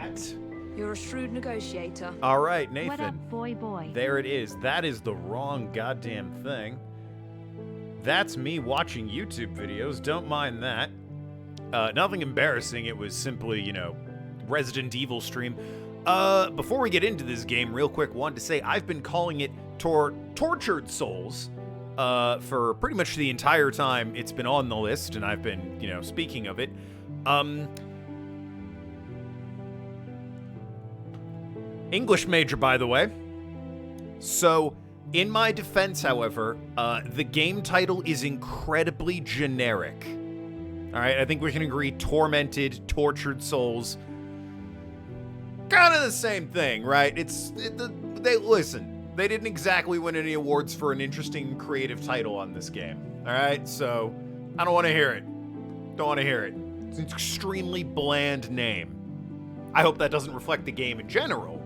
that. You're a shrewd negotiator. All right, Nathan. What up, boy? There it is. That is the wrong goddamn thing. That's me watching YouTube videos. Don't mind that. Nothing embarrassing. It was simply, you know, Resident Evil stream. Before we get into this game, real quick, wanted to say I've been calling it Tortured Souls for pretty much the entire time it's been on the list, and I've been, you know, speaking of it. English major, by the way. So, in my defense, however, the game title is incredibly generic. Alright, I think we can agree Tormented, Tortured Souls. Kind of the same thing, right? Listen, they didn't exactly win any awards for an interesting creative title on this game. Alright, so I don't want to hear it. Don't want to hear it. It's an extremely bland name. I hope that doesn't reflect the game in general,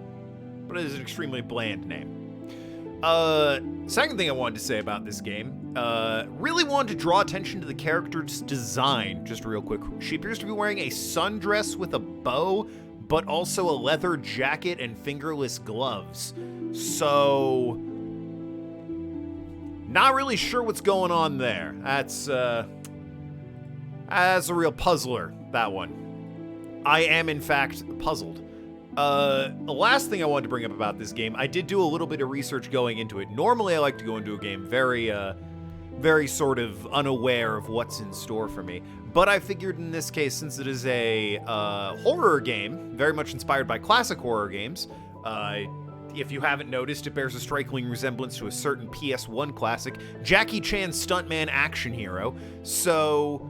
but it is an extremely bland name. Second thing I wanted to say about this game, really wanted to draw attention to the character's design, just real quick. She appears to be wearing a sundress with a bow, but also a leather jacket and fingerless gloves. So, not really sure what's going on there. That's a real puzzler, that one. I am, in fact, puzzled. The last thing I wanted to bring up about this game, I did do a little bit of research going into it. Normally, I like to go into a game very sort of unaware of what's in store for me. But I figured in this case, since it is a horror game, very much inspired by classic horror games, if you haven't noticed, it bears a striking resemblance to a certain PS1 classic, Jackie Chan's stuntman action hero. So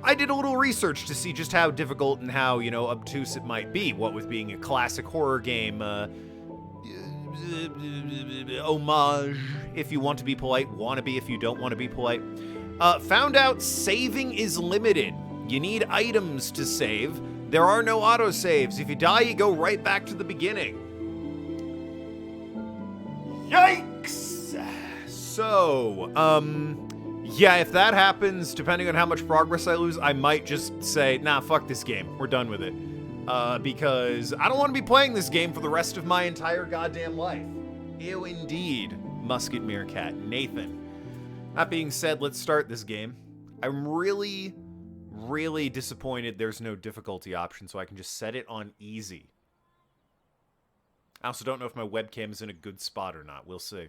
I did a little research to see just how difficult and how, you know, obtuse it might be, what with being a classic horror game, homage, if you want to be polite, wannabe if you don't want to be polite. Found out saving is limited. You need items to save. There are no autosaves. If you die, you go right back to the beginning. Yikes! So, yeah, if that happens, depending on how much progress I lose, I might just say, nah, fuck this game. We're done with it. Because I don't want to be playing this game for the rest of my entire goddamn life. Ew, indeed, Musket Meerkat. Nathan. That being said, let's start this game. I'm really disappointed there's no difficulty option, so I can just set it on easy. I also don't know if my webcam is in a good spot or not. We'll see.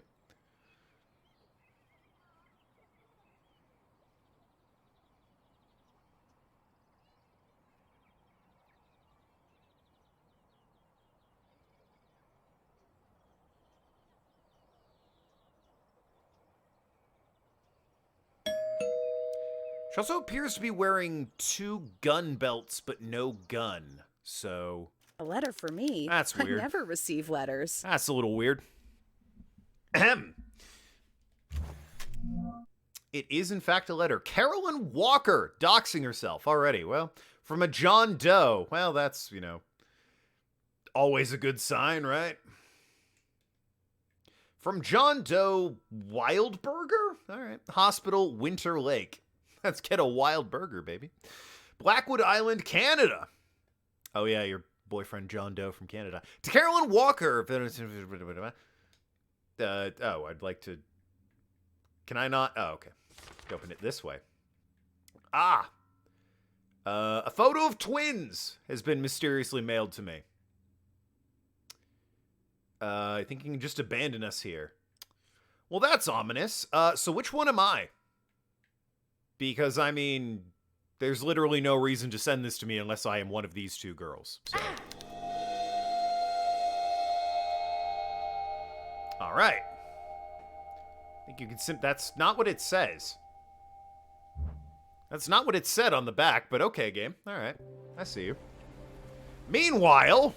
She also appears to be wearing 2 gun belts, but no gun. So a letter for me? That's weird. I never receive letters. That's a little weird. Ahem. It is, in fact, a letter. Carolyn Walker doxing herself already. Well, from a John Doe. Well, that's, you know, always a good sign, right? From John Doe Wildburger? All right. Hospital, Winter Lake. Let's get a wild burger, baby. Blackwood Island, Canada. Oh, yeah, your boyfriend John Doe from Canada. To Carolyn Walker. Oh, I'd like to... Can I not? Oh, okay. Open it this way. Ah! A photo of twins has been mysteriously mailed to me. I think you can just abandon us here. Well, that's ominous. So which one am I? Because, I mean, there's literally no reason to send this to me unless I am one of these 2 girls. So. All right. I think you can that's not what it says. That's not what it said on the back, but okay, game. All right. I see you. Meanwhile...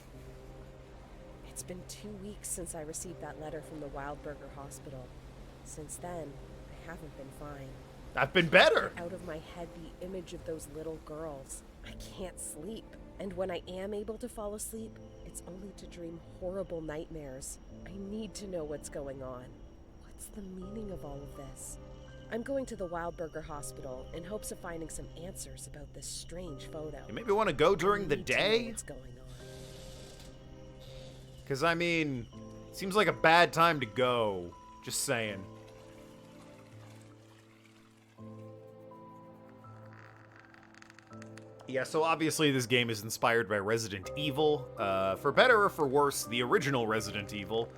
It's been 2 weeks since I received that letter from the Wildburger Hospital. Since then, I haven't been fine. I've been better. Out of my head the image of those little girls. I can't sleep. And when I am able to fall asleep, it's only to dream horrible nightmares. I need to know what's going on. What's the meaning of all of this? I'm going to the Wildburger Hospital in hopes of finding some answers about this strange photo. You maybe want to go during the day? What's going on? Because, I mean, seems like a bad time to go. Just saying. Yeah, so obviously this game is inspired by Resident Evil. For better or for worse, the original Resident Evil.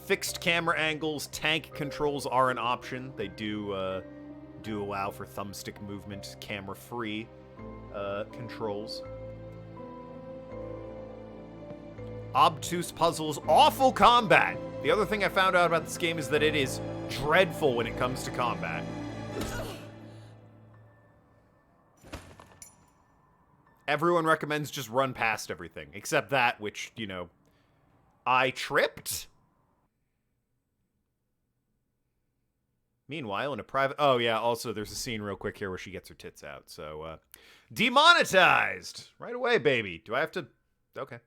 Fixed camera angles, tank controls are an option. They do allow for thumbstick movement, camera-free controls. Obtuse puzzles, awful combat! The other thing I found out about this game is that it is dreadful when it comes to combat. Everyone recommends just run past everything, except that, which, you know, I tripped? Meanwhile, in a private... Oh, yeah, also, there's a scene real quick here where she gets her tits out, so, demonetized! Right away, baby. Do I have to... Okay.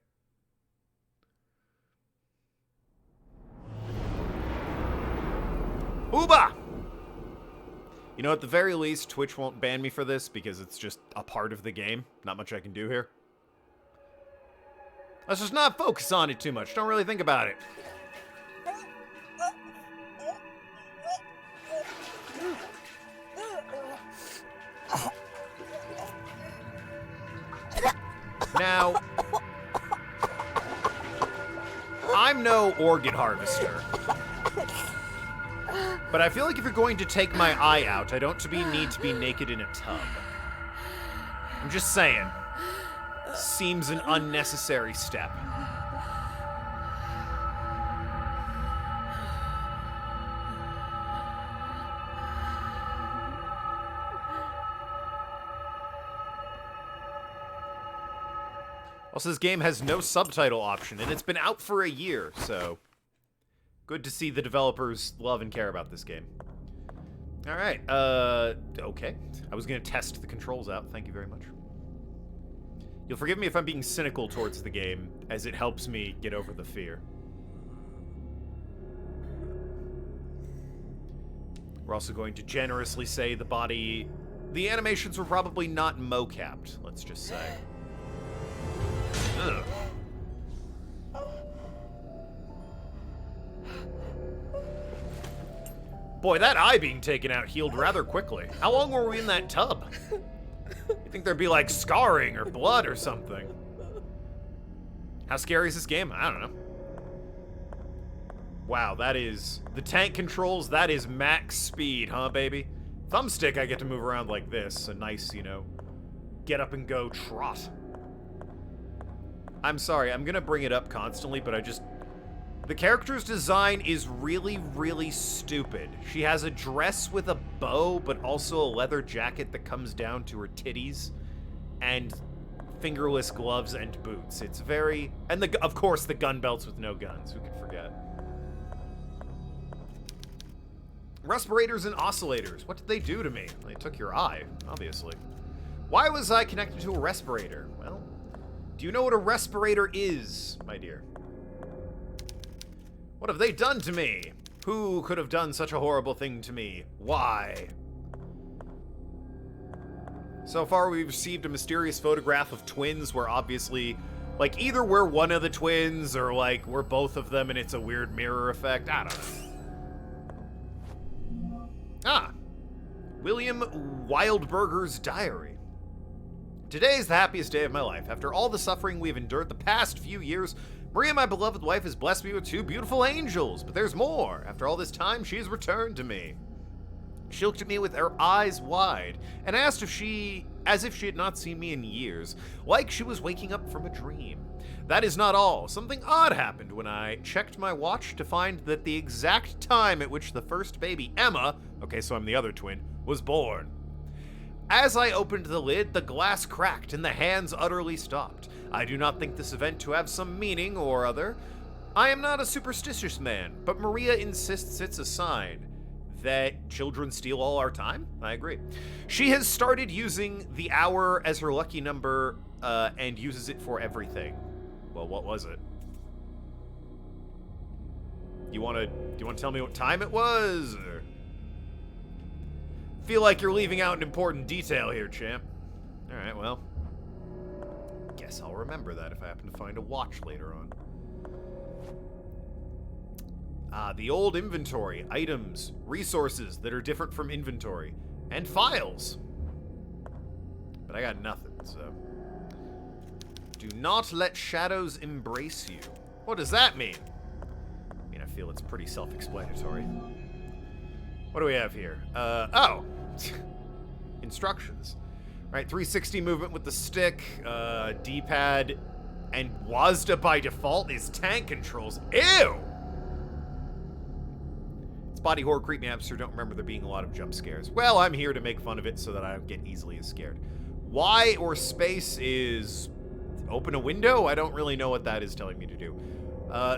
Ooba! You know, at the very least, Twitch won't ban me for this because it's just a part of the game. Not much I can do here. Let's just not focus on it too much. Don't really think about it. Now, I'm no organ harvester. But I feel like if you're going to take my eye out, I don't need to be naked in a tub. I'm just saying. Seems an unnecessary step. Also, this game has no subtitle option, and it's been out for a year, so... Good to see the developers love and care about this game. Alright, okay. I was gonna test the controls out, thank you very much. You'll forgive me if I'm being cynical towards the game, as it helps me get over the fear. We're also going to generously say the animations were probably not mo-capped, let's just say. Ugh. Boy, that eye being taken out healed rather quickly. How long were we in that tub? You think there'd be, like, scarring or blood or something? How scary is this game? I don't know. Wow, that is... The tank controls, that is max speed, huh, baby? Thumbstick, I get to move around like this. A nice, you know, get up and go trot. I'm sorry, I'm gonna bring it up constantly, but I just... The character's design is really, really stupid. She has a dress with a bow, but also a leather jacket that comes down to her titties, and fingerless gloves and boots. It's very... And, of course, the gun belts with no guns. Who can forget? Respirators and oscillators. What did they do to me? They took your eye, obviously. Why was I connected to a respirator? Well, do you know what a respirator is, my dear? What have they done to me? Who could have done such a horrible thing to me? Why? So far, we've received a mysterious photograph of twins where obviously, like, either we're one of the twins or, like, we're both of them and it's a weird mirror effect. I don't know. Ah. William Wildberger's diary. Today is the happiest day of my life. After all the suffering we've endured the past few years, Maria, my beloved wife, has blessed me with 2 beautiful angels, but there's more. After all this time, she has returned to me. She looked at me with her eyes wide and asked as if she had not seen me in years, like she was waking up from a dream. That is not all. Something odd happened when I checked my watch to find that the exact time at which the first baby, Emma, okay, so I'm the other twin, was born. As I opened the lid, the glass cracked and the hands utterly stopped. I do not think this event to have some meaning or other. I am not a superstitious man, but Maria insists it's a sign that children steal all our time. I agree. She has started using the hour as her lucky number and uses it for everything. Well, what was it? Do you want to tell me what time it was? Or... Feel like you're leaving out an important detail here, champ. All right, well, guess I'll remember that if I happen to find a watch later on. The old inventory. Items. Resources that are different from inventory. And files. But I got nothing, so... Do not let shadows embrace you. What does that mean? I mean, I feel it's pretty self-explanatory. What do we have here? Oh! Instructions. Right, 360 movement with the stick, D-pad, and WASD by default is tank controls. Ew! It's body horror creep me out, so don't remember there being a lot of jump scares. Well, I'm here to make fun of it so that I don't get easily as scared. Y or space is open a window? I don't really know what that is telling me to do.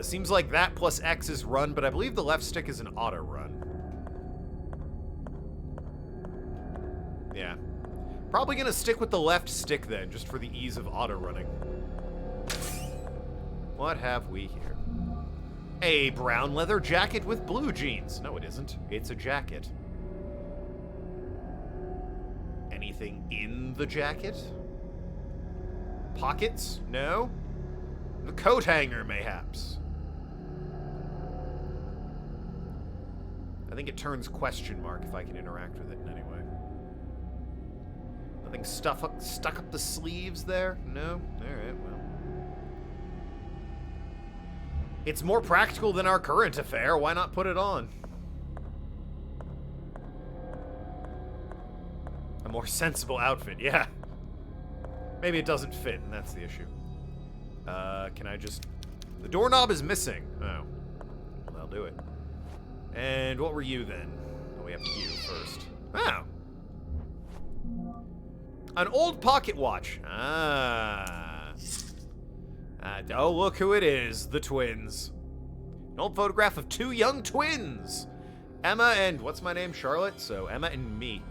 Seems like that plus X is run, but I believe the left stick is an auto run. Yeah. Probably gonna stick with the left stick then, just for the ease of auto running. What have we here? A brown leather jacket with blue jeans. No, it isn't. It's a jacket. Anything in the jacket? Pockets? No. The coat hanger, mayhaps. I think it turns question mark if I can interact with it in any way. Nothing stuck up the sleeves there? No? Alright, well. It's more practical than our current affair. Why not put it on? A more sensible outfit, yeah. Maybe it doesn't fit, and that's the issue. Can I just... The doorknob is missing. Oh. Well, I'll do it. And what were you, then? Oh, we have you first. Oh. An old pocket watch. Oh, look who it is. The twins. An old photograph of two young twins. Emma and... What's my name? Charlotte? So, Emma and me.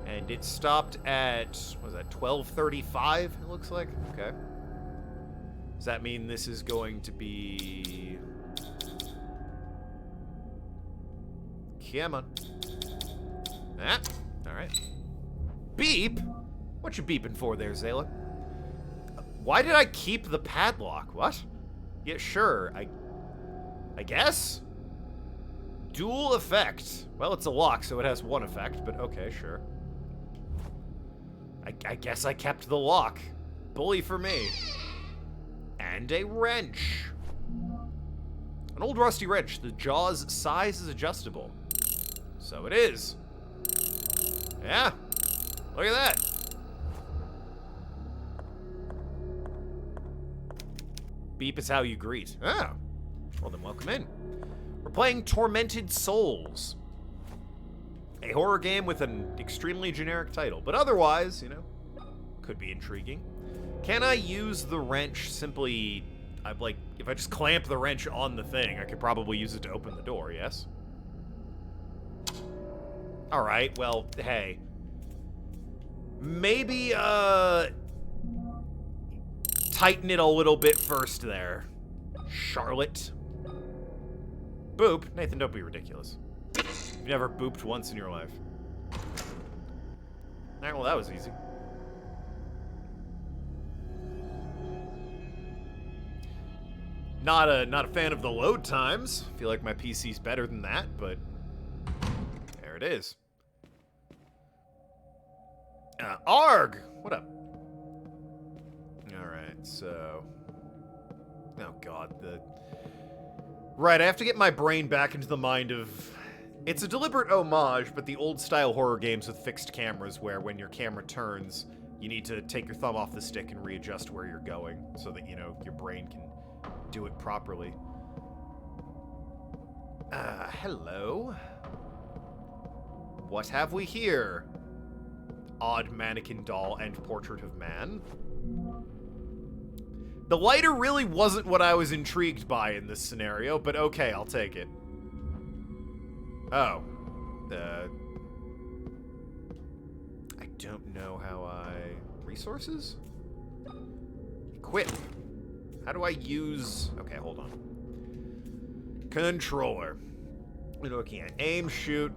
And it stopped at... What was that? 12:35, it looks like? Okay. Does that mean this is going to be... Come on. Ah, alright. Beep? What you beeping for there, Zayla? Why did I keep the padlock? What? Yeah, sure. I guess? Dual effect. Well, it's a lock, so it has one effect, but okay, sure. I guess I kept the lock. Bully for me. And a wrench. An old rusty wrench. The jaw's size is adjustable. So it is. Yeah. Look at that. Beep is how you greet. Oh. Well, then welcome in. We're playing Tormented Souls. A horror game with an extremely generic title. But otherwise, you know, could be intriguing. Can I use the wrench simply... if I just clamp the wrench on the thing, I could probably use it to open the door, yes? Alright, well, hey. Maybe, tighten it a little bit first there. Charlotte. Boop. Nathan, don't be ridiculous. You've never booped once in your life. Alright, well, that was easy. Not a fan of the load times. Feel like my PC's better than that, but there it is. Arg! What up? Alright, so... Oh god, Right, I have to get my brain back into the mind of... It's a deliberate homage, but the old-style horror games with fixed cameras where when your camera turns, you need to take your thumb off the stick and readjust where you're going so that, you know, your brain can do it properly. Hello? What have we here? Odd mannequin doll and portrait of man. The lighter really wasn't what I was intrigued by in this scenario, but okay, I'll take it. Oh. I don't know how I... Resources? Equip. How do I use... Okay, hold on. Controller. Looking at aim, shoot.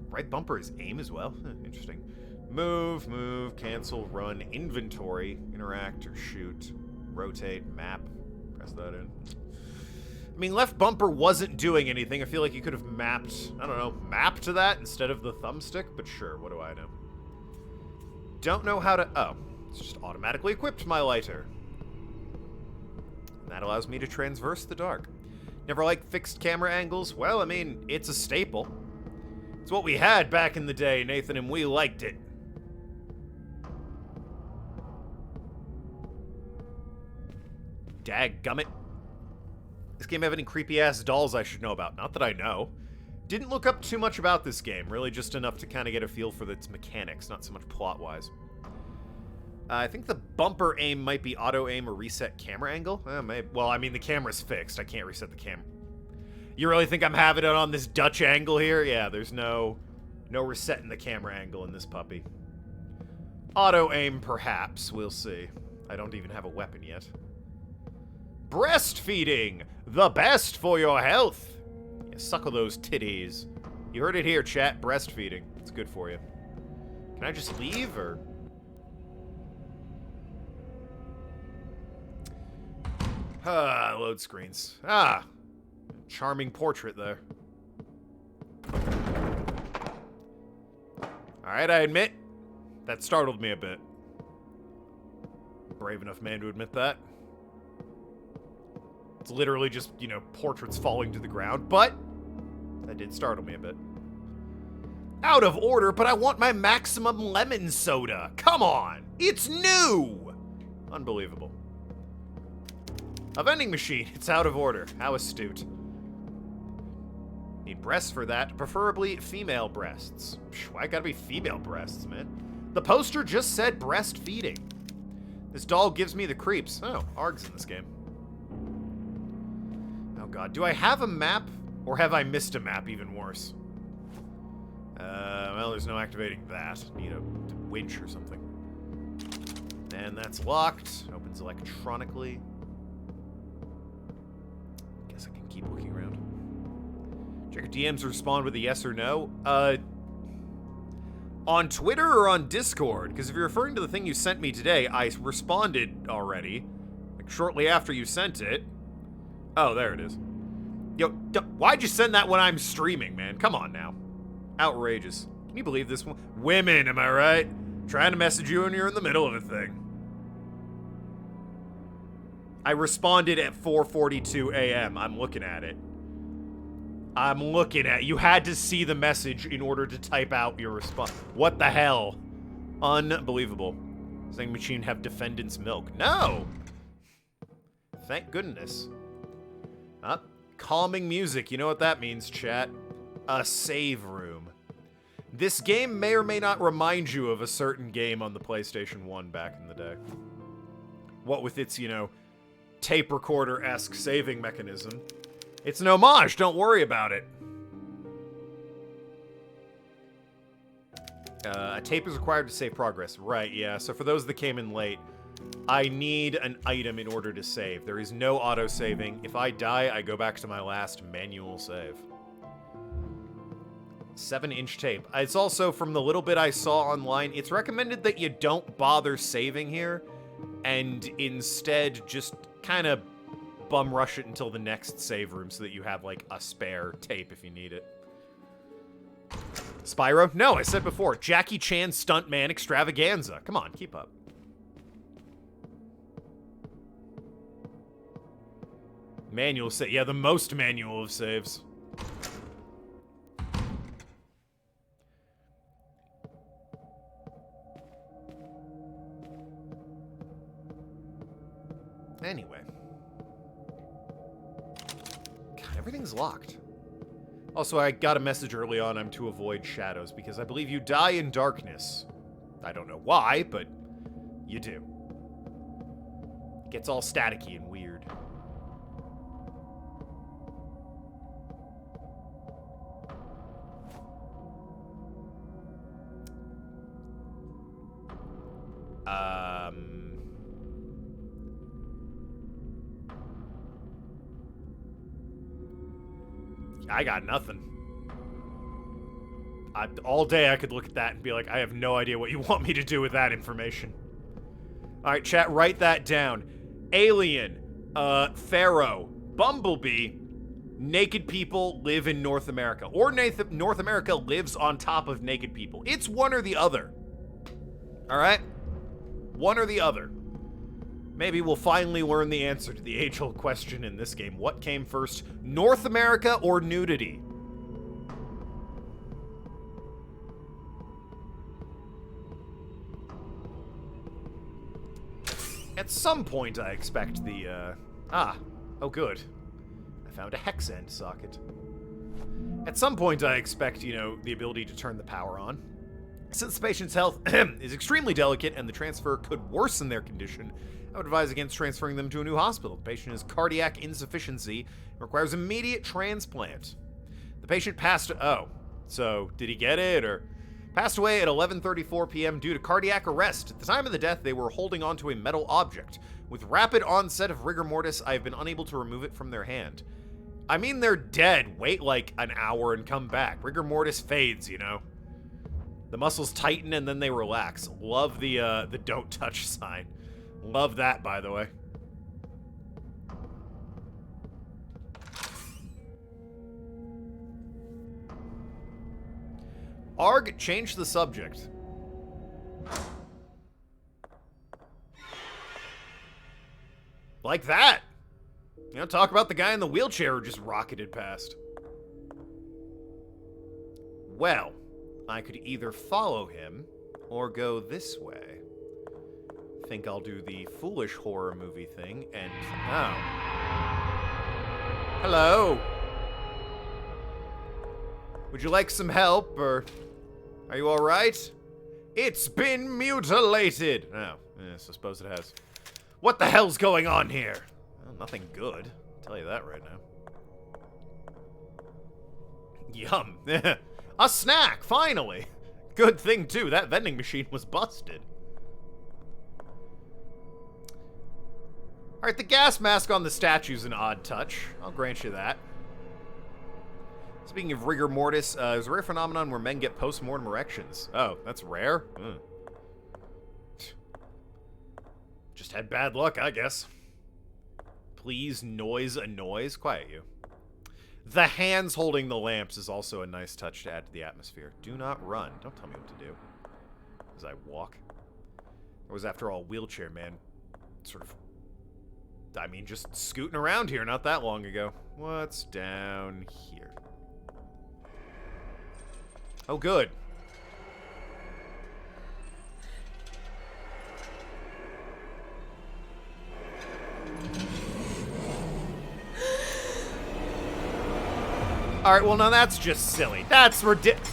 Right bumper is aim as well? Interesting. Move, cancel, run, inventory, interact or shoot, rotate, map. Press that in. I mean, left bumper wasn't doing anything. I feel like you could have mapped, I don't know, mapped to that instead of the thumbstick, but sure, what do I know? Don't know how to... Oh, it's just automatically equipped my lighter. And that allows me to transverse the dark. Never liked fixed camera angles? Well, I mean, it's a staple. It's what we had back in the day, Nathan, and we liked it. Dadgummit. This game have any creepy-ass dolls I should know about? Not that I know. Didn't look up too much about this game, really just enough to kind of get a feel for its mechanics, not so much plot-wise. I think the bumper aim might be auto-aim or reset camera angle. Maybe. Well, I mean, the camera's fixed. I can't reset the camera. You really think I'm having it on this Dutch angle here? Yeah, there's no resetting the camera angle in this puppy. Auto-aim, perhaps. We'll see. I don't even have a weapon yet. Breastfeeding! The best for your health! Yeah, suckle those titties. You heard it here, chat. Breastfeeding. It's good for you. Can I just leave, or...? Load screens. Charming portrait there. Alright, I admit, that startled me a bit. Brave enough man to admit that. It's literally just, you know, portraits falling to the ground, but that did startle me a bit. Out of order, but I want my maximum lemon soda. Come on! It's new! Unbelievable. A vending machine. It's out of order. How astute. Need breasts for that. Preferably female breasts. Why gotta be female breasts, man? The poster just said breastfeeding. This doll gives me the creeps. Oh, ARG's in this game. Oh god. Do I have a map? Or have I missed a map? Even worse. Well, there's no activating that. Need a winch or something. And that's locked. Opens electronically. Guess I can keep looking around. Check your DMs, respond with a yes or no. On Twitter or on Discord? Because if you're referring to the thing you sent me today, I responded already. Like, shortly after you sent it. Oh, there it is. Yo, why'd you send that when I'm streaming, man? Come on now. Outrageous. Can you believe this one? Women, am I right? Trying to message you when you're in the middle of a thing. I responded at 4:42 a.m. I'm looking at it. I'm looking at it. You had to see the message in order to type out your response. What the hell? Unbelievable. Saying machine have defendant's milk. No! Thank goodness. Calming music. You know what that means, chat. A save room. This game may or may not remind you of a certain game on the PlayStation 1 back in the day. What with its, you know, tape recorder-esque saving mechanism. It's an homage, don't worry about it. A tape is required to save progress. Right, yeah, so for those that came in late, I need an item in order to save. There is no auto-saving. If I die, I go back to my last manual save. 7-inch tape. It's also, from the little bit I saw online, it's recommended that you don't bother saving here, and instead just kind of bum rush it until the next save room so that you have, like, a spare tape if you need it. Spyro? No, I said before. Jackie Chan Stuntman Extravaganza. Come on, keep up. Manual save. Yeah, the most manual of saves. Anyway. God, everything's locked. Also, I got a message early on I'm to avoid shadows because I believe you die in darkness. I don't know why, but you do. It gets all staticky and weird. I got nothing. All day I could look at that and be like, I have no idea what you want me to do with that information. Alright, chat, write that down. Alien, Pharaoh, Bumblebee, naked people live in North America, or North America lives on top of naked people. It's one or the other. All right? One or the other. Maybe we'll finally learn the answer to the age-old question in this game. What came first, North America or nudity? At some point, I expect the, oh good. I found a hex end socket. At some point, I expect, the ability to turn the power on. Since the patient's health is extremely delicate and the transfer could worsen their condition, I would advise against transferring them to a new hospital. The patient has cardiac insufficiency and requires immediate transplant. The patient passed, so did he get it, or... Passed away at 11:34 p.m. due to cardiac arrest. At the time of the death, they were holding onto a metal object. With rapid onset of rigor mortis, I have been unable to remove it from their hand. I mean, they're dead. Wait like an hour and come back. Rigor mortis fades, The muscles tighten and then they relax. Love the don't touch sign. Love that, by the way. Arg, change the subject. Like that. Talk about the guy in the wheelchair who just rocketed past. Well, I could either follow him or go this way. Think I'll do the foolish horror movie thing and... Oh. Hello. Would you like some help, or... Are you alright? It's been mutilated! Oh, yes, I suppose it has. What the hell's going on here? Well, nothing good. I'll tell you that right now. Yum. A snack, finally! Good thing, too, that vending machine was busted. Alright, the gas mask on the statue's an odd touch. I'll grant you that. Speaking of rigor mortis, there's a rare phenomenon where men get post-mortem erections. Oh, that's rare? Just had bad luck, I guess. Please, noise annoys. Quiet you. The hands holding the lamps is also a nice touch to add to the atmosphere. Do not run. Don't tell me what to do. As I walk. I was, after all, a wheelchair man. Sort of... just scooting around here not that long ago. What's down here? Oh, good. Alright, well, now that's just silly. That's ridiculous.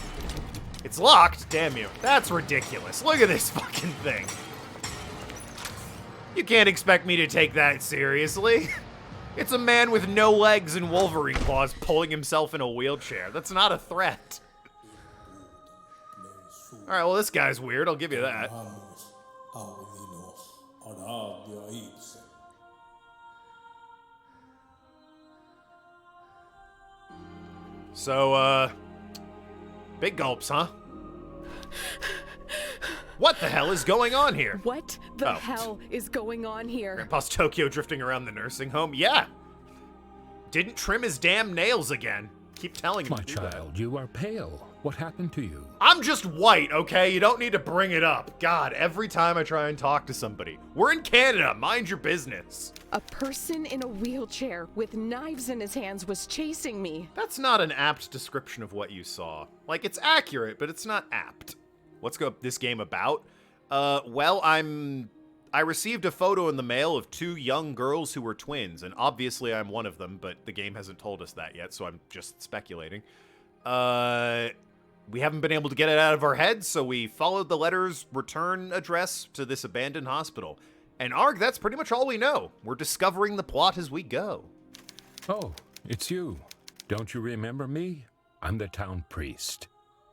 It's locked, damn you. That's ridiculous. Look at this fucking thing. You can't expect me to take that seriously. It's a man with no legs and Wolverine claws pulling himself in a wheelchair. That's not a threat. Alright, well, this guy's weird. I'll give you that. So, big gulps, huh? What the hell is going on here? What the hell is going on here? Grandpa's Tokyo drifting around the nursing home? Yeah. Didn't trim his damn nails again. Keep telling him to do that. My child, you are pale. What happened to you? I'm just white, okay? You don't need to bring it up. God, every time I try and talk to somebody. We're in Canada. Mind your business. A person in a wheelchair with knives in his hands was chasing me. That's not an apt description of what you saw. Like, it's accurate, but it's not apt. What's this game about? Well, I received a photo in the mail of two young girls who were twins, and obviously I'm one of them, but the game hasn't told us that yet, so I'm just speculating. We haven't been able to get it out of our heads, so we followed the letter's return address to this abandoned hospital. And Arg, that's pretty much all we know. We're discovering the plot as we go. Oh, it's you. Don't you remember me? I'm the town priest.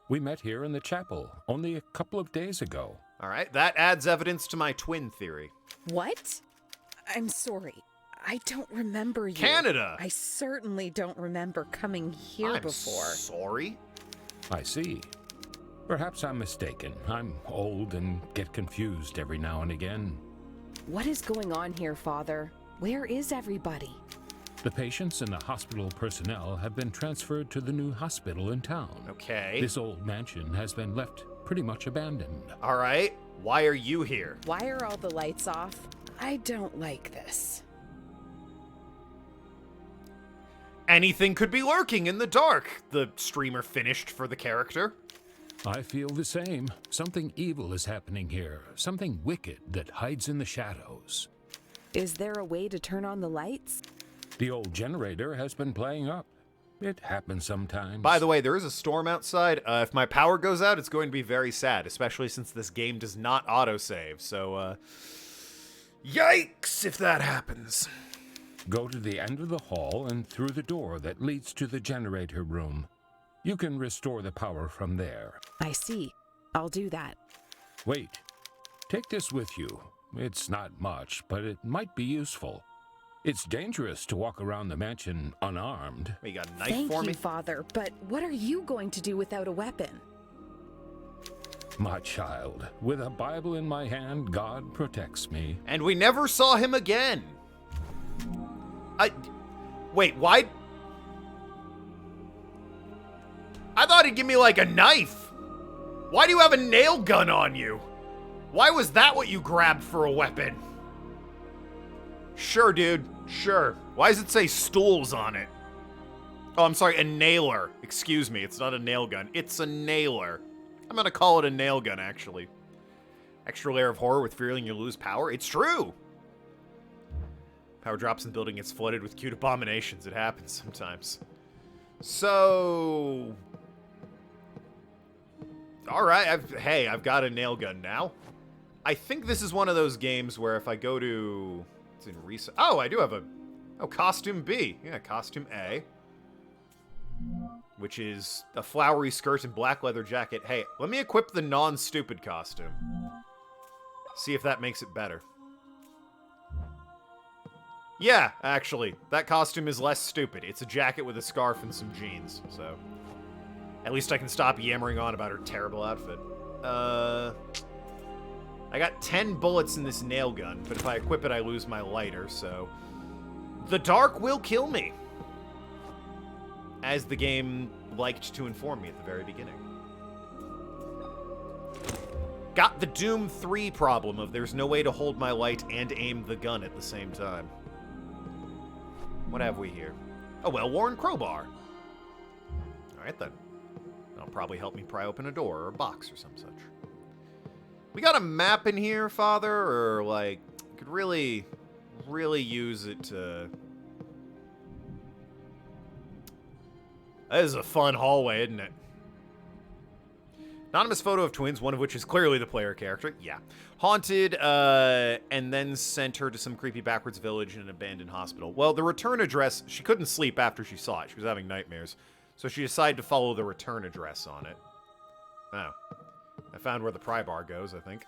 We met here in the chapel only a couple of days ago. All right, that adds evidence to my twin theory. What? I'm sorry. I don't remember you. Canada! I certainly don't remember coming here before. Sorry? I see. Perhaps I'm mistaken. I'm old and get confused every now and again. What is going on here, Father? Where is everybody? The patients and the hospital personnel have been transferred to the new hospital in town. Okay. This old mansion has been left pretty much abandoned. All right. Why are you here? Why are all the lights off? I don't like this. Anything could be lurking in the dark, the streamer finished for the character. I feel the same. Something evil is happening here. Something wicked that hides in the shadows. Is there a way to turn on the lights? The old generator has been playing up. It happens sometimes. By the way, there is a storm outside. If my power goes out, it's going to be very sad, especially since this game does not autosave. So, yikes if that happens. Go to the end of the hall and through the door that leads to the generator room. You can restore the power from there. I see. I'll do that. Wait. Take this with you. It's not much, but it might be useful. It's dangerous to walk around the mansion unarmed. You got a knife Thank for you, me? Father, but what are you going to do without a weapon? My child, with a Bible in my hand, God protects me. And we never saw him again. Wait, why? I thought he'd give me, like, a knife. Why do you have a nail gun on you? Why was that what you grabbed for a weapon? Sure, dude. Sure. Why does it say stools on it? Oh, I'm sorry, a nailer. Excuse me, it's not a nail gun. It's a nailer. I'm gonna call it a nail gun, actually. Extra layer of horror with fearing you lose power? It's true! Power drops in the building, gets flooded with cute abominations. It happens sometimes. So... Alright, I've got a nail gun now. I think this is one of those games where if I go to... It's in reset. Oh, I do have a... Oh, costume B. Yeah, costume A. Which is a flowery skirt and black leather jacket. Hey, let me equip the non-stupid costume. See if that makes it better. Yeah, actually, that costume is less stupid. It's a jacket with a scarf and some jeans, so... At least I can stop yammering on about her terrible outfit. I got 10 bullets in this nail gun, but if I equip it, I lose my lighter, so... The dark will kill me! As the game liked to inform me at the very beginning. Got the Doom 3 problem of there's no way to hold my light and aim the gun at the same time. What have we here? A well-worn crowbar. Alright then. That'll probably help me pry open a door or a box or some such. We got a map in here, Father, or like, could really use it to... That is a fun hallway, isn't it? Anonymous photo of twins, one of which is clearly the player character. Yeah. Haunted, and then sent her to some creepy backwards village and an abandoned hospital. Well, the return address, she couldn't sleep after she saw it. She was having nightmares. So she decided to follow the return address on it. Oh. I found where the pry bar goes, I think.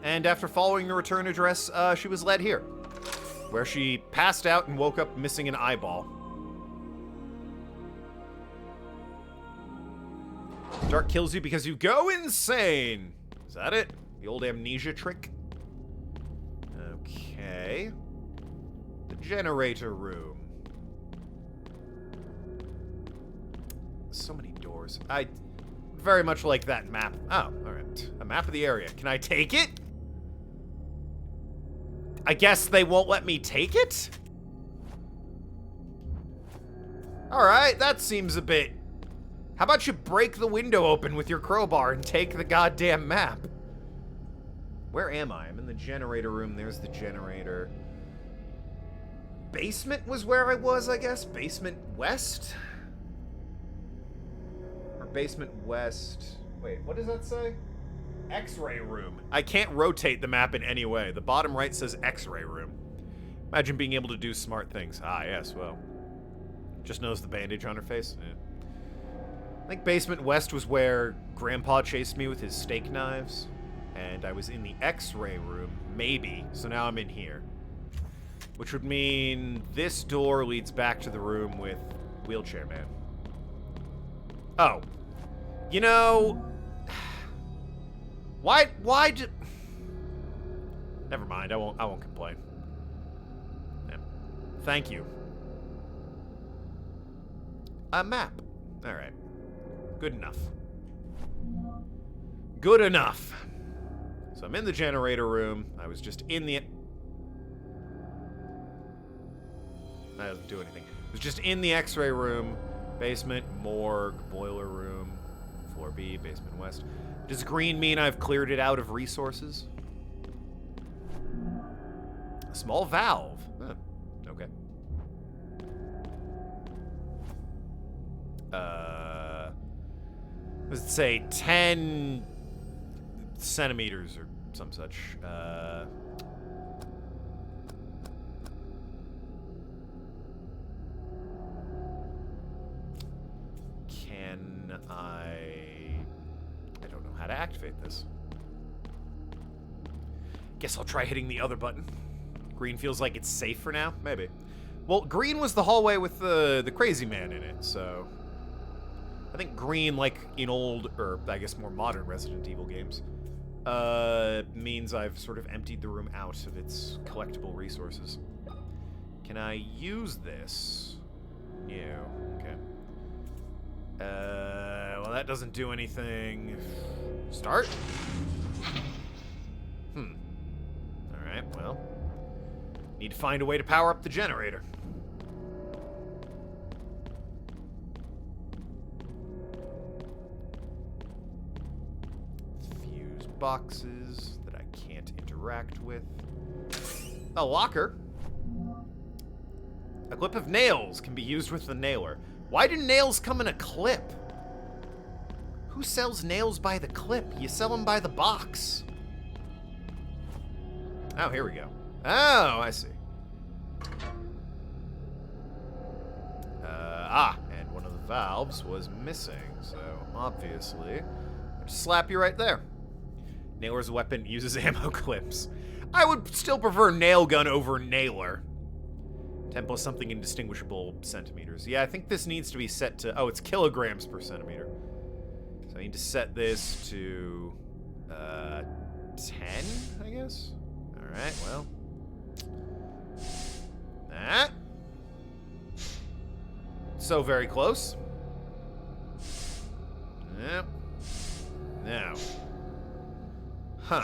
And after following the return address, she was led here, where she passed out and woke up missing an eyeball. Dark kills you because you go insane. Is that it? The old amnesia trick? Okay. The generator room. So many doors. I very much like that map. Oh, alright. A map of the area. Can I take it? I guess they won't let me take it? Alright, that seems a bit... How about you break the window open with your crowbar and take the goddamn map? Where am I? I'm in the generator room. There's the generator. Basement was where I was, I guess? Basement west? Or basement west... Wait, what does that say? X-ray room. I can't rotate the map in any way. The bottom right says X-ray room. Imagine being able to do smart things. Ah, yes, well. Just knows the bandage on her face. Yeah. I think basement west was where Grandpa chased me with his steak knives. And I was in the X-ray room, maybe. So now I'm in here. Which would mean this door leads back to the room with Wheelchair Man. Oh. You know, why did... Never mind, I won't complain. Yeah. Thank you. A map. All right. Good enough. Good enough. So I'm in the generator room. I was just in the... That doesn't do anything. I was just in the x-ray room. Basement, morgue, boiler room, floor B, basement west. Does green mean I've cleared it out of resources? A small valve. Huh. Okay. Let's say 10 centimeters or some such. Can I don't know how to activate this. Guess I'll try hitting the other button. Green feels like it's safe for now? Maybe. Well, green was the hallway with the crazy man in it, so... I think green, like in old, or I guess more modern Resident Evil games, means I've sort of emptied the room out of its collectible resources. Can I use this? No. Okay. Well, that doesn't do anything. Start? Alright, well. Need to find a way to power up the generator. Fuse boxes that I can't interact with. A locker. A clip of nails can be used with the nailer. Why do nails come in a clip? Who sells nails by the clip? You sell them by the box. Oh, here we go. Oh, I see. And one of the valves was missing, so obviously, I'll just slap you right there. Nailer's weapon uses ammo clips. I would still prefer nail gun over nailer. 10 plus something indistinguishable centimeters. Yeah, I think this needs to be set to... Oh, it's kilograms per centimeter. So I need to set this to... 10, I guess? Alright, well... That. So very close. Yep. Now. Huh.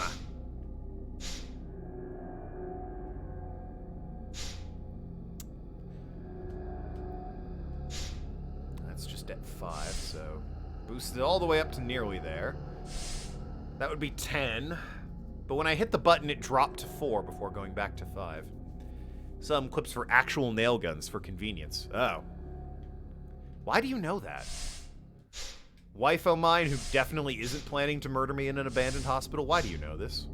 That's just at 5, so boosted all the way up to nearly there. That would be 10. But when I hit the button, it dropped to 4 before going back to 5. Some clips for actual nail guns for convenience. Oh. Why do you know that? Wife o' mine who definitely isn't planning to murder me in an abandoned hospital, why do you know this?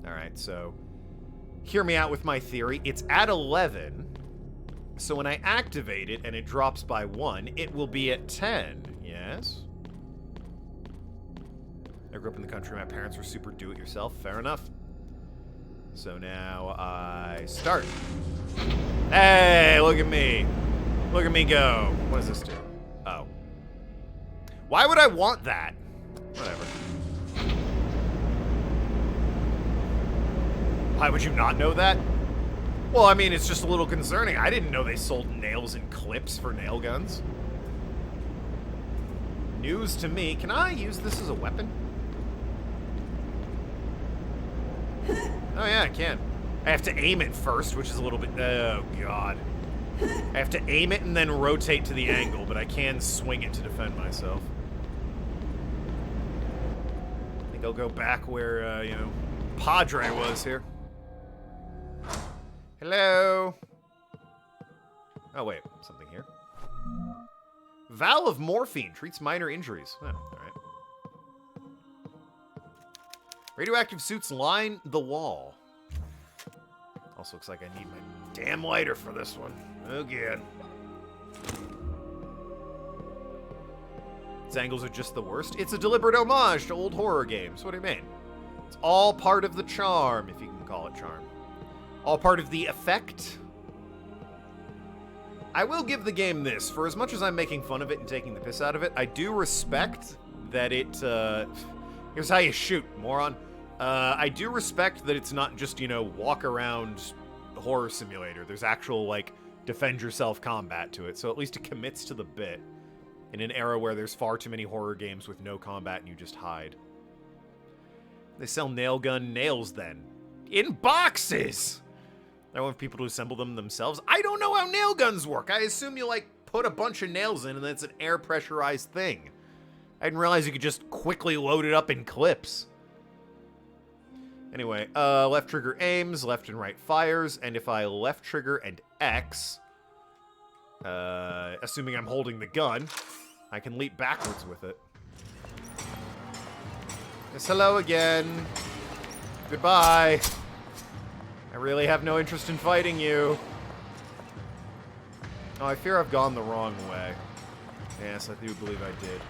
Alright, so... Hear me out with my theory. It's at 11, so when I activate it and it drops by 1, it will be at 10, yes? I grew up in the country. My parents were super do-it-yourself. Fair enough. So now I start. Hey, look at me. Look at me go. What does this do? Oh. Why would I want that? Whatever. Why would you not know that? Well, I mean, it's just a little concerning. I didn't know they sold nails and clips for nail guns. News to me. Can I use this as a weapon? Oh yeah, I can. I have to aim it first, which is a little bit... Oh, God. I have to aim it and then rotate to the angle, but I can swing it to defend myself. I think I'll go back where, you know, Padre was here. Hello? Oh, wait. Something here. Vial of morphine treats minor injuries. Oh, alright. Radioactive suits line the wall. Also looks like I need my damn lighter for this one. Again. These angles are just the worst. It's a deliberate homage to old horror games. What do you mean? It's all part of the charm, if you can call it charm. All part of the effect. I will give the game this. For as much as I'm making fun of it and taking the piss out of it, I do respect that it, here's how you shoot, moron. I do respect that it's not just, you know, walk around horror simulator. There's actual, like, defend yourself combat to it, so at least it commits to the bit in an era where there's far too many horror games with no combat and you just hide. They sell nail gun nails then. In boxes! I want people to assemble them themselves. I don't know how nail guns work. I assume you, like, put a bunch of nails in and then it's an air pressurized thing. I didn't realize you could just quickly load it up in clips. Anyway, left trigger aims, left and right fires, and if I left trigger and X, assuming I'm holding the gun, I can leap backwards with it. Yes, hello again. Goodbye. I really have no interest in fighting you. Oh, I fear I've gone the wrong way. Yes, I do believe I did.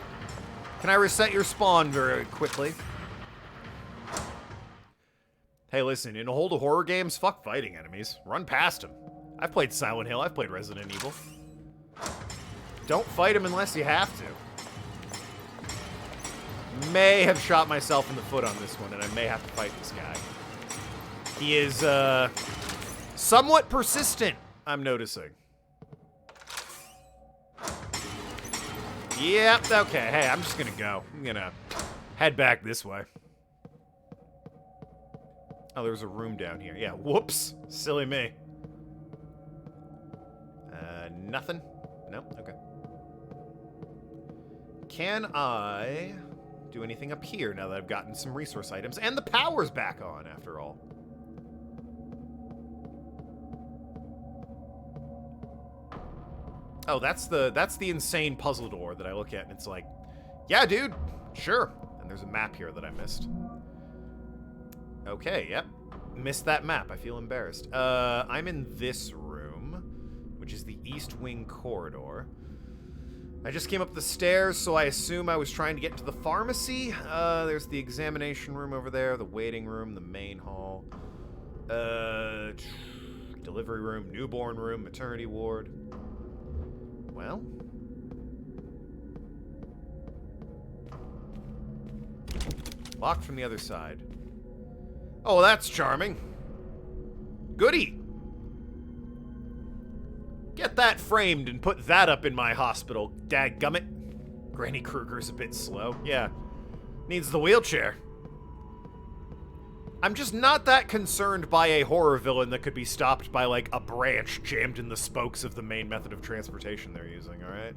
Can I reset your spawn very quickly? Hey, listen, in a whole of horror games, fuck fighting enemies. Run past them. I've played Silent Hill, I've played Resident Evil. Don't fight them unless you have to. May have shot myself in the foot on this one, and I may have to fight this guy. He is, somewhat persistent, I'm noticing. Yep, okay, hey, I'm just gonna go. I'm gonna head back this way. Oh, there's a room down here. Yeah, whoops. Silly me. Nothing? No? Okay. Can I do anything up here now that I've gotten some resource items? And the power's back on, after all. Oh, that's the insane puzzle door that I look at, and it's like, yeah, dude, sure. And there's a map here that I missed. Okay, yep. Missed that map. I feel embarrassed. I'm in this room, which is the East Wing corridor. I just came up the stairs, so I assume I was trying to get to the pharmacy. There's the examination room over there, the waiting room, the main hall. Delivery room, newborn room, maternity ward. Well... locked from the other side. Oh, that's charming. Goody! Get that framed and put that up in my hospital, dadgummit. Granny Kruger's a bit slow. Yeah. Needs the wheelchair. I'm just not that concerned by a horror villain that could be stopped by, like, a branch jammed in the spokes of the main method of transportation they're using, alright?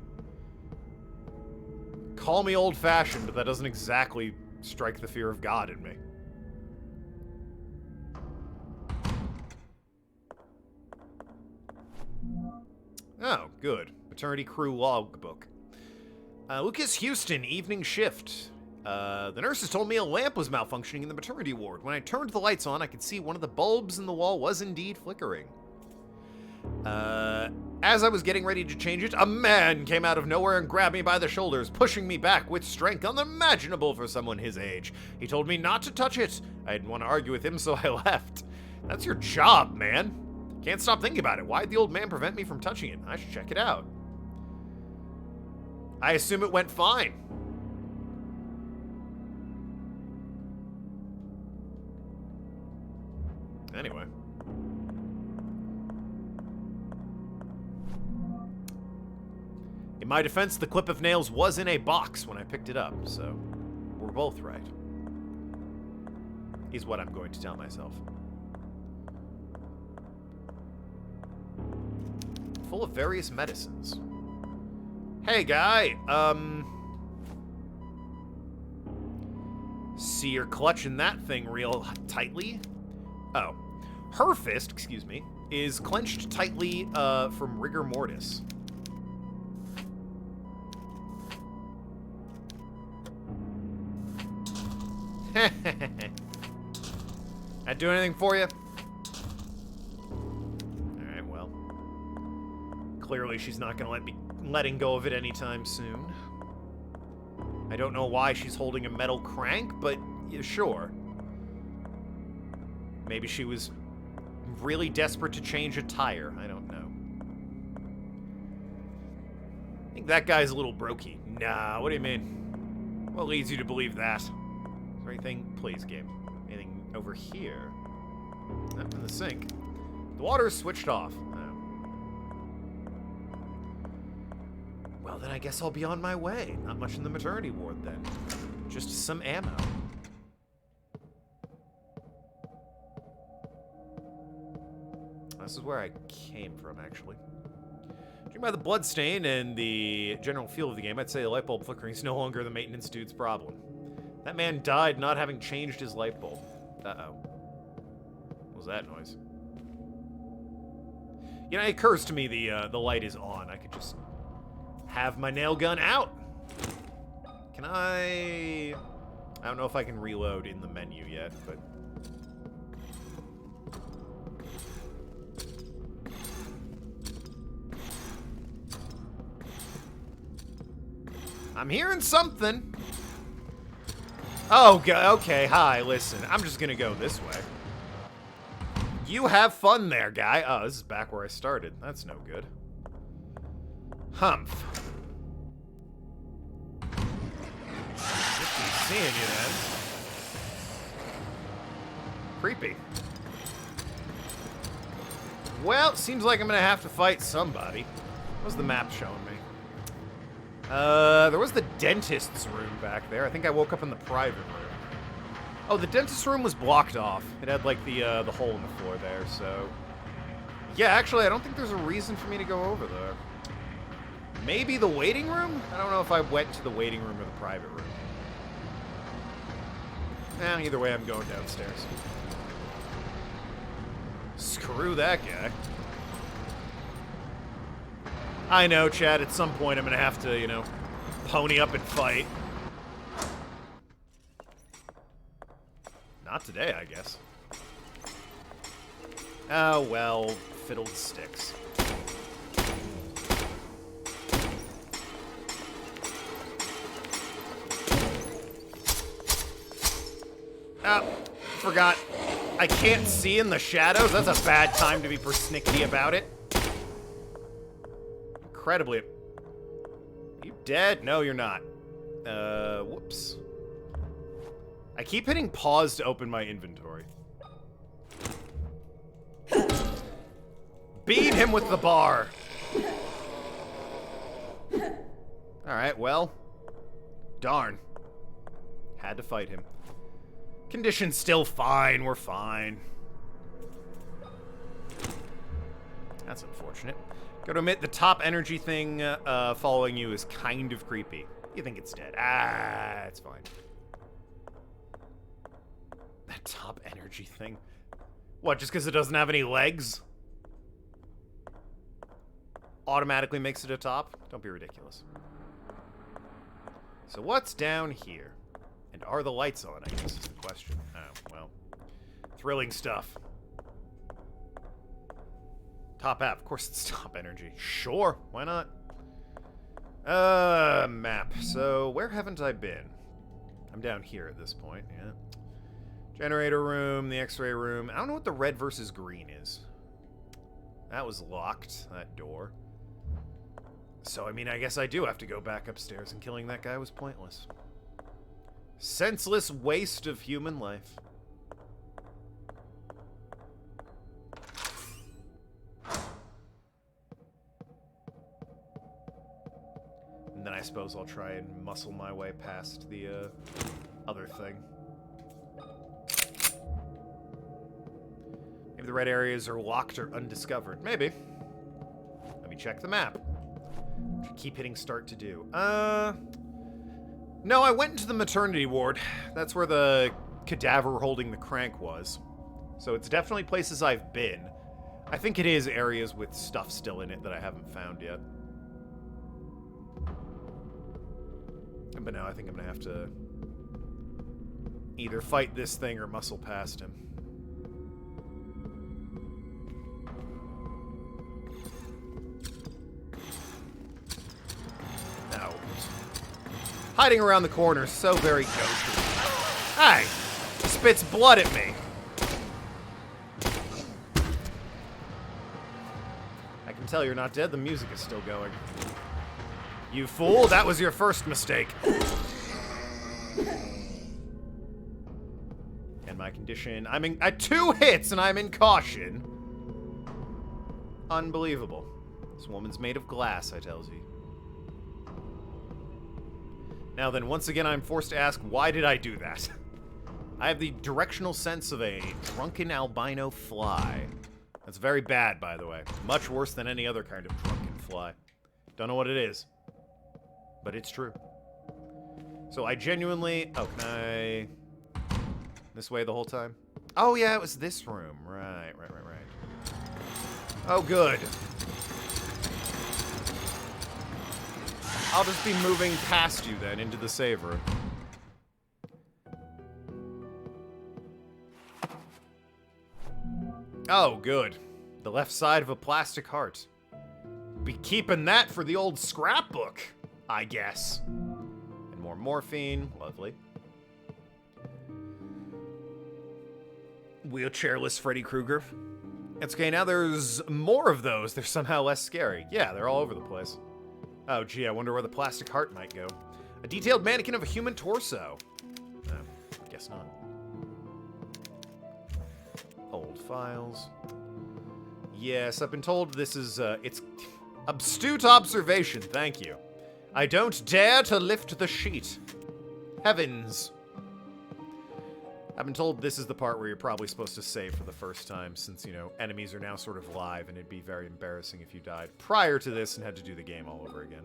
Call me old-fashioned, but that doesn't exactly strike the fear of God in me. Oh, good. Maternity crew logbook. Lucas Houston, evening shift. The nurses told me a lamp was malfunctioning in the maternity ward. When I turned the lights on, I could see one of the bulbs in the wall was indeed flickering. As I was getting ready to change it, a man came out of nowhere and grabbed me by the shoulders, pushing me back with strength unimaginable for someone his age. He told me not to touch it. I didn't want to argue with him, so I left. That's your job, man. Can't stop thinking about it. Why'd the old man prevent me from touching it? I should check it out. I assume it went fine. Anyway. In my defense, the clip of nails was in a box when I picked it up, so we're both right. Is what I'm going to tell myself. Full of various medicines. Hey, guy, see you're clutching that thing real tightly? Oh. Her fist, excuse me, is clenched tightly, from rigor mortis. That do anything for you? Alright, well. Clearly she's not gonna let me letting go of it anytime soon. I don't know why she's holding a metal crank, but yeah, sure. Maybe she was really desperate to change a tire. I don't know. I think that guy's a little brokey. Nah, what do you mean? What leads you to believe that? Is there anything? Please, game. Anything over here? Not in the sink. The water is switched off. Oh. Well, then I guess I'll be on my way. Not much in the maternity ward, then. Just some ammo. This is where I came from, actually. Judging by the bloodstain and the general feel of the game, I'd say the light bulb flickering is no longer the maintenance dude's problem. That man died not having changed his light bulb. Uh-oh. What was that noise? You know, it occurs to me the light is on. I could just have my nail gun out. Can I don't know if I can reload in the menu yet, but... I'm hearing something. Oh, okay, hi, listen. I'm just gonna go this way. You have fun there, guy. Oh, this is back where I started. That's no good. Humph. Just be seeing you then. Creepy. Well, seems like I'm gonna have to fight somebody. What's the map showing me? There was the dentist's room back there. I think I woke up in the private room. Oh, the dentist's room was blocked off. It had, like, the hole in the floor there, so... Yeah, actually, I don't think there's a reason for me to go over there. Maybe the waiting room? I don't know if I went to the waiting room or the private room. Either way, I'm going downstairs. Screw that guy. I know, Chad, at some point I'm gonna have to, you know, pony up and fight. Not today, I guess. Oh, well, fiddled sticks. Oh, forgot. I can't see in the shadows. That's a bad time to be persnickety about it. Incredibly. You dead? No, you're not. Whoops. I keep hitting pause to open my inventory. Beat him with the bar. Alright, well. Darn. Had to fight him. Condition's still fine. We're fine. That's unfortunate. Gotta admit, the top energy thing following you is kind of creepy. You think it's dead. Ah, it's fine. That top energy thing. What, just because it doesn't have any legs? Automatically makes it a top? Don't be ridiculous. So what's down here? And are the lights on, I guess is the question. Oh, well. Thrilling stuff. Top app. Of course it's top energy. Sure, why not? Map. So, where haven't I been? I'm down here at this point, yeah. Generator room, the x-ray room. I don't know what the red versus green is. That was locked, that door. So, I mean, I guess I do have to go back upstairs, and killing that guy was pointless. Senseless waste of human life. And then I suppose I'll try and muscle my way past the other thing. Maybe the red areas are locked or undiscovered. Maybe. Let me check the map. Keep hitting start to do. No, I went into the maternity ward. That's where the cadaver holding the crank was. So it's definitely places I've been. I think it is areas with stuff still in it that I haven't found yet. But now I think I'm gonna have to either fight this thing or muscle past him. No. Hiding around the corner, so very ghostly. Hey! Spits blood at me. I can tell you're not dead. The music is still going. You fool, that was your first mistake. And my condition, I'm in at 2 hits and I'm in caution. Unbelievable. This woman's made of glass, I tells you. Now then, once again, I'm forced to ask, why did I do that? I have the directional sense of a drunken albino fly. That's very bad, by the way. Much worse than any other kind of drunken fly. Don't know what it is. But it's true. So I genuinely... Oh, can I... This way the whole time? Oh, yeah, it was this room. Right. Oh, good. I'll just be moving past you then into the save room. Oh, good. The left side of a plastic heart. Be keeping that for the old scrapbook, I guess. And more morphine. Lovely. Wheelchairless Freddy Krueger. It's okay, now there's more of those. They're somehow less scary. Yeah, they're all over the place. Oh, gee, I wonder where the plastic heart might go. A detailed mannequin of a human torso. Guess not. Old files. Yes, I've been told this is, it's... Astute observation, thank you. I don't dare to lift the sheet. Heavens. I've been told this is the part where you're probably supposed to save for the first time, since, you know, enemies are now sort of live, and it'd be very embarrassing if you died prior to this and had to do the game all over again.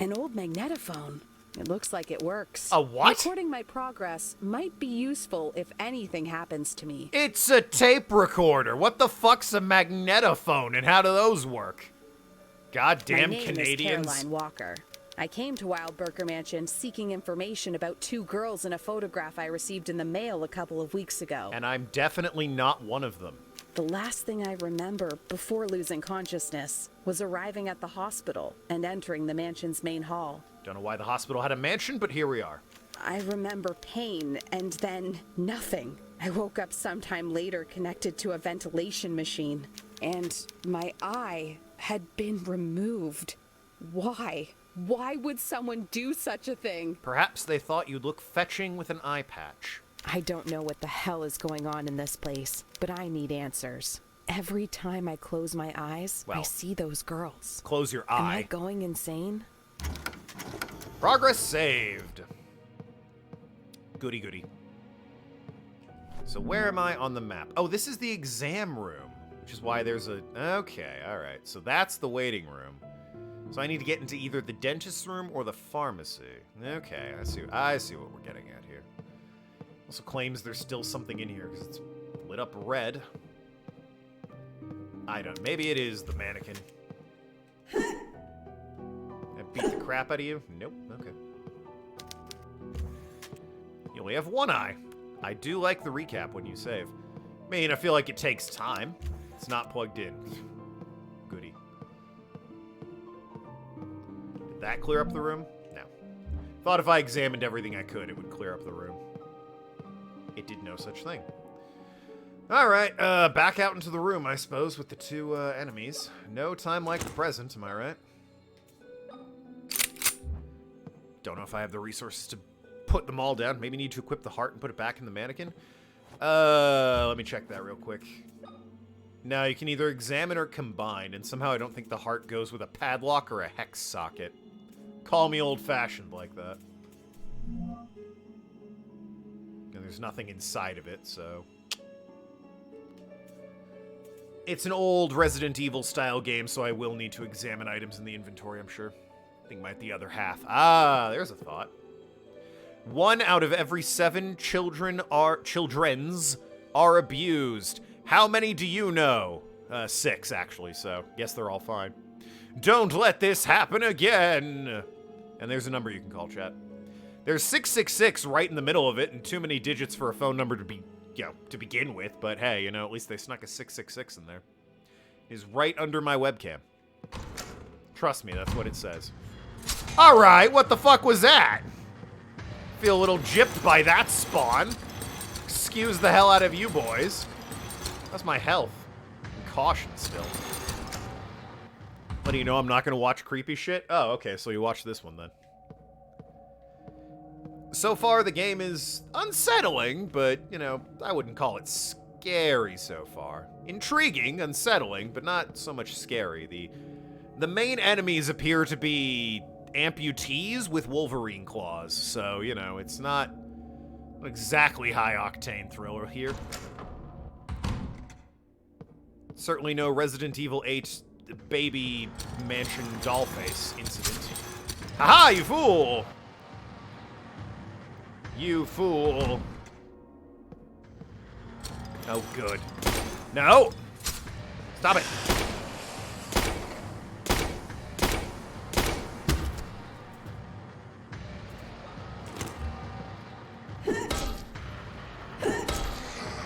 An old magnetophone. It looks like it works. A what? Recording my progress might be useful if anything happens to me. It's a tape recorder. What the fuck's a magnetophone, and how do those work? Goddamn My name Canadians. is Caroline Walker. I came to Wildberger Mansion seeking information about 2 girls in a photograph I received in the mail a couple of weeks ago. And I'm definitely not one of them. The last thing I remember before losing consciousness was arriving at the hospital and entering the mansion's main hall. Don't know why the hospital had a mansion, but here we are. I remember pain and then nothing. I woke up sometime later connected to a ventilation machine, and my eye had been removed. Why? Why would someone do such a thing? Perhaps they thought you'd look fetching with an eye patch. I don't know what the hell is going on in this place, but I need answers. Every time I close my eyes, I see those girls. Close your eye. Am I going insane? Progress saved. Goody goody. So where am I on the map? Oh, this is the exam room, which is why there's a... Okay, alright. So that's the waiting room. So I need to get into either the dentist's room or the pharmacy. Okay, I see what we're getting at here. Also claims there's still something in here because it's lit up red. I don't... Maybe it is the mannequin. I beat the crap out of you? Nope. Okay. You only have one eye. I do like the recap when you save. I mean, I feel like it takes time. It's not plugged in. Goody. Did that clear up the room? No. Thought if I examined everything I could, it would clear up the room. It did no such thing. Alright, back out into the room, I suppose, with the 2 enemies. No time like the present, am I right? Don't know if I have the resources to put them all down. Maybe need to equip the heart and put it back in the mannequin. Let me check that real quick. No, you can either examine or combine, and somehow I don't think the heart goes with a padlock or a hex socket. Call me old-fashioned like that. And there's nothing inside of it, so... It's an old Resident Evil style game, so I will need to examine items in the inventory, I'm sure. I think might the other half. Ah, there's a thought. 1 out of every 7 children's are abused. How many do you know? 6, actually, so guess they're all fine. Don't let this happen again! And there's a number you can call, chat. There's 666 right in the middle of it, and too many digits for a phone number to be, to begin with, but hey, at least they snuck a 666 in there. It's right under my webcam. Trust me, that's what it says. Alright, what the fuck was that? Feel a little gypped by that spawn. excuse the hell out of you boys. That's my health. And caution still. But you know I'm not going to watch creepy shit? Oh, okay, so you watch this one then. So far, the game is unsettling, but, you know, I wouldn't call it scary so far. Intriguing, unsettling, but not so much scary. The main enemies appear to be amputees with Wolverine claws, so, you know, it's not exactly high-octane thriller here. Certainly no Resident Evil 8 baby mansion dollface incident. Haha, you fool! You fool. Oh, good. No! Stop it!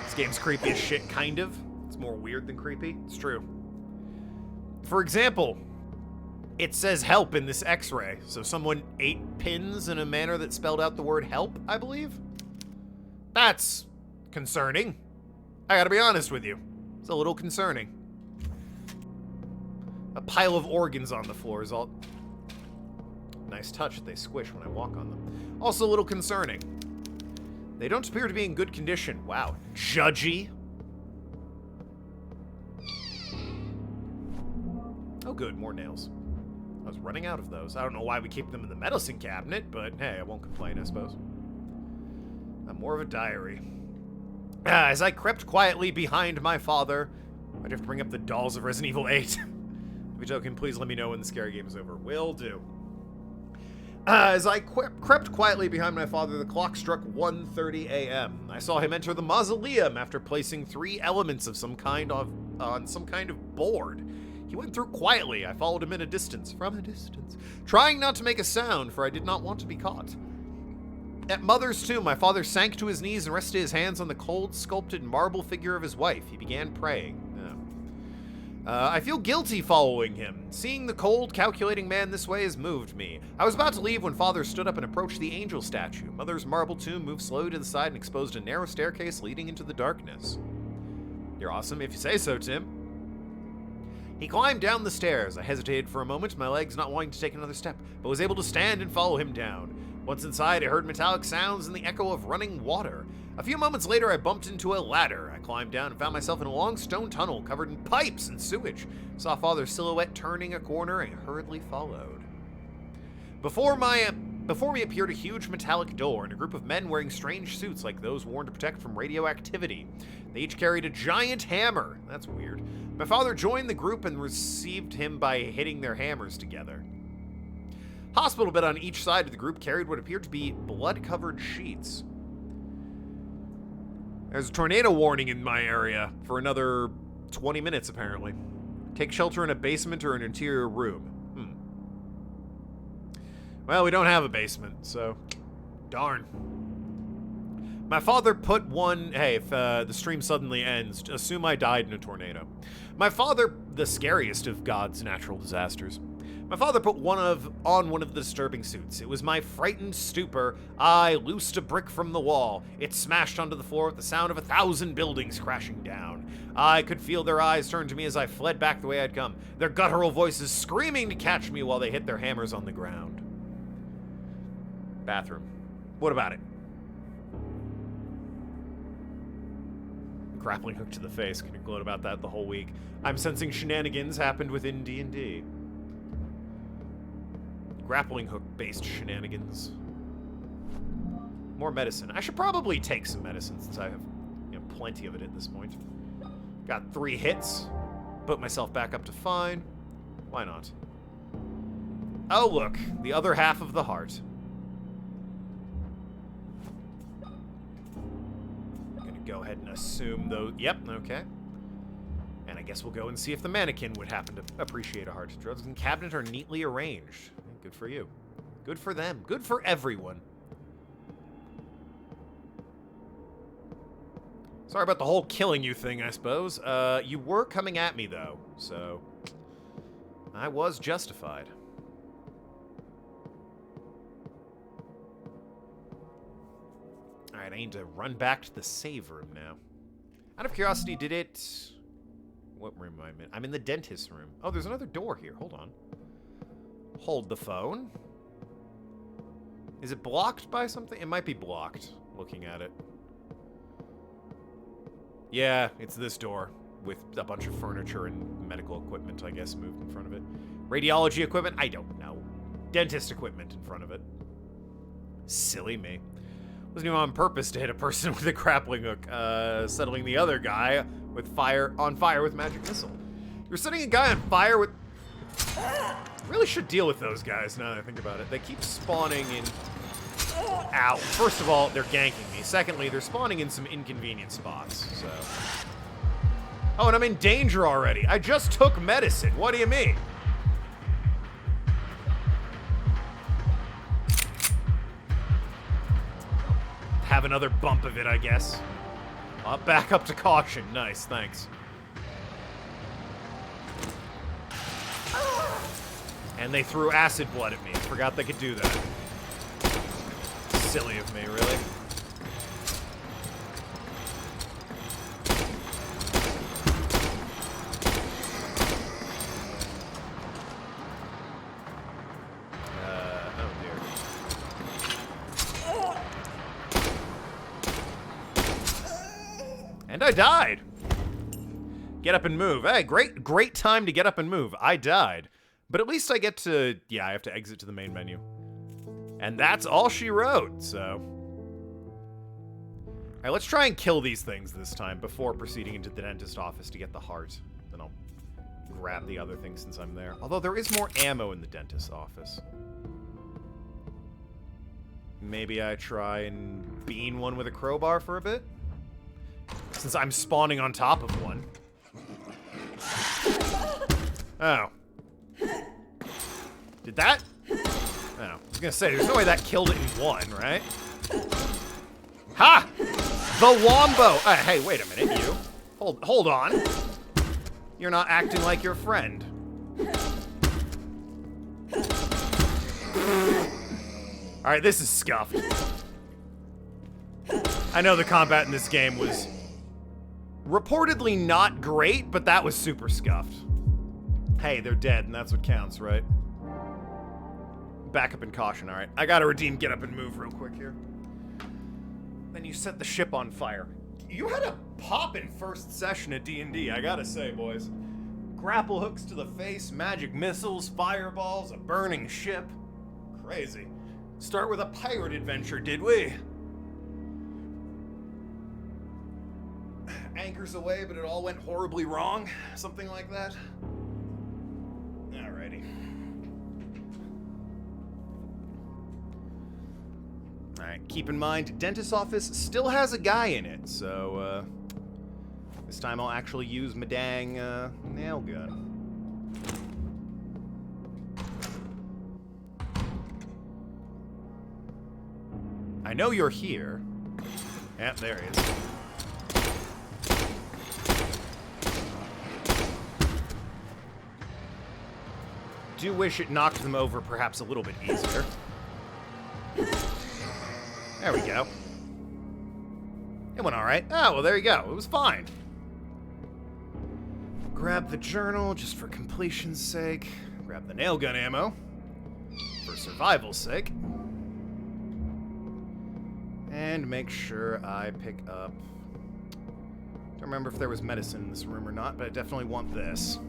This game's creepy as shit, kind of. It's more weird than creepy. It's true. For example, it says help in this x-ray, so someone ate pins in a manner that spelled out the word help, I believe? That's concerning. I gotta be honest with you. It's a little concerning. A pile of organs on the floor is all... Nice touch, they squish when I walk on them. Also a little concerning. They don't appear to be in good condition. Wow. Judgy. Oh good, more nails. I was running out of those. I don't know why we keep them in the medicine cabinet, but hey, I won't complain, I suppose. I'm more of a diary. As I crept quietly behind my father, I'd have to bring up the dolls of Resident Evil 8. If you're joking, please let me know when the scary game is over. Will do. As I crept quietly behind my father, the clock struck 1:30 a.m. I saw him enter the mausoleum after placing 3 elements of some kind on some kind of board. He went through quietly. I followed him from a distance, trying not to make a sound, for I did not want to be caught. At Mother's tomb, my father sank to his knees and rested his hands on the cold, sculpted marble figure of his wife. He began praying. I feel guilty following him. Seeing the cold, calculating man this way has moved me. I was about to leave when Father stood up and approached the angel statue. Mother's marble tomb moved slowly to the side and exposed a narrow staircase leading into the darkness. You're awesome if you say so, Tim. He climbed down the stairs. I hesitated for a moment, my legs not wanting to take another step, but was able to stand and follow him down. Once inside, I heard metallic sounds and the echo of running water. A few moments later, I bumped into a ladder. I climbed down and found myself in a long stone tunnel covered in pipes and sewage. Saw Father's silhouette turning a corner and hurriedly followed. Before me appeared a huge metallic door and a group of men wearing strange suits like those worn to protect from radioactivity. They each carried a giant hammer. That's weird. My father joined the group and received him by hitting their hammers together. Hospital bed on each side of the group carried what appeared to be blood-covered sheets. There's a tornado warning in my area for another 20 minutes, apparently. Take shelter in a basement or an interior room. Well, we don't have a basement, so darn. My father put one... Hey, if the stream suddenly ends, assume I died in a tornado. My father, the scariest of God's natural disasters. My father put on one of the disturbing suits. It was my frightened stupor. I loosed a brick from the wall. It smashed onto the floor with the sound of 1,000 buildings crashing down. I could feel their eyes turn to me as I fled back the way I'd come, their guttural voices screaming to catch me while they hit their hammers on the ground. Bathroom. What about it? Grappling hook to the face. Can you gloat about that the whole week? I'm sensing shenanigans happened within D&D. Grappling hook-based shenanigans. More medicine. I should probably take some medicine since I have, plenty of it at this point. Got 3 hits. Put myself back up to fine. Why not? Oh, look. The other half of the heart. I'm gonna go ahead and assume those... Yep, okay. And I guess we'll go and see if the mannequin would happen to appreciate a heart. Drugs in the cabinet are neatly arranged. Good for you. Good for them. Good for everyone. Sorry about the whole killing you thing, I suppose. You were coming at me, though, so I was justified. Alright, Alright, I need to run back to the save room now. Out of curiosity, did it... What room am I in? I'm in the dentist room. Oh, there's another door here. Hold on. Hold the phone. Is it blocked by something? It might be blocked, looking at it. Yeah, it's this door with a bunch of furniture and medical equipment, I guess, moved in front of it. Radiology equipment? I don't know. Dentist equipment in front of it. Silly me. Wasn't even on purpose to hit a person with a grappling hook, settling the other guy with on fire with magic missile. You're setting a guy on fire with... Really should deal with those guys now that I think about it. They keep spawning in... Ow. First of all, they're ganking me. Secondly, they're spawning in some inconvenient spots, so... Oh, and I'm in danger already. I just took medicine. What do you mean? Have another bump of it, I guess. Back up to caution. Nice, thanks. And they threw acid blood at me. I forgot they could do that. Silly of me, really. Oh dear. And I died. Get up and move. Hey, great time to get up and move. I died. But at least I get to... Yeah, I have to exit to the main menu. And that's all she wrote, so... Alright, let's try and kill these things this time before proceeding into the dentist office to get the heart. Then I'll grab the other thing since I'm there. Although there is more ammo in the dentist's office. Maybe I try and bean one with a crowbar for a bit? Since I'm spawning on top of one. Oh. Did that? Oh, I was gonna say, there's no way that killed it in one, right? Ha! The Wombo! Hey, wait a minute, you. Hold on. You're not acting like your friend. Alright, this is scuffed. I know the combat in this game was reportedly not great, but that was super scuffed. Hey, they're dead, and that's what counts, right? Back up and caution, alright. I gotta redeem get up and move real quick here. Then you set the ship on fire. You had a poppin' first session at D&D, I gotta say, boys. Grapple hooks to the face, magic missiles, fireballs, a burning ship. Crazy. Start with a pirate adventure, did we? Anchors away, but it all went horribly wrong. Something like that. Alrighty. Alright, keep in mind, dentist's office still has a guy in it, so, this time I'll actually use my dang, nail gun. I know you're here. Yep, there he is. Do wish it knocked them over perhaps a little bit easier. There we go. It went alright. Oh, well, there you go. It was fine. Grab the journal just for completion's sake. Grab the nail gun ammo for survival's sake. And make sure I pick up... Don't remember if there was medicine in this room or not, but I definitely want this.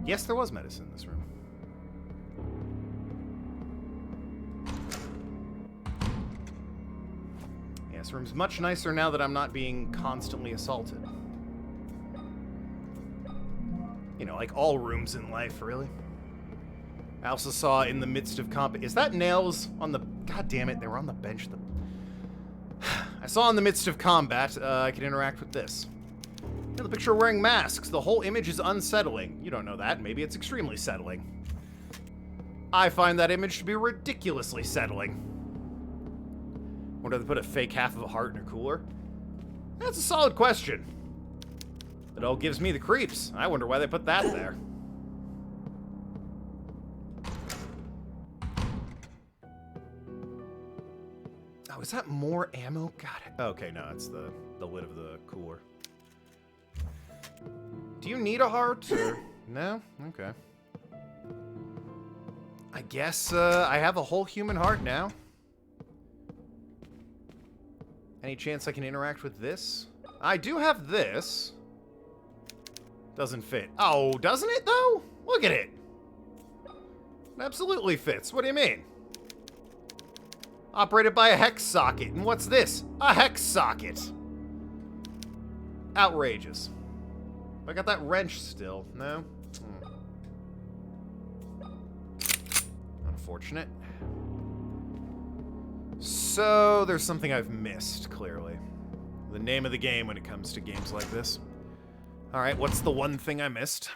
Yes, there was medicine in this room. Yeah, this room's much nicer now that I'm not being constantly assaulted. You know, like all rooms in life, really. I also saw in the midst of Is that nails on the... God damn it, they were on the bench. I saw in the midst of combat, I could interact with this. In the picture wearing masks. The whole image is unsettling. You don't know that. Maybe it's extremely settling. I find that image to be ridiculously settling. Wonder if they put a fake half of a heart in a cooler? That's a solid question. It all gives me the creeps. I wonder why they put that there. Was that more ammo? God. Okay, no, it's the lid of the cooler. Do you need a heart? Or... No? Okay. I guess I have a whole human heart now. Any chance I can interact with this? I do have this. Doesn't fit. Oh, doesn't it, though? Look at it. It absolutely fits. What do you mean? Operated by a hex socket. And what's this? A hex socket. Outrageous. I got that wrench still. No? Unfortunate. So, there's something I've missed, clearly. The name of the game when it comes to games like this. Alright, what's the one thing I missed?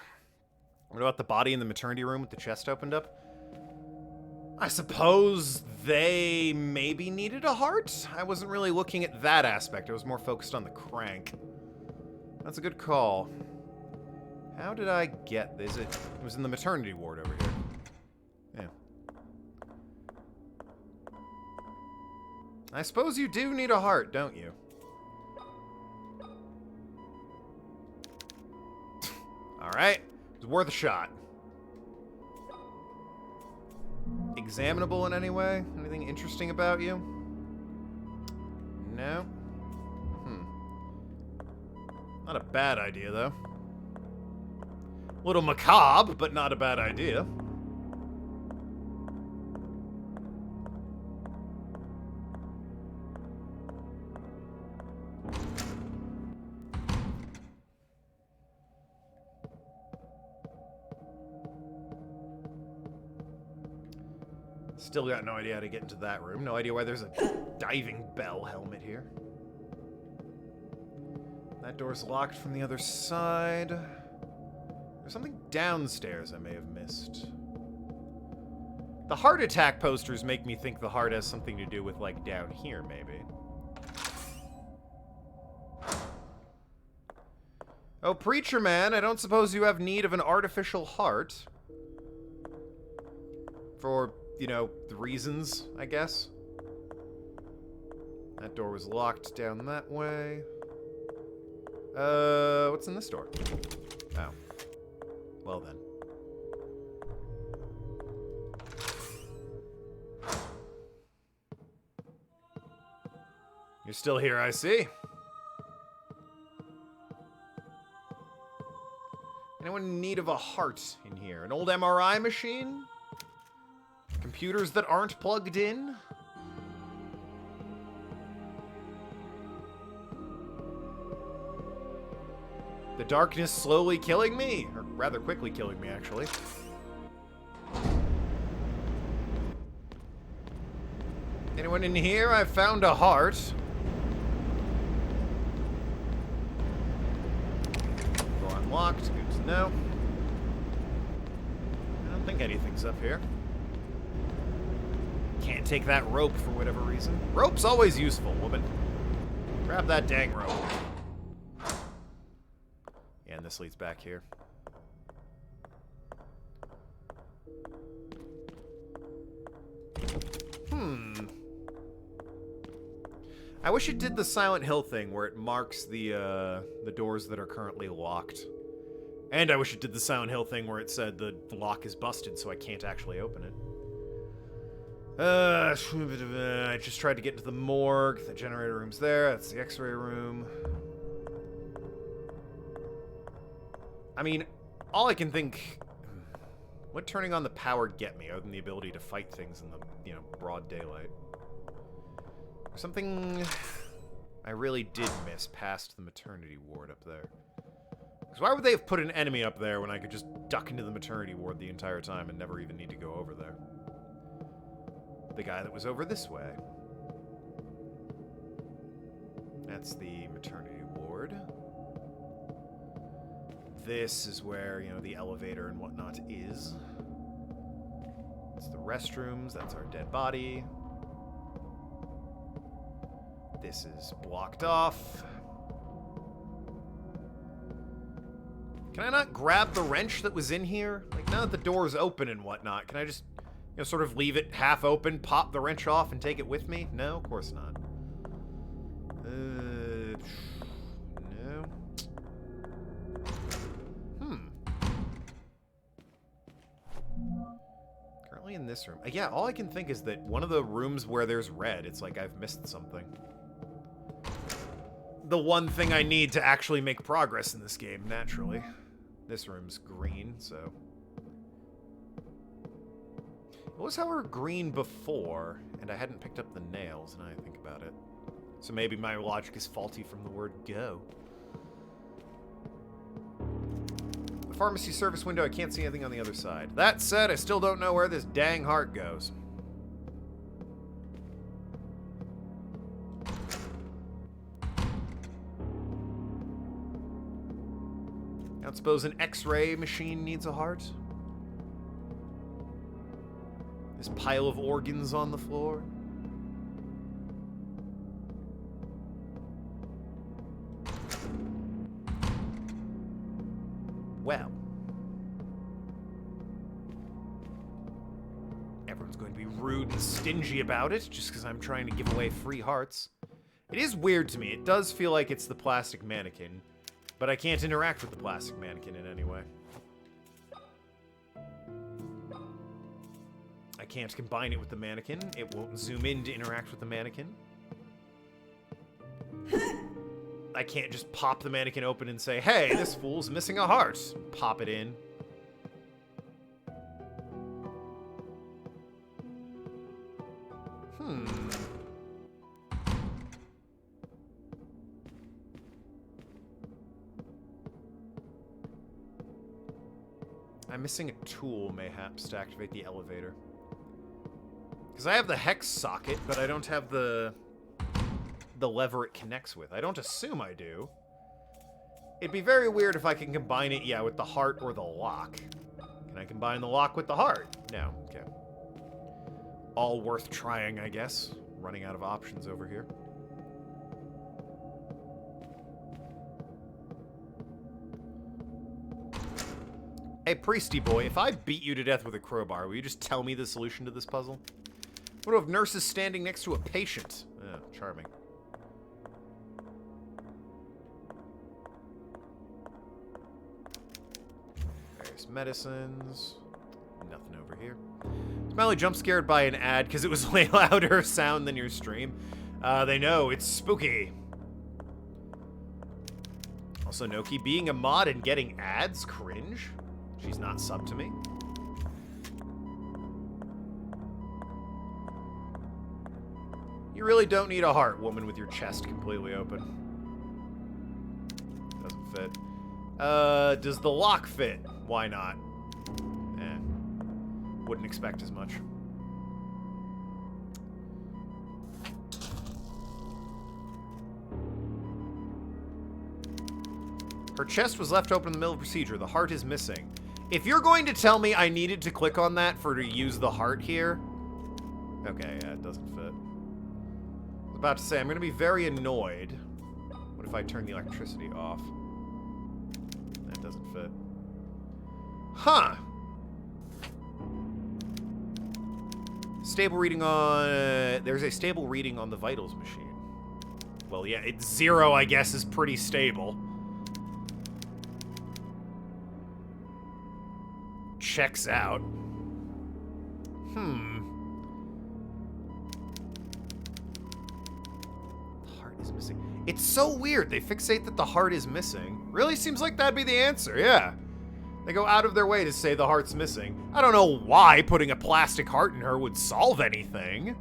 What about the body in the maternity room with the chest opened up? I suppose they maybe needed a heart? I wasn't really looking at that aspect. I was more focused on the crank. That's a good call. How did I get this? It was in the maternity ward over here. Yeah. I suppose you do need a heart, don't you? Alright. It was worth a shot. Examinable in any way? Anything interesting about you? No? Not a bad idea, though. A little macabre, but not a bad idea. Still got no idea how to get into that room. No idea why there's a diving bell helmet here. That door's locked from the other side. There's something downstairs I may have missed. The heart attack posters make me think the heart has something to do with, like, down here, maybe. Oh, preacher man, I don't suppose you have need of an artificial heart. For, you know, the reasons, I guess. That door was locked down that way. What's in this door? Oh. Well then. You're still here, I see. Anyone in need of a heart in here? An old MRI machine? Computers that aren't plugged in? The darkness slowly killing me? Or rather quickly killing me, actually. Anyone in here? I found a heart. Door unlocked. Good to know. I don't think anything's up here. Can't take that rope for whatever reason. Rope's always useful, woman. Grab that dang rope. Yeah, and this leads back here. I wish it did the Silent Hill thing where it marks the doors that are currently locked. And I wish it did the Silent Hill thing where it said the lock is busted so I can't actually open it. I just tried to get into the morgue. The generator room's there. That's the x-ray room. I mean, all I can think... What turning on the power get me, other than the ability to fight things in the, you know, broad daylight? There's something I really did miss past the maternity ward up there. Because why would they have put an enemy up there when I could just duck into the maternity ward the entire time and never even need to go over there? The guy that was over this way. That's the maternity ward. This is where, you know, the elevator and whatnot is. It's the restrooms. That's our dead body. This is blocked off. Can I not grab the wrench that was in here? Like, now that the door's open and whatnot, can I just, you know, sort of leave it half open, pop the wrench off, and take it with me? No, of course not. in this room? Yeah, all I can think is that one of the rooms where there's red, it's like I've missed something. The one thing I need to actually make progress in this game, naturally. This room's green, so... It was, however, green before, and I hadn't picked up the nails, now I think about it. So maybe my logic is faulty from the word go. The pharmacy service window, I can't see anything on the other side. That said, I still don't know where this dang heart goes. I don't suppose an X-ray machine needs a heart? This pile of organs on the floor? Well. Everyone's going to be rude and stingy about it, just because I'm trying to give away free hearts. It is weird to me. It does feel like it's the plastic mannequin, but I can't interact with the plastic mannequin in any way. I can't combine it with the mannequin. It won't zoom in to interact with the mannequin. I can't just pop the mannequin open and say, hey, this fool's missing a heart. Pop it in. I'm missing a tool, mayhaps, to activate the elevator. Because I have the hex socket, but I don't have the lever it connects with. I don't assume I do. It'd be very weird if I can combine it, yeah, with the heart or the lock. Can I combine the lock with the heart? No. Okay. All worth trying, I guess. Running out of options over here. Hey, Priesty boy, if I beat you to death with a crowbar, will you just tell me the solution to this puzzle? What do I have nurses standing next to a patient? Oh, charming. Various medicines. Nothing over here. Smiley jump scared by an ad because it was way louder sound than your stream. They know, it's spooky. Also, Noki, being a mod and getting ads? Cringe. She's not sub to me. You really don't need a heart, woman with your chest completely open. Doesn't fit. Does the lock fit? Why not? Eh. Wouldn't expect as much. Her chest was left open in the middle of the procedure. The heart is missing. If you're going to tell me I needed to click on that to use the heart here... Okay, yeah, it doesn't fit. I was about to say, I'm going to be very annoyed. What if I turn the electricity off? That doesn't fit. Huh! Stable reading on... there's a stable reading on the vitals machine. Well, yeah, it's 0, I guess, is pretty stable. Checks out. The heart is missing. It's so weird. They fixate that the heart is missing. Really seems like that'd be the answer, yeah. They go out of their way to say the heart's missing. I don't know why putting a plastic heart in her would solve anything.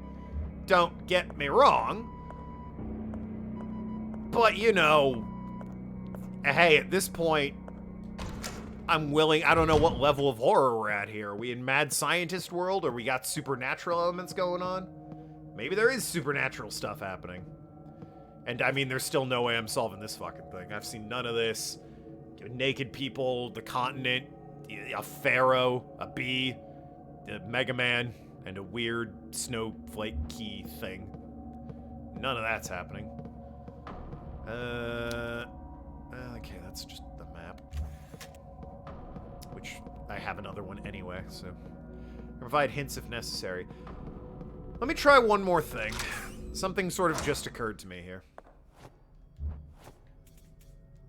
Don't get me wrong. But, you know, hey, at this point, I'm willing. I don't know what level of horror we're at here. Are we in mad scientist world, or we got supernatural elements going on? Maybe there is supernatural stuff happening. And I mean, there's still no way I'm solving this fucking thing. I've seen none of this. Naked people, the continent, a pharaoh, a bee, a Mega Man, and a weird snowflake key thing. None of that's happening. Okay, that's just the map. Which, I have another one anyway, so... provide hints if necessary. Let me try one more thing. Something sort of just occurred to me here.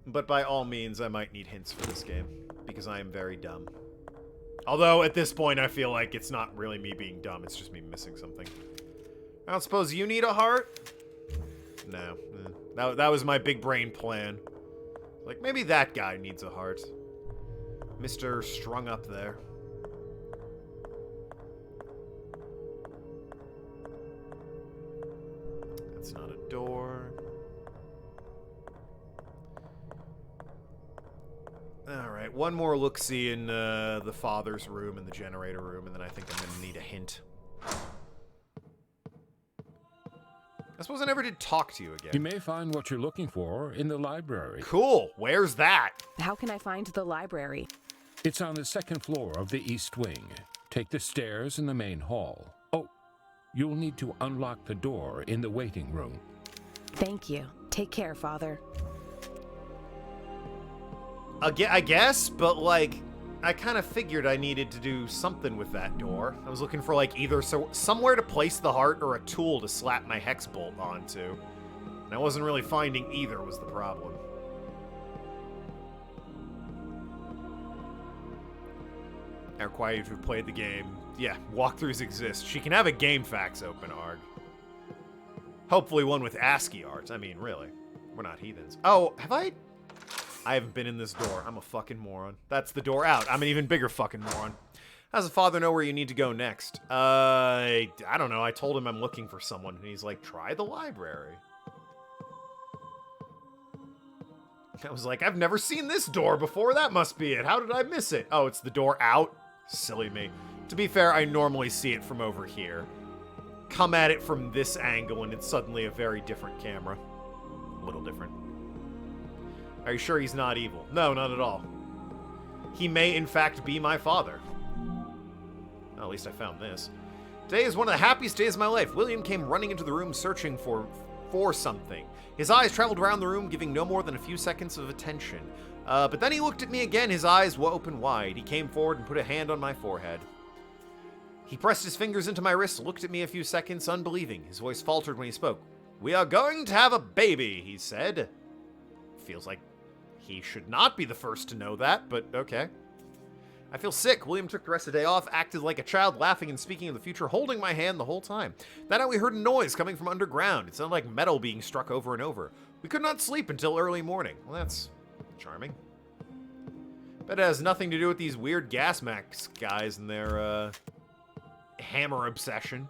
But by all means, I might need hints for this game, because I am very dumb. Although, at this point, I feel like it's not really me being dumb. It's just me missing something. I don't suppose you need a heart? No. That was my big brain plan. Like, maybe that guy needs a heart. Mr. Strung Up there. That's not a door. Alright, one more look-see in the father's room and the generator room, and then I think I'm gonna need a hint. I suppose I never did talk to you again. You may find what you're looking for in the library. Cool. Where's that? How can I find the library? It's on the second floor of the east wing. Take the stairs in the main hall. Oh, you'll need to unlock the door in the waiting room. Thank you. Take care, Father. I guess, but like, I kind of figured I needed to do something with that door. I was looking for like either somewhere to place the heart or a tool to slap my hex bolt onto. And I wasn't really finding either was the problem. I require you to have played the game. Yeah, walkthroughs exist. She can have a game fax open, Arg. Hopefully one with ASCII art. I mean, really. We're not heathens. Oh, have I haven't been in this door. I'm a fucking moron. That's the door out. I'm an even bigger fucking moron. How does the father know where you need to go next? I don't know. I told him I'm looking for someone, and he's like, try the library. I was like, I've never seen this door before. That must be it. How did I miss it? Oh, it's the door out? Silly me. To be fair, I normally see it from over here. Come at it from this angle, and it's suddenly a very different camera. A little different. Are you sure he's not evil? No, not at all. He may, in fact, be my father. Well, at least I found this. Today is one of the happiest days of my life. William came running into the room searching for something. His eyes traveled around the room, giving no more than a few seconds of attention. But then he looked at me again, his eyes open wide. He came forward and put a hand on my forehead. He pressed his fingers into my wrist, looked at me a few seconds, unbelieving. His voice faltered when he spoke. "We are going to have a baby," he said. Feels like he should not be the first to know that, but okay. I feel sick. William took the rest of the day off, acted like a child, laughing and speaking of the future, holding my hand the whole time. That night we heard a noise coming from underground. It sounded like metal being struck over and over. We could not sleep until early morning. Well, that's charming. But it has nothing to do with these weird gas mask guys and their, hammer obsession.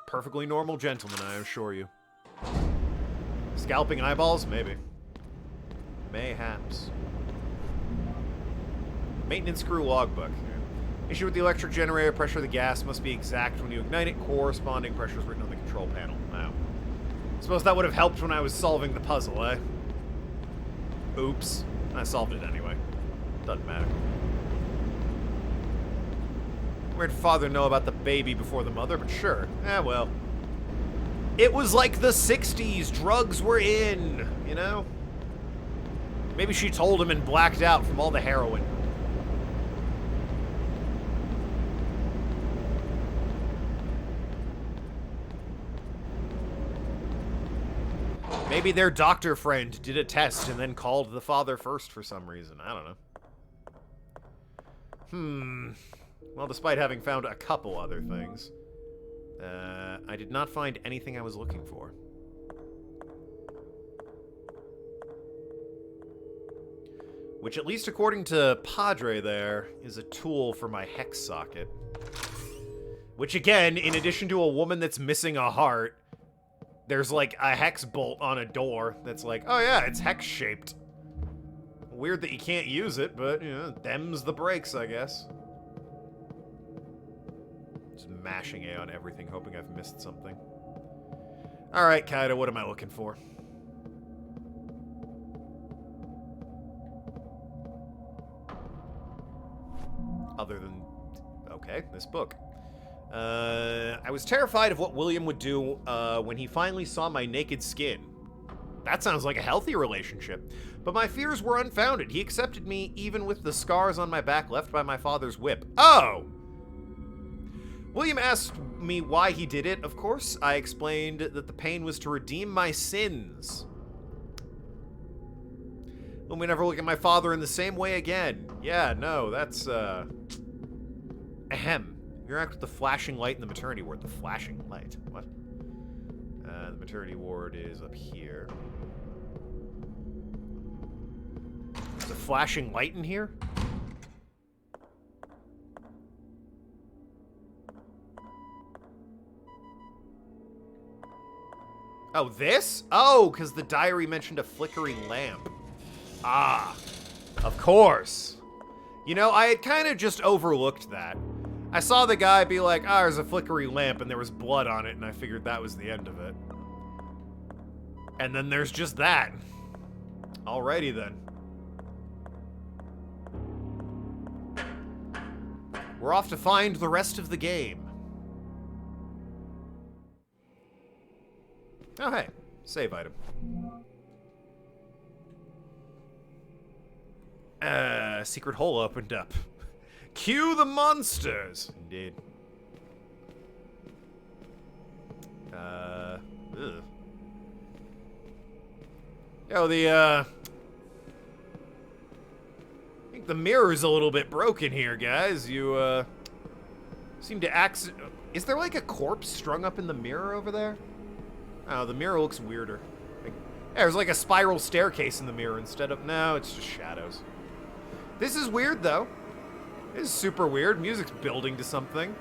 Perfectly normal gentleman, I assure you. Scalping eyeballs? Maybe. Mayhaps. Maintenance screw logbook. Issue with the electric generator. Pressure of the gas must be exact when you ignite it. Corresponding pressure is written on the control panel. Wow. Suppose that would have helped when I was solving the puzzle, eh? Oops. I solved it anyway. Doesn't matter. Where'd father know about the baby before the mother? But sure. Well. It was like the 60s. Drugs were in, you know? Maybe she told him and blacked out from all the heroin. Maybe their doctor friend did a test and then called the father first for some reason. I don't know. Well, despite having found a couple other things, I did not find anything I was looking for. Which, at least according to Padre there, is a tool for my hex socket. Which, again, in addition to a woman that's missing a heart, there's, like, a hex bolt on a door that's like, oh yeah, it's hex-shaped. Weird that you can't use it, but, you know, them's the breaks, I guess. Just mashing A on everything, hoping I've missed something. Alright, Kaido, what am I looking for? Other than, okay, this book. I was terrified of what William would do when he finally saw my naked skin. That sounds like a healthy relationship. But my fears were unfounded. He accepted me even with the scars on my back left by my father's whip. Oh! William asked me why he did it, of course. I explained that the pain was to redeem my sins. Will we never look at my father in the same way again? Yeah, no, that's Ahem. Interact with the flashing light in the maternity ward. The flashing light? What? The maternity ward is up here. There's a flashing light in here? Oh, this? Oh, because the diary mentioned a flickering lamp. Ah, of course. You know, I had kind of just overlooked that. I saw the guy be like, ah, there's a flickering lamp, and there was blood on it, and I figured that was the end of it. And then there's just that. Alrighty then. We're off to find the rest of the game. Oh, hey. Save item. Secret hole opened up. Cue the monsters! Indeed. Ugh. Yo, I think the mirror's a little bit broken here, guys. You, seem to Is there, like, a corpse strung up in the mirror over there? Oh, the mirror looks weirder. Like, there's like a spiral staircase in the mirror instead of... No, it's just shadows. This is weird, though. This is super weird. Music's building to something.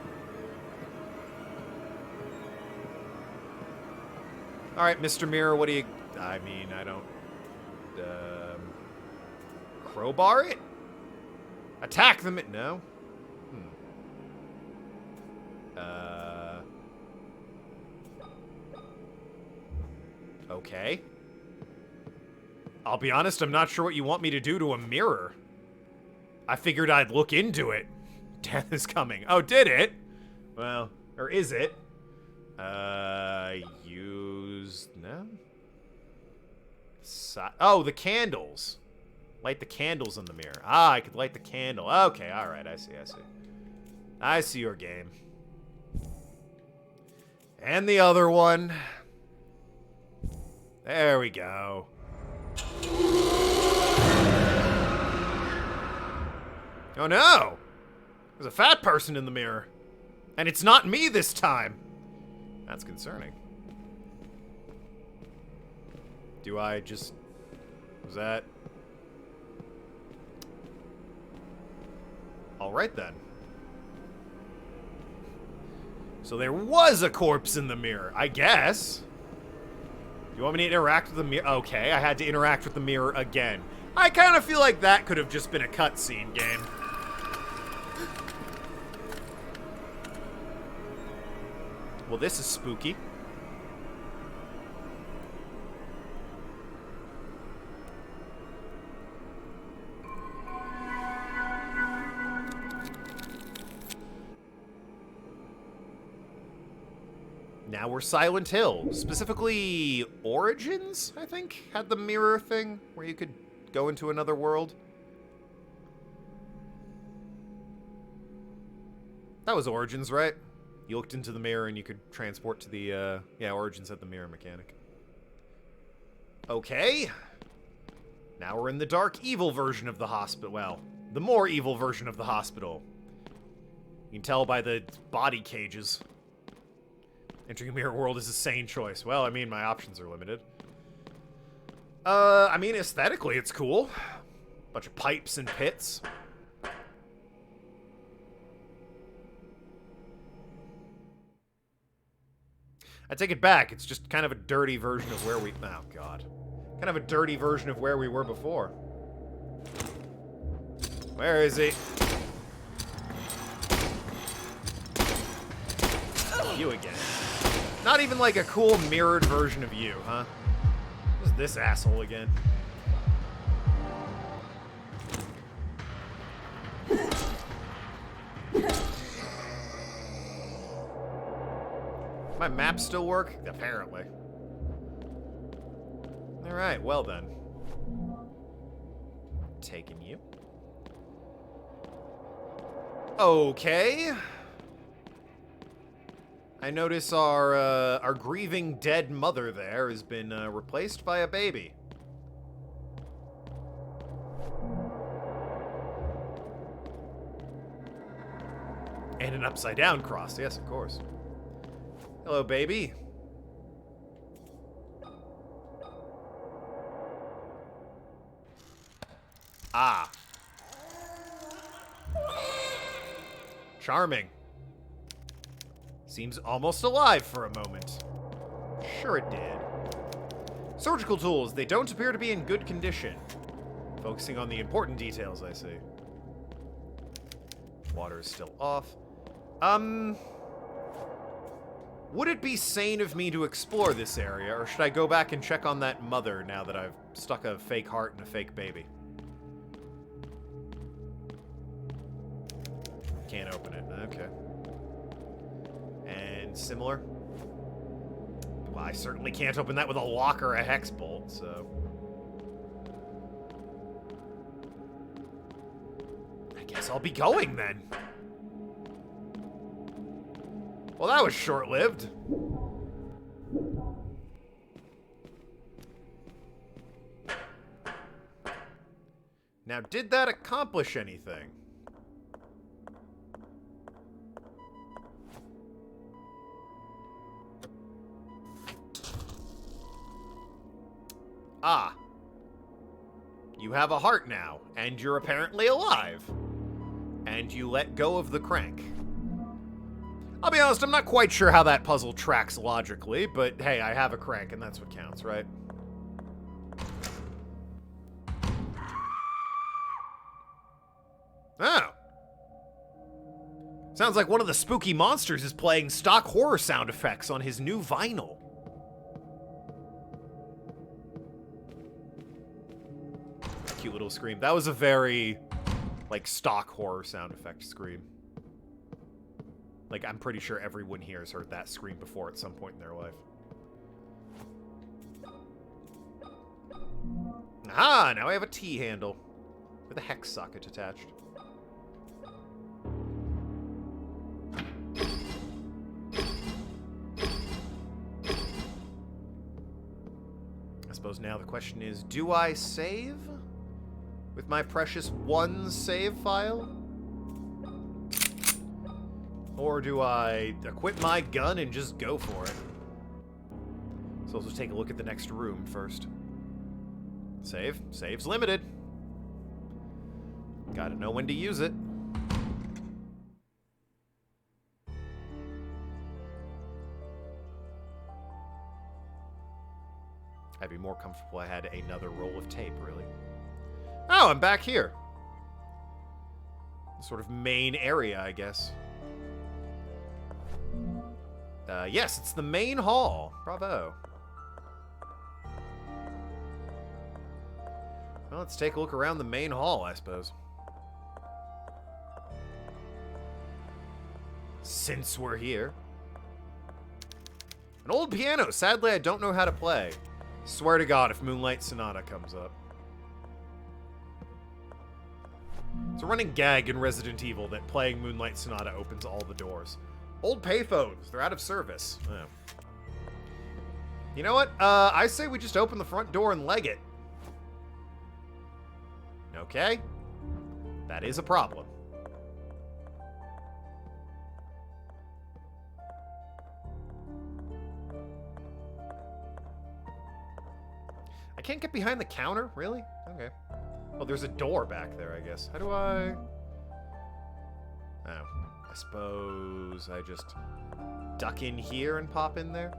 Alright, Mr. Mirror, what do you... I mean, I don't... crowbar it? Attack them... No? Okay. I'll be honest, I'm not sure what you want me to do to a mirror. I figured I'd look into it. Death is coming. Oh, did it? Well, or is it? Use... No? Oh, the candles. Light the candles in the mirror. Ah, I could light the candle. Okay, alright, I see. I see your game. And the other one. There we go. Oh no! There's a fat person in the mirror. And it's not me this time. That's concerning. Do I just... Was that... Alright then. So there was a corpse in the mirror, I guess. Do you want me to interact with the mirror? Okay, I had to interact with the mirror again. I kind of feel like that could have just been a cutscene game. Well, this is spooky. Now we're Silent Hill. Specifically, Origins, I think, had the mirror thing where you could go into another world. That was Origins, right? You looked into the mirror and you could transport to the, yeah, Origins had the mirror mechanic. Okay. Now we're in the dark, evil version of the hospital. Well, the more evil version of the hospital. You can tell by the body cages. Entering a mirror world is a sane choice. Well, I mean, my options are limited. I mean, aesthetically, it's cool. Bunch of pipes and pits. I take it back. It's just kind of a dirty version of where we... Oh, God. Kind of a dirty version of where we were before. Where is he? You again. Not even like a cool mirrored version of you, huh? Who's this asshole again? My map still work? Apparently. Alright, well then. Taking you. Okay. I notice our grieving dead mother there has been replaced by a baby. And an upside-down cross. Yes, of course. Hello, baby. Ah. Charming. Seems almost alive for a moment. Sure it did. Surgical tools. They don't appear to be in good condition. Focusing on the important details, I see. Water is still off. Would it be sane of me to explore this area, or should I go back and check on that mother now that I've stuck a fake heart in a fake baby? Can't open it. Okay. And similar? Well, I certainly can't open that with a lock or a hex bolt, so... I guess I'll be going, then. Well, that was short-lived. Now, did that accomplish anything? Ah. You have a heart now, and you're apparently alive. And you let go of the crank. I'll be honest, I'm not quite sure how that puzzle tracks logically, but hey, I have a crank, and that's what counts, right? Oh. Sounds like one of the spooky monsters is playing stock horror sound effects on his new vinyl. Cute little scream. That was a very, like, stock horror sound effect scream. Like, I'm pretty sure everyone here has heard that scream before at some point in their life. Ah, now I have a T-handle with a hex socket attached. I suppose now the question is, do I save with my precious one save file? Or do I equip my gun and just go for it? So let's just take a look at the next room first. Save. Save's limited. Gotta know when to use it. I'd be more comfortable if I had another roll of tape, really. Oh, I'm back here. The sort of main area, I guess. Yes, it's the main hall. Bravo. Well, let's take a look around the main hall, I suppose. Since we're here. An old piano. Sadly, I don't know how to play. Swear to God if Moonlight Sonata comes up. It's a running gag in Resident Evil that playing Moonlight Sonata opens all the doors. Old payphones. They're out of service. Oh. You know what? I say we just open the front door and leg it. Okay. That is a problem. I can't get behind the counter? Really? Okay. Well, there's a door back there, I guess. How do I... Oh. I suppose I just duck in here and pop in there.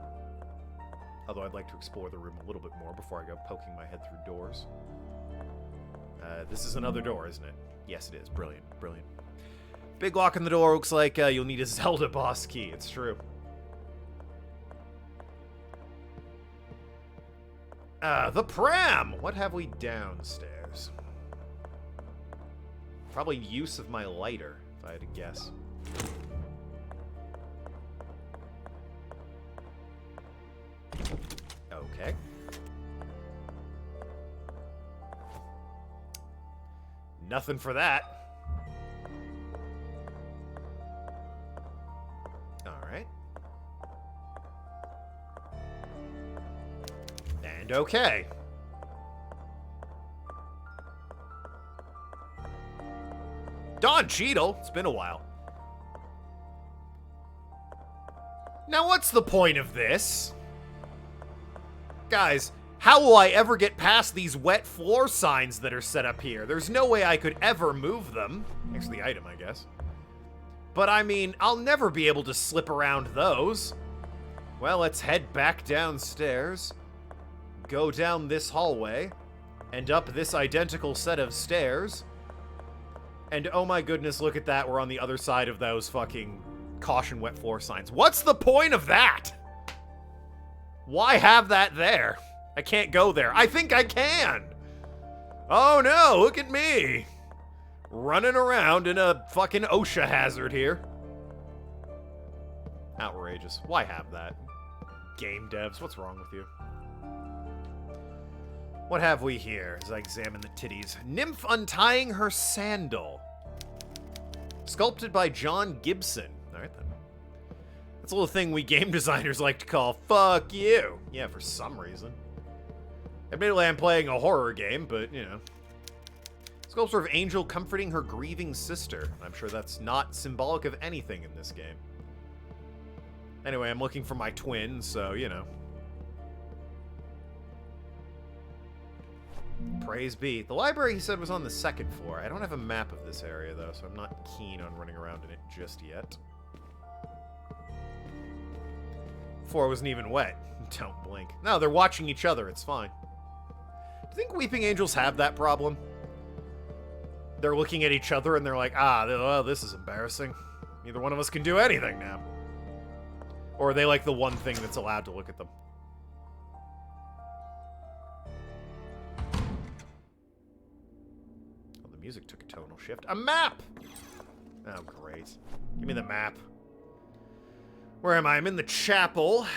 Although I'd like to explore the room a little bit more before I go poking my head through doors. This is another door, isn't it? Yes, it is. Brilliant. Brilliant. Big lock in the door. Looks like you'll need a Zelda boss key. It's true. The pram! What have we downstairs? Probably use of my lighter, if I had to guess. Okay. Nothing for that. Alright. And okay. Don Cheadle. It's been a while. Now what's the point of this? Guys, how will I ever get past these wet floor signs that are set up here? There's no way I could ever move them. Next to the item, I guess. But I mean, I'll never be able to slip around those. Well, let's head back downstairs. Go down this hallway. And up this identical set of stairs. And oh my goodness, look at that. We're on the other side of those fucking caution wet floor signs. What's the point of that? Why have that there? I can't go there. I think I can. Oh no, look at me. Running around in a fucking OSHA hazard here. Outrageous. Why have that? Game devs, what's wrong with you? What have we here as I examine the titties? Nymph untying her sandal. Sculpted by John Gibson. Alright then. That's a little thing we game designers like to call fuck you. Yeah, for some reason. Admittedly, I'm playing a horror game, but, you know. Sculpture of Angel comforting her grieving sister. I'm sure that's not symbolic of anything in this game. Anyway, I'm looking for my twin, so, you know. Praise be. The library, he said, was on the second floor. I don't have a map of this area, though, so I'm not keen on running around in it just yet. Floor wasn't even wet. Don't blink. No, they're watching each other. It's fine. Do you think Weeping Angels have that problem? They're looking at each other and they're like, well, this is embarrassing. Neither one of us can do anything now. Or are they like the one thing that's allowed to look at them? Oh, the music took a tonal shift. A map! Oh, great. Give me the map. Where am I? I'm in the chapel.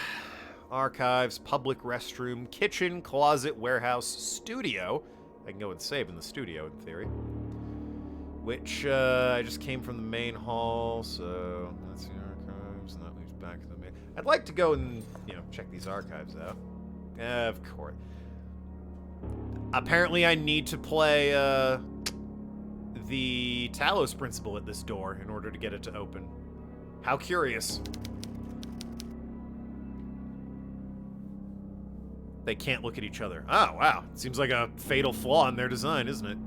Archives, public restroom, kitchen, closet, warehouse, studio. I can go and save in the studio, in theory. Which, I just came from the main hall, so that's the archives, and that leads back to the main... I'd like to go and, you know, check these archives out. Of course. Apparently I need to play, the Talos Principle at this door in order to get it to open. How curious. They can't look at each other. Oh, wow. Seems like a fatal flaw in their design, isn't it?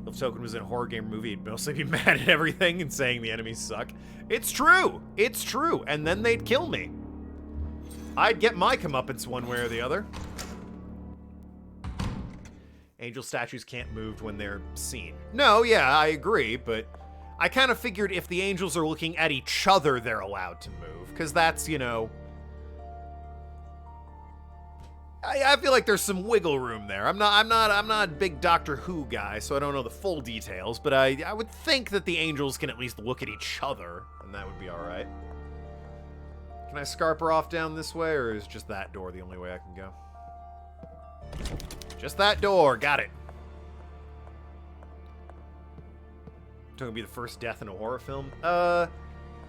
If Token was in a horror game movie, he'd mostly be mad at everything and saying the enemies suck. It's true! It's true! And then they'd kill me. I'd get my comeuppance one way or the other. Angel statues can't move when they're seen. No, yeah, I agree, but I kind of figured if the angels are looking at each other, they're allowed to move. Because that's, you know... I feel like there's some wiggle room there. I'm not a big Doctor Who guy, so I don't know the full details, but I would think that the angels can at least look at each other, and that would be alright. Can I scarper off down this way, or is just that door the only way I can go? Just that door, got it. Gonna be the first death in a horror film?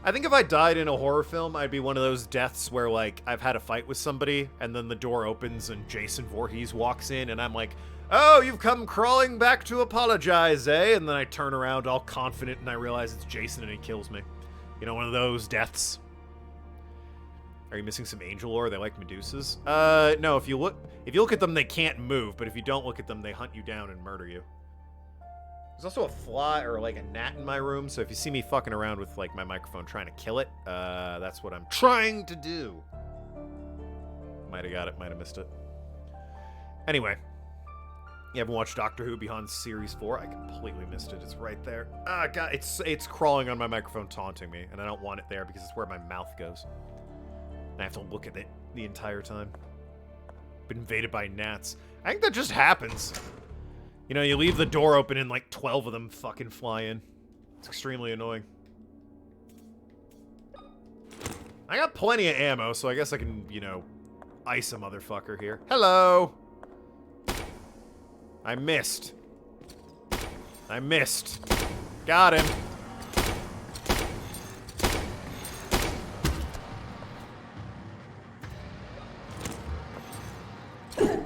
I think if I died in a horror film, I'd be one of those deaths where, like, I've had a fight with somebody, and then the door opens and Jason Voorhees walks in, and I'm like, oh, you've come crawling back to apologize, eh? And then I turn around all confident, and I realize it's Jason, and he kills me. You know, one of those deaths. Are you missing some angel lore? They like Medusas? No, if you look at them, they can't move, but if you don't look at them, they hunt you down and murder you. There's also a fly, or like a gnat in my room, so if you see me fucking around with like my microphone trying to kill it, that's what I'm trying to do. Might have got it, might have missed it. Anyway, you haven't watched Doctor Who Beyond Series 4? I completely missed it. It's right there. Ah, God, it's crawling on my microphone, taunting me, and I don't want it there because it's where my mouth goes. And I have to look at it the entire time. Been invaded by gnats. I think that just happens. You know, you leave the door open and like 12 of them fucking fly in. It's extremely annoying. I got plenty of ammo, so I guess I can, you know, ice a motherfucker here. Hello! I missed. I missed. Got him.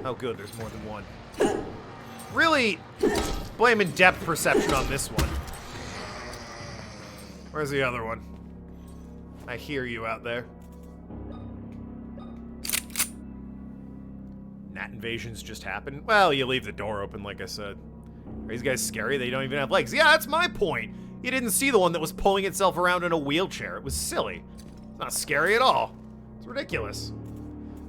Oh good, there's more than one. Really blaming depth perception on this one. Where's the other one? I hear you out there. Gnat invasions just happen. Well, you leave the door open, like I said. Are these guys scary? They don't even have legs. Yeah, that's my point. You didn't see the one that was pulling itself around in a wheelchair. It was silly. It's not scary at all. It's ridiculous.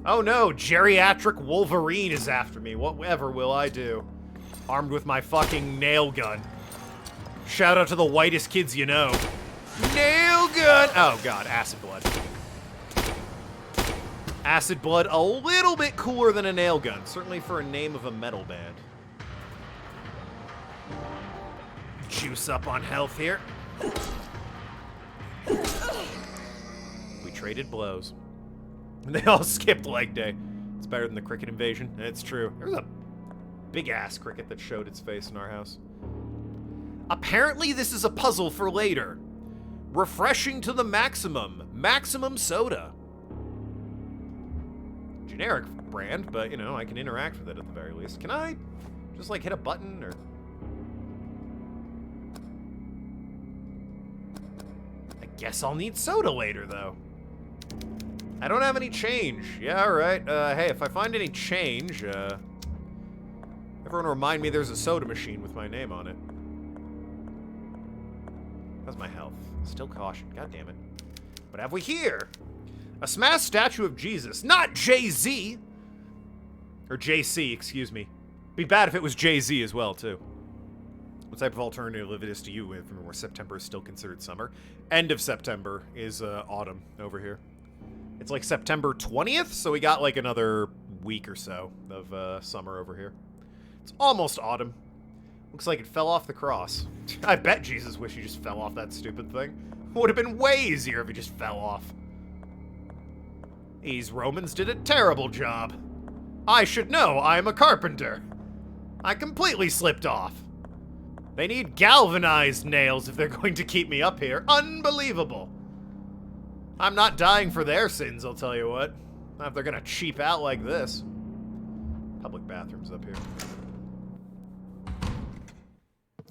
Oh no, geriatric Wolverine is after me. Whatever will I do? Armed with my fucking nail gun. Shout out to the whitest kids you know. Nail gun! Oh god, acid blood. Acid blood, a little bit cooler than a nail gun. Certainly for a name of a metal band. Juice up on health here. We traded blows. They all skipped leg day. It's better than the cricket invasion. It's true. There was a big-ass cricket that showed its face in our house. Apparently this is a puzzle for later. Refreshing to the maximum. Maximum soda. Generic brand, but, you know, I can interact with it at the very least. Can I just, like, hit a button, or... I guess I'll need soda later, though. I don't have any change. Yeah, alright. Hey, if I find any change, everyone remind me there's a soda machine with my name on it. How's my health? Still caution. God damn it. What have we here? A smashed statue of Jesus. Not Jay-Z! Or JC, excuse me. Be bad if it was Jay-Z as well, too. What type of alternative is to you where September is still considered summer? End of September is autumn over here. It's like September 20th, so we got like another week or so of summer over here. It's almost autumn. Looks like it fell off the cross. I bet Jesus wished he just fell off that stupid thing. Would have been way easier if he just fell off. These Romans did a terrible job. I should know, I'm a carpenter. I completely slipped off. They need galvanized nails if they're going to keep me up here. Unbelievable. I'm not dying for their sins, I'll tell you what. Not if they're gonna cheap out like this. Public bathrooms up here.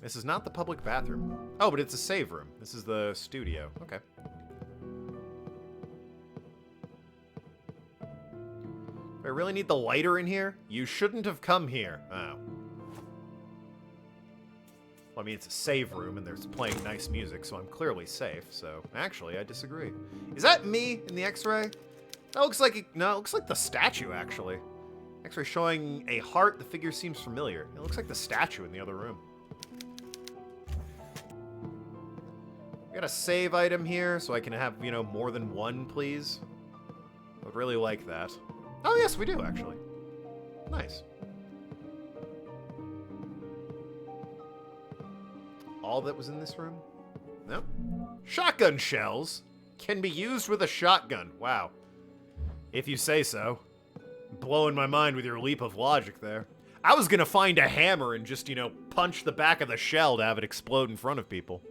This is not the public bathroom. Oh, but it's a save room. This is the studio. Okay. Do I really need the lighter in here? You shouldn't have come here. Oh. Well, I mean, it's a save room, and there's playing nice music, so I'm clearly safe, so... Actually, I disagree. Is that me in the X-ray? That looks like... No, it looks like the statue, actually. X-ray showing a heart. The figure seems familiar. It looks like the statue in the other room. We got a save item here, so I can have, you know, more than one, please. I would really like that. Oh, yes, we do, actually. Nice. All that was in this room? No? Shotgun shells can be used with a shotgun. Wow. If you say so. Blowing my mind with your leap of logic there. I was gonna find a hammer and just, you know, punch the back of the shell to have it explode in front of people.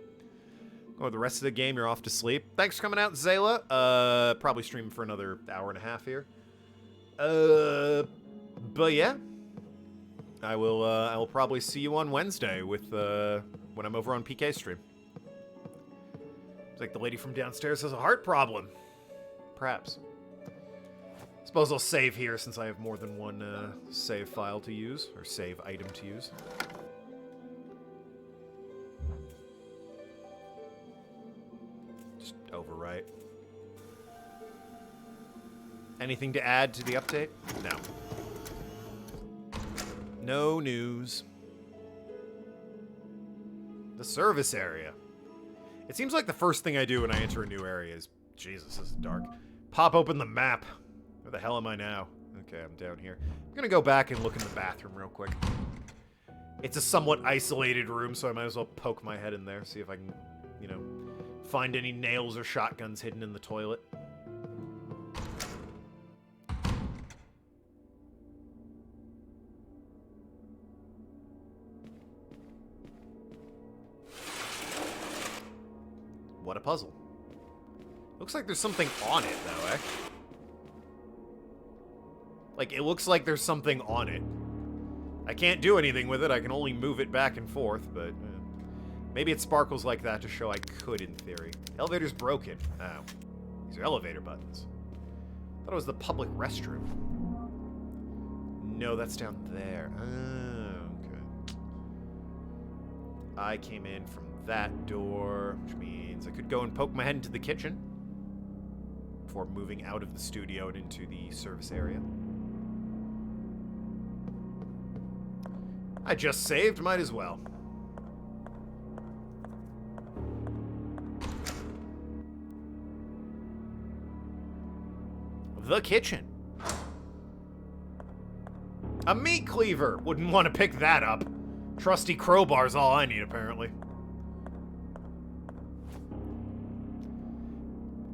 Or the rest of the game, you're off to sleep. Thanks for coming out, Zayla. Probably streaming for another hour and a half here. But yeah. I will probably see you on Wednesday with, when I'm over on PK stream. It's like the lady from downstairs has a heart problem. Perhaps. Suppose I'll save here since I have more than one save file to use, or save item to use. Just overwrite. Anything to add to the update? No. No news. The service area. It seems like the first thing I do when I enter a new area is... Jesus, this is dark. Pop open the map. Where the hell am I now? Okay, I'm down here. I'm gonna go back and look in the bathroom real quick. It's a somewhat isolated room, so I might as well poke my head in there, see if I can, you know, find any nails or shotguns hidden in the toilet. What a puzzle. Looks like there's something on it, though, eh? Like, it looks like there's something on it. I can't do anything with it. I can only move it back and forth, but... maybe it sparkles like that to show I could, in theory. Elevator's broken. Oh. These are elevator buttons. I thought it was the public restroom. No, that's down there. Okay. I came in from that door, which means I could go and poke my head into the kitchen before moving out of the studio and into the service area. I just saved, might as well. The kitchen. A meat cleaver! Wouldn't want to pick that up. Trusty crowbar's all I need, apparently.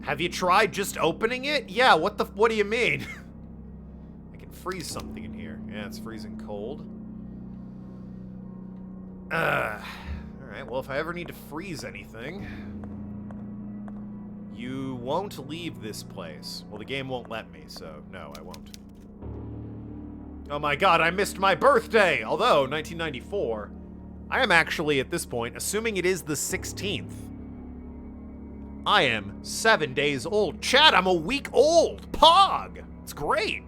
Have you tried just opening it? Yeah, what do you mean? I can freeze something in here. Yeah, it's freezing cold. Alright, well, if I ever need to freeze anything... You won't leave this place. Well, the game won't let me, so no, I won't. Oh my god, I missed my birthday! Although, 1994, I am actually, at this point, assuming it is the 16th. I am 7 days old. Chat, I'm a week old! Pog! It's great!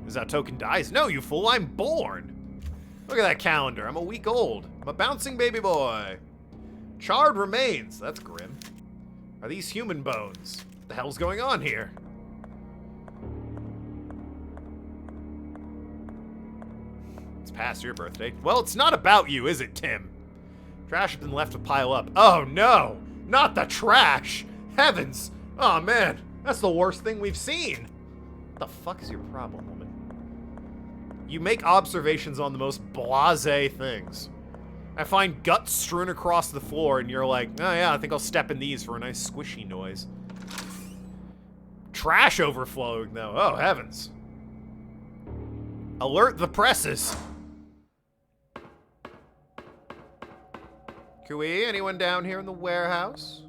Is that token dies? No, you fool, I'm born! Look at that calendar, I'm a week old. I'm a bouncing baby boy. Charred remains, that's grim. Are these human bones? What the hell's going on here? It's past your birthday. Well, it's not about you, is it, Tim? Trash has been left to pile up. Oh, no! Not the trash! Heavens! Oh, man. That's the worst thing we've seen. What the fuck is your problem, woman? You make observations on the most blasé things. I find guts strewn across the floor, and you're like, oh yeah, I think I'll step in these for a nice squishy noise. Trash overflowing, though. Oh, heavens. Alert the presses. Kui, anyone down here in the warehouse?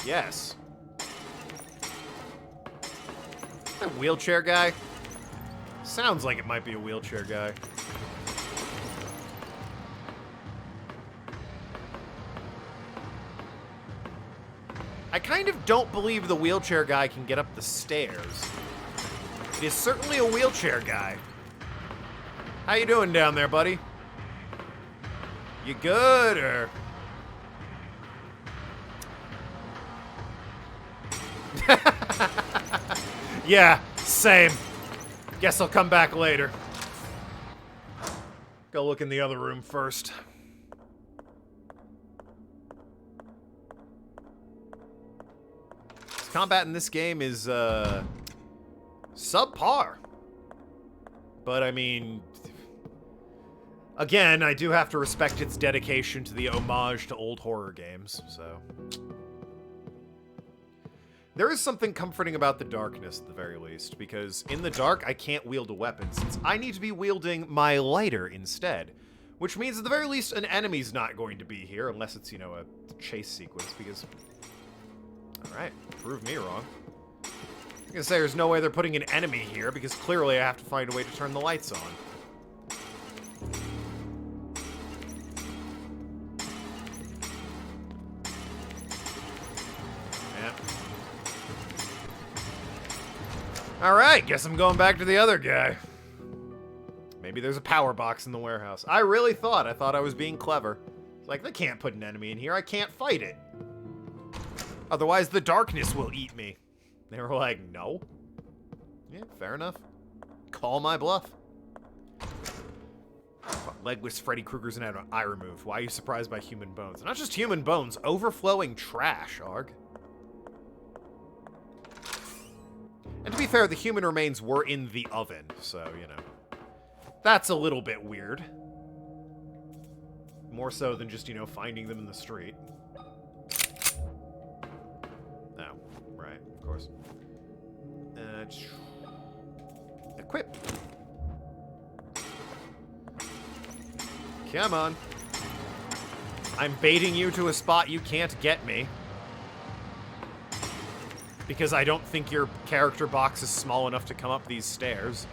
Yes. A wheelchair guy? Sounds like it might be a wheelchair guy. I kind of don't believe the wheelchair guy can get up the stairs. It is certainly a wheelchair guy. How you doing down there, buddy? You good, or... Yeah, same. Guess I'll come back later. Go look in the other room first. Combat in this game is, subpar. But, I mean... Again, I do have to respect its dedication to the homage to old horror games, so... There is something comforting about the darkness, at the very least, because in the dark, I can't wield a weapon, since I need to be wielding my lighter instead. Which means, at the very least, an enemy's not going to be here, unless it's, you know, a chase sequence, because... Alright, prove me wrong. I'm gonna say there's no way they're putting an enemy here, because clearly I have to find a way to turn the lights on. Yeah. Alright, guess I'm going back to the other guy. Maybe there's a power box in the warehouse. I thought I was being clever. It's like, they can't put an enemy in here, I can't fight it. Otherwise, the darkness will eat me. They were like, no. Yeah, fair enough. Call my bluff. Legless Freddy Krueger's an eye removed. Why are you surprised by human bones? Not just human bones, overflowing trash, Arg. And to be fair, the human remains were in the oven, so, you know. That's a little bit weird. More so than just, you know, finding them in the street. Oh, right, of course. Equip. Come on. I'm baiting you to a spot you can't get me. Because I don't think your character box is small enough to come up these stairs.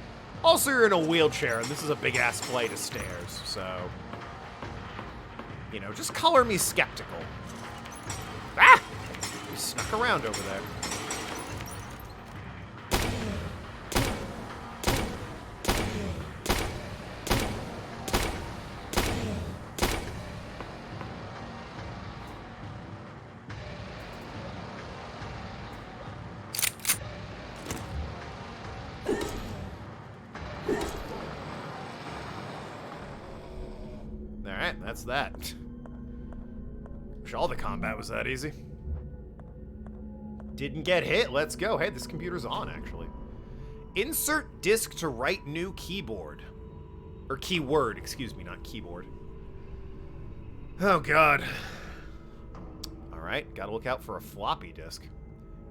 Also, you're in a wheelchair, and this is a big-ass flight of stairs, so... You know, just color me skeptical. Ah! You snuck around over there. that's that. Wish all the combat was that easy. Didn't get hit. Let's go. Hey, this computer's on, actually. Insert disk to write new keyboard. Or keyword, excuse me, not keyboard. Oh, God. All right, gotta look out for a floppy disk.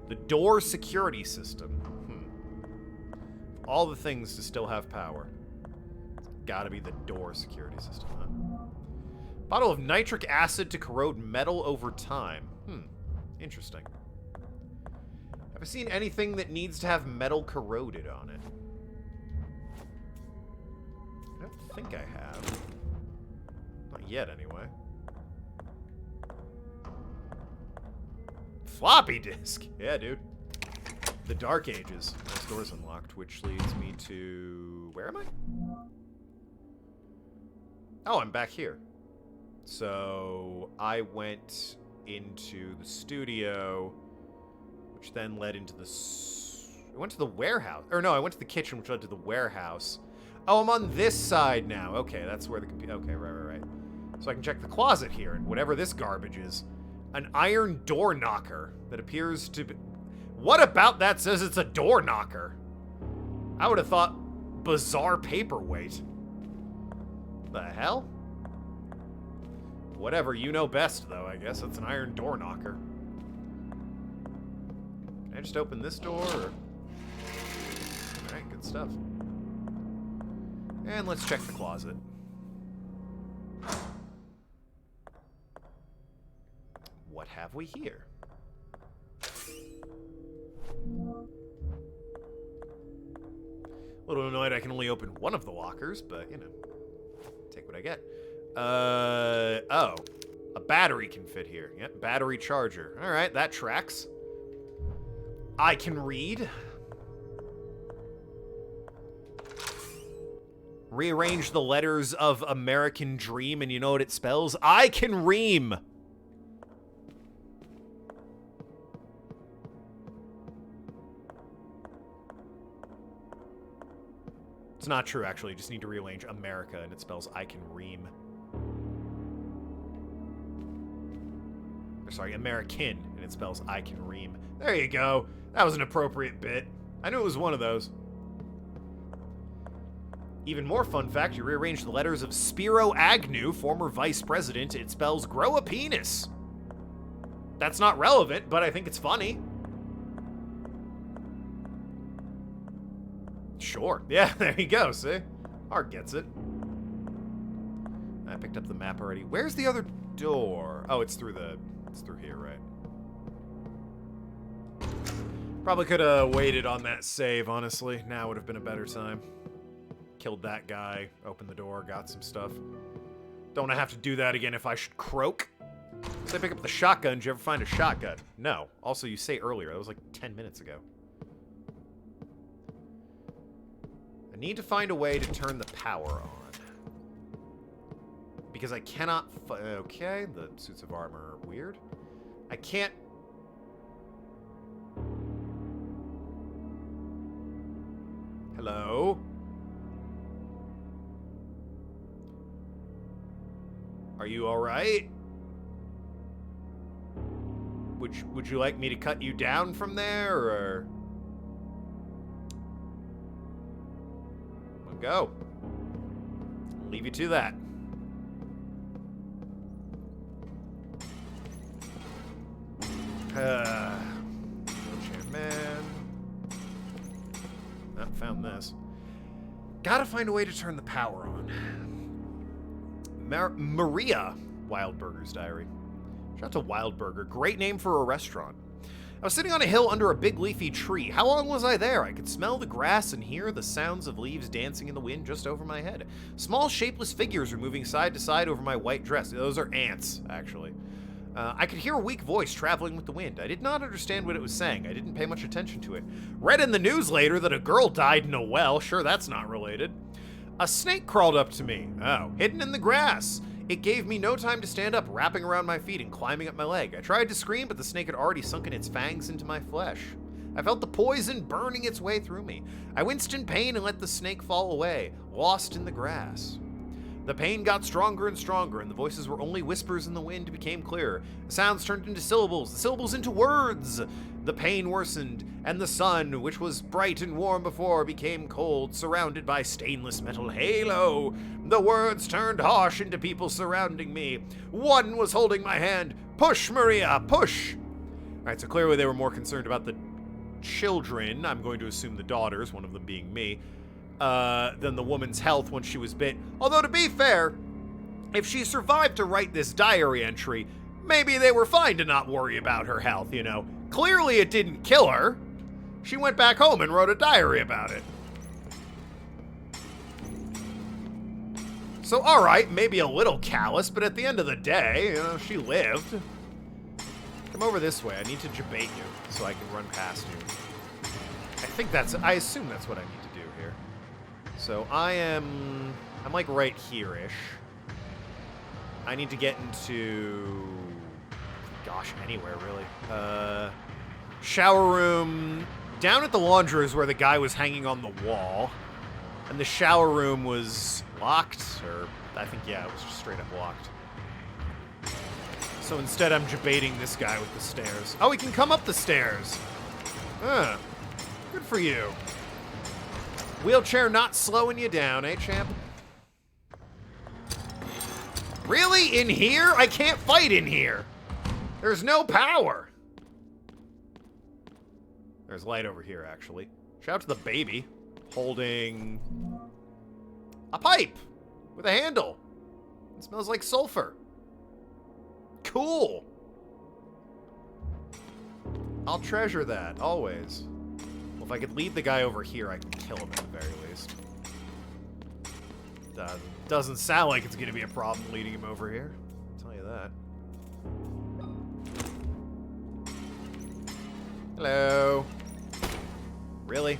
The door security system. All the things to still have power. It's gotta be the door security system, huh? Bottle of nitric acid to corrode metal over time. Interesting. Have I seen anything that needs to have metal corroded on it? I don't think I have. Not yet, anyway. Floppy disk! Yeah, dude. The Dark Ages. This door's unlocked, which leads me to... Where am I? Oh, I'm back here. So, I went into the studio, which then led into the... I went to the warehouse. Or no, I went to the kitchen, which led to the warehouse. Oh, I'm on this side now. Okay, that's where the computer... Okay, right. So I can check the closet here, and whatever this garbage is. An iron door knocker that appears to be... What about that says it's a door knocker? I would have thought bizarre paperweight. The hell? Whatever, you know best, though, I guess. It's an iron door knocker. Can I just open this door? Or... Alright, good stuff. And let's check the closet. What have we here? A little annoyed I can only open one of the lockers, but, you know, take what I get. Oh. A battery can fit here. Yep, battery charger. All right, that tracks. I can read. Rearrange the letters of American Dream, and you know what it spells? I can ream. It's not true, actually. You just need to rearrange America, and it spells I can ream. Or sorry, American, and it spells I can ream. There you go. That was an appropriate bit. I knew it was one of those. Even more fun fact, you rearrange the letters of Spiro Agnew, former vice president. It spells grow a penis. That's not relevant, but I think it's funny. Sure. Yeah, there you go, see? Art gets it. I picked up the map already. Where's the other door? Oh, it's through here, right? Probably could have waited on that save, honestly. Now would have been a better time. Killed that guy, opened the door, got some stuff. Don't want to have to do that again if I should croak. So I pick up the shotgun. Did you ever find a shotgun? No. Also, you say earlier. That was like 10 minutes ago. I need to find a way to turn the power on. Because I cannot... Okay, the suits of armor are weird. I can't... Hello? Are you alright? Would you like me to cut you down from there, or... Go. Leave you to that. Wheelchair man. Oh, found this. Gotta find a way to turn the power on. Maria, Wildburger's diary. Shout out to Wildburger. Great name for a restaurant. I was sitting on a hill under a big leafy tree. How long was I there? I could smell the grass and hear the sounds of leaves dancing in the wind just over my head. Small, shapeless figures were moving side to side over my white dress. Those are ants, actually. I could hear a weak voice traveling with the wind. I did not understand what it was saying. I didn't pay much attention to it. Read in the news later that a girl died in a well. Sure, that's not related. A snake crawled up to me. Oh, hidden in the grass. It gave me no time to stand up, wrapping around my feet and climbing up my leg. I tried to scream, but the snake had already sunken its fangs into my flesh. I felt the poison burning its way through me. I winced in pain and let the snake fall away, lost in the grass. The pain got stronger and stronger, and the voices were only whispers in the wind became clearer. The sounds turned into syllables, the syllables into words. The pain worsened, and the sun, which was bright and warm before, became cold, surrounded by stainless metal halo. The words turned harsh into people surrounding me. One was holding my hand. Push, Maria, push! Alright, so clearly they were more concerned about the children, I'm going to assume the daughters, one of them being me, than the woman's health when she was bit. Although, to be fair, if she survived to write this diary entry, maybe they were fine to not worry about her health, you know. Clearly it didn't kill her. She went back home and wrote a diary about it. So, alright, maybe a little callous, but at the end of the day, you know, she lived. Come over this way. I need to debate you so I can run past you. I assume that's what I need to do here. So I'm like right here-ish. I need to get into, gosh, anywhere really. Shower room. Down at the laundry is where the guy was hanging on the wall. And the shower room was locked, or I think, yeah, it was just straight up locked. So instead I'm debating this guy with the stairs. Oh, he can come up the stairs. Huh. Good for you. Wheelchair not slowing you down, eh, champ? Really? In here? I can't fight in here. There's no power. There's light over here, actually. Shout out to the baby holding a pipe with a handle. It smells like sulfur. Cool. I'll treasure that, always. Well, if I could lead the guy over here, I can kill him at the very least. Doesn't sound like it's going to be a problem leading him over here. I'll tell you that. Hello. Really?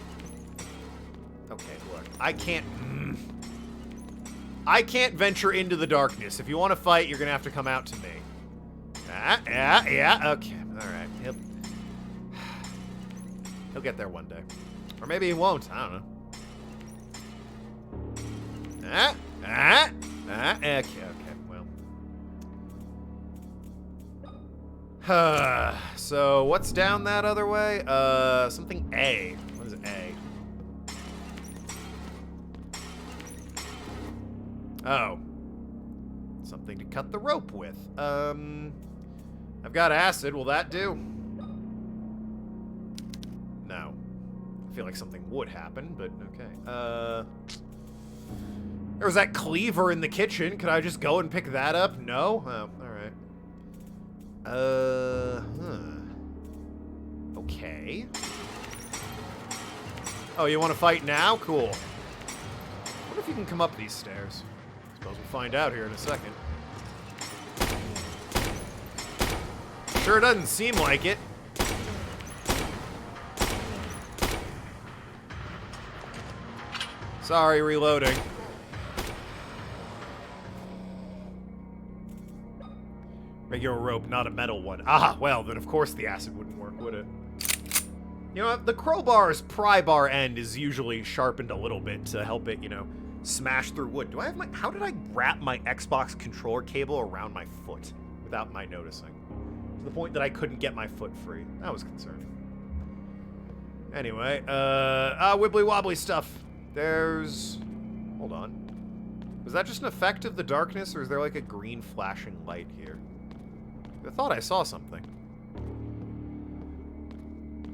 Okay, look. I can't venture into the darkness. If you want to fight, you're going to have to come out to me. Yeah, okay. Alright. He'll get there one day. Or maybe he won't. I don't know. Okay, well. So, what's down that other way? Something A. What is A? Oh. Something to cut the rope with. I've got acid. Will that do? No. I feel like something would happen, but okay. There was that cleaver in the kitchen. Could I just go and pick that up? No? Oh, alright. Okay. Oh, you want to fight now? Cool. What if you can come up these stairs? Suppose we'll find out here in a second. Sure doesn't seem like it. Sorry, reloading. Regular rope, not a metal one. Ah, well, then of course the acid wouldn't work, would it? You know, the crowbar's pry bar end is usually sharpened a little bit to help it, you know, smash through wood. Do I have my... How did I wrap my Xbox controller cable around my foot without my noticing? To the point that I couldn't get my foot free. That was concerning. Anyway, wibbly wobbly stuff. There's... Hold on. Was that just an effect of the darkness, or is there like a green flashing light here? I thought I saw something.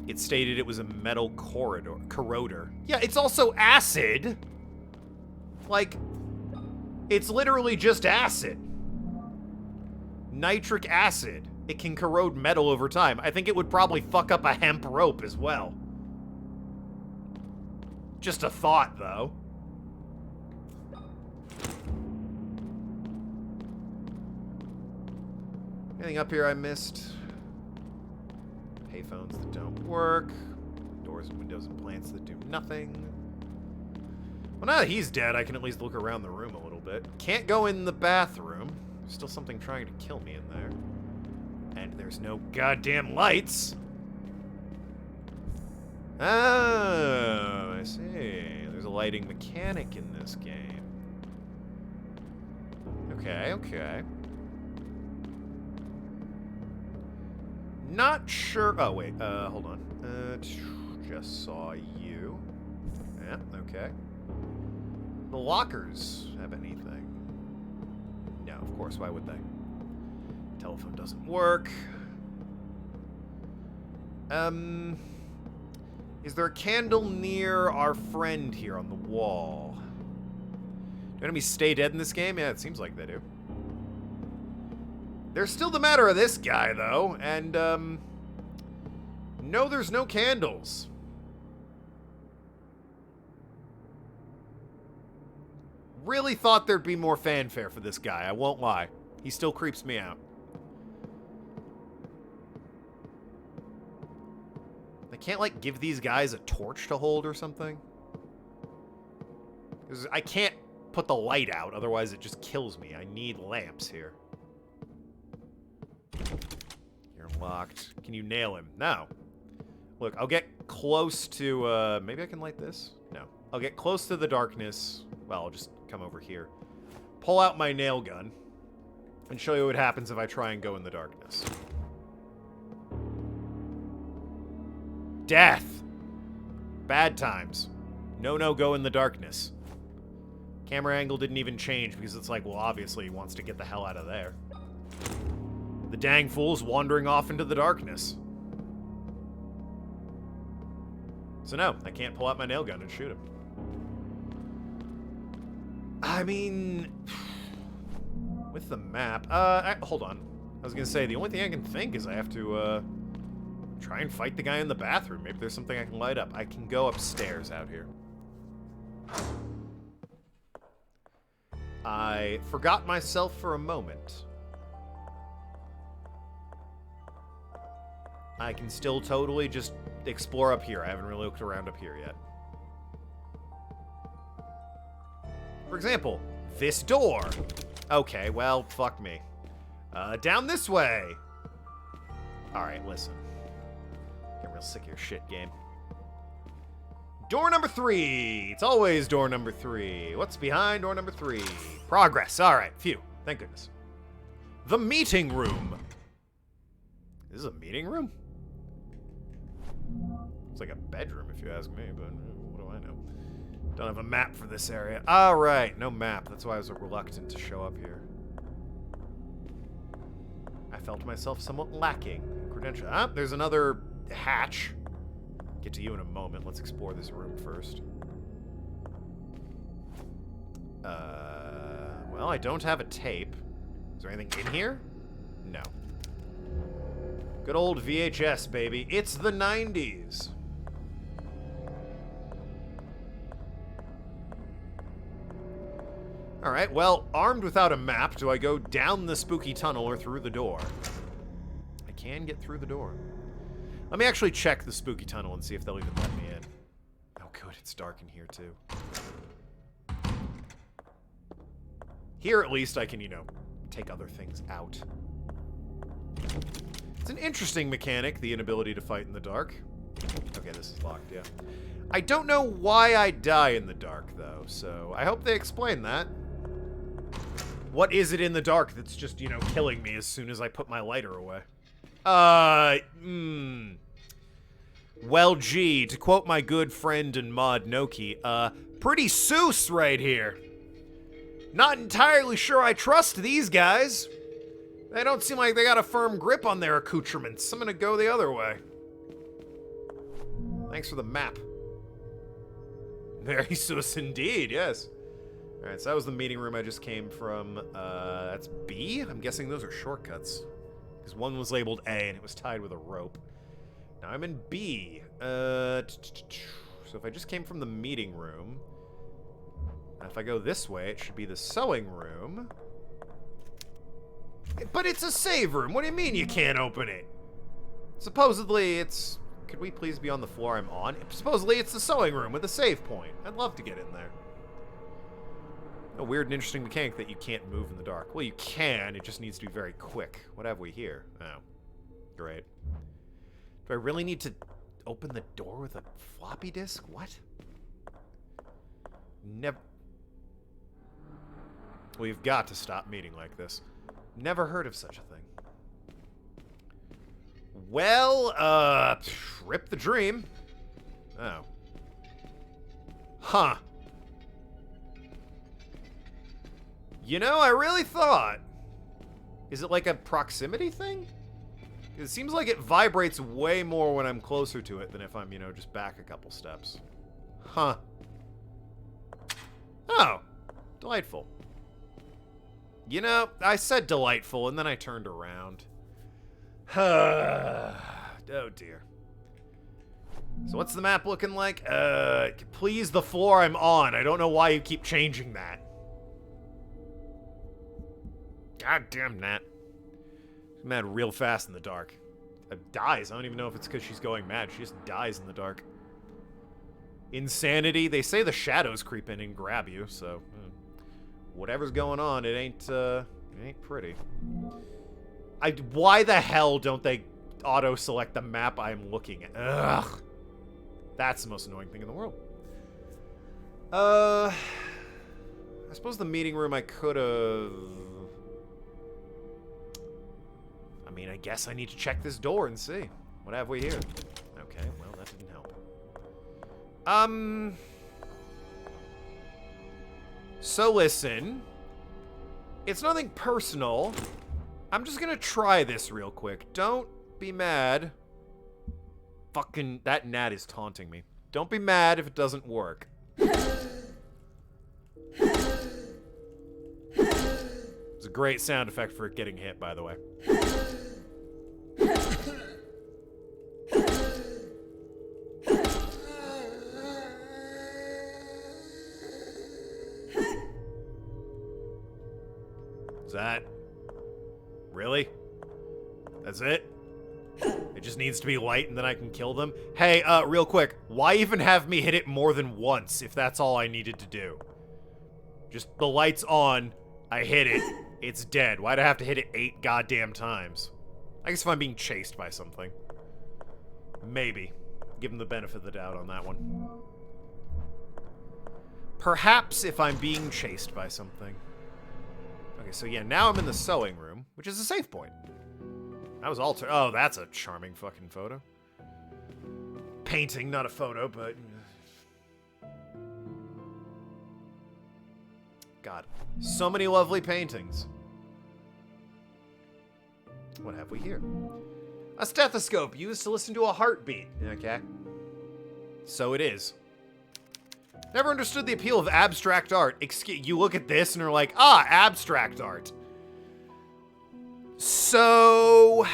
It stated it was a metal corroder. Yeah, it's also acid! Like, it's literally just acid. Nitric acid. It can corrode metal over time. I think it would probably fuck up a hemp rope as well. Just a thought, though. Anything up here I missed? Payphones that don't work. Doors and windows and plants that do nothing. Well, now that he's dead, I can at least look around the room a little bit. Can't go in the bathroom. There's still something trying to kill me in there. And there's no goddamn lights. Oh, I see. There's a lighting mechanic in this game. Okay, okay. Not sure. Oh, wait. Hold on. Just saw you. Yeah, okay. The lockers have anything? No, of course. Why would they? Telephone doesn't work. Is there a candle near our friend here on the wall? Do enemies stay dead in this game? Yeah, it seems like they do. There's still the matter of this guy, though, and, no, there's no candles. Really thought there'd be more fanfare for this guy, I won't lie. He still creeps me out. I can't, like, give these guys a torch to hold or something? Because I can't put the light out, otherwise it just kills me. I need lamps here. You're locked. Can you nail him? No. Look, I'll get close to, maybe I can light this? No. I'll get close to the darkness. Well, I'll just come over here. Pull out my nail gun. And show you what happens if I try and go in the darkness. Death! Bad times. No, go in the darkness. Camera angle didn't even change because it's like, well, obviously he wants to get the hell out of there. The dang fool's wandering off into the darkness. So no, I can't pull out my nail gun and shoot him. I mean, with the map, hold on. I was gonna say, the only thing I can think is I have to, try and fight the guy in the bathroom. Maybe there's something I can light up. I can go upstairs out here. I forgot myself for a moment. I can still totally just explore up here. I haven't really looked around up here yet. For example, this door. Okay, well, fuck me. Down this way. Alright, listen. Getting real sick of your shit, game. Door number 3. It's always door number 3. What's behind door number 3? Progress. Alright, phew. Thank goodness. The meeting room. This is a meeting room? It's like a bedroom, if you ask me, but what do I know? Don't have a map for this area. Alright, no map. That's why I was reluctant to show up here. I felt myself somewhat lacking in credential. Ah, there's another hatch. Get to you in a moment. Let's explore this room first. Well, I don't have a tape. Is there anything in here? No. Good old VHS, baby. It's the 90s. Alright, well, armed without a map, do I go down the spooky tunnel or through the door? I can get through the door. Let me actually check the spooky tunnel and see if they'll even let me in. Oh, good, it's dark in here, too. Here, at least, I can, you know, take other things out. It's an interesting mechanic, the inability to fight in the dark. Okay, this is locked, yeah. I don't know why I die in the dark, though, so I hope they explain that. What is it in the dark that's just, you know, killing me as soon as I put my lighter away? Well, gee, to quote my good friend and mod Noki, pretty Seuss right here. Not entirely sure I trust these guys. They don't seem like they got a firm grip on their accoutrements. I'm gonna go the other way. Thanks for the map. Very Seuss indeed, yes. Alright, so that was the meeting room I just came from. That's B? I'm guessing those are shortcuts. Because one was labeled A and it was tied with a rope. Now I'm in B. So if I just came from the meeting room, if I go this way, it should be the sewing room. But it's a save room. What do you mean you can't open it? Supposedly it's... Could we please be on the floor I'm on? Supposedly it's the sewing room with a save point. I'd love to get in there. A weird and interesting mechanic that you can't move in the dark. Well, you can. It just needs to be very quick. What have we here? Oh. Great. Do I really need to open the door with a floppy disk? What? Never... We've got to stop meeting like this. Never heard of such a thing. Well, rip the dream. Oh. Huh. You know, I really thought... Is it like a proximity thing? It seems like it vibrates way more when I'm closer to it than if I'm, you know, just back a couple steps. Huh. Oh. Delightful. You know, I said delightful, and then I turned around. Oh, dear. So what's the map looking like? Please, the floor I'm on. I don't know why you keep changing that. God damn Nat. She's mad real fast in the dark. Dies. I don't even know if it's because she's going mad. She just dies in the dark. Insanity. They say the shadows creep in and grab you, so... whatever's going on, it ain't pretty. Why the hell don't they auto-select the map I'm looking at? Ugh. That's the most annoying thing in the world. I suppose the meeting room I could've... I mean, I guess I need to check this door and see. What have we here? Okay, well, that didn't help. So listen. It's nothing personal. I'm just gonna try this real quick. Don't be mad. Fucking, that gnat is taunting me. Don't be mad if it doesn't work. It's a great sound effect for getting hit, by the way. Is that... really? That's it? It just needs to be light and then I can kill them? Hey, real quick, why even have me hit it more than once if that's all I needed to do? Just the light's on, I hit it, it's dead. Why'd I have to hit it 8 goddamn times? I guess if I'm being chased by something. Maybe. Give him the benefit of the doubt on that one. Perhaps if I'm being chased by something. Okay, so yeah, now I'm in the sewing room, which is a safe point. That was altered. Oh, that's a charming fucking photo. Painting, not a photo, but... God. So many lovely paintings. What have we here? A stethoscope used to listen to a heartbeat. Okay. So it is. Never understood the appeal of abstract art. You look at this and are like, ah, abstract art. So...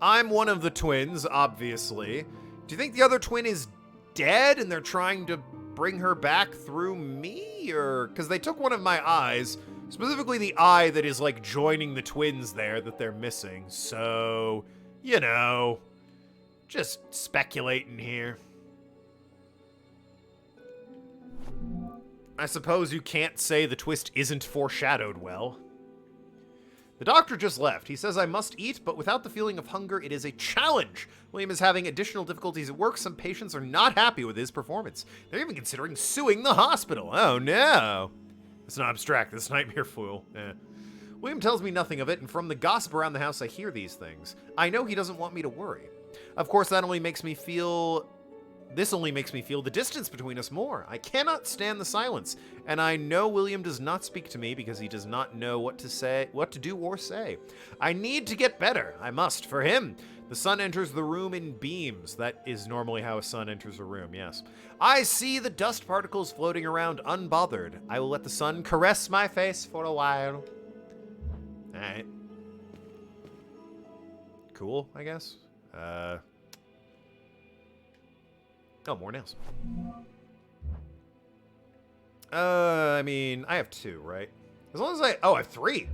I'm one of the twins, obviously. Do you think the other twin is dead and they're trying to bring her back through me? Or... because they took one of my eyes, specifically the eye that is, like, joining the twins there that they're missing. So, you know, just speculating here. I suppose you can't say the twist isn't foreshadowed well. The doctor just left. He says I must eat, but without the feeling of hunger, it is a challenge. William is having additional difficulties at work. Some patients are not happy with his performance. They're even considering suing the hospital. Oh, no. It's not abstract. This nightmare fool. William tells me nothing of it, and from the gossip around the house, I hear these things. I know he doesn't want me to worry. Of course, that only makes me feel... this only makes me feel the distance between us more. I cannot stand the silence, and I know William does not speak to me because he does not know what to do or say. I need to get better. I must, for him. The sun enters the room in beams. That is normally how a sun enters a room, yes. I see the dust particles floating around unbothered. I will let the sun caress my face for a while. Alright. Cool, I guess. Oh, more nails. I mean, I have 2, right? As long as I have 3.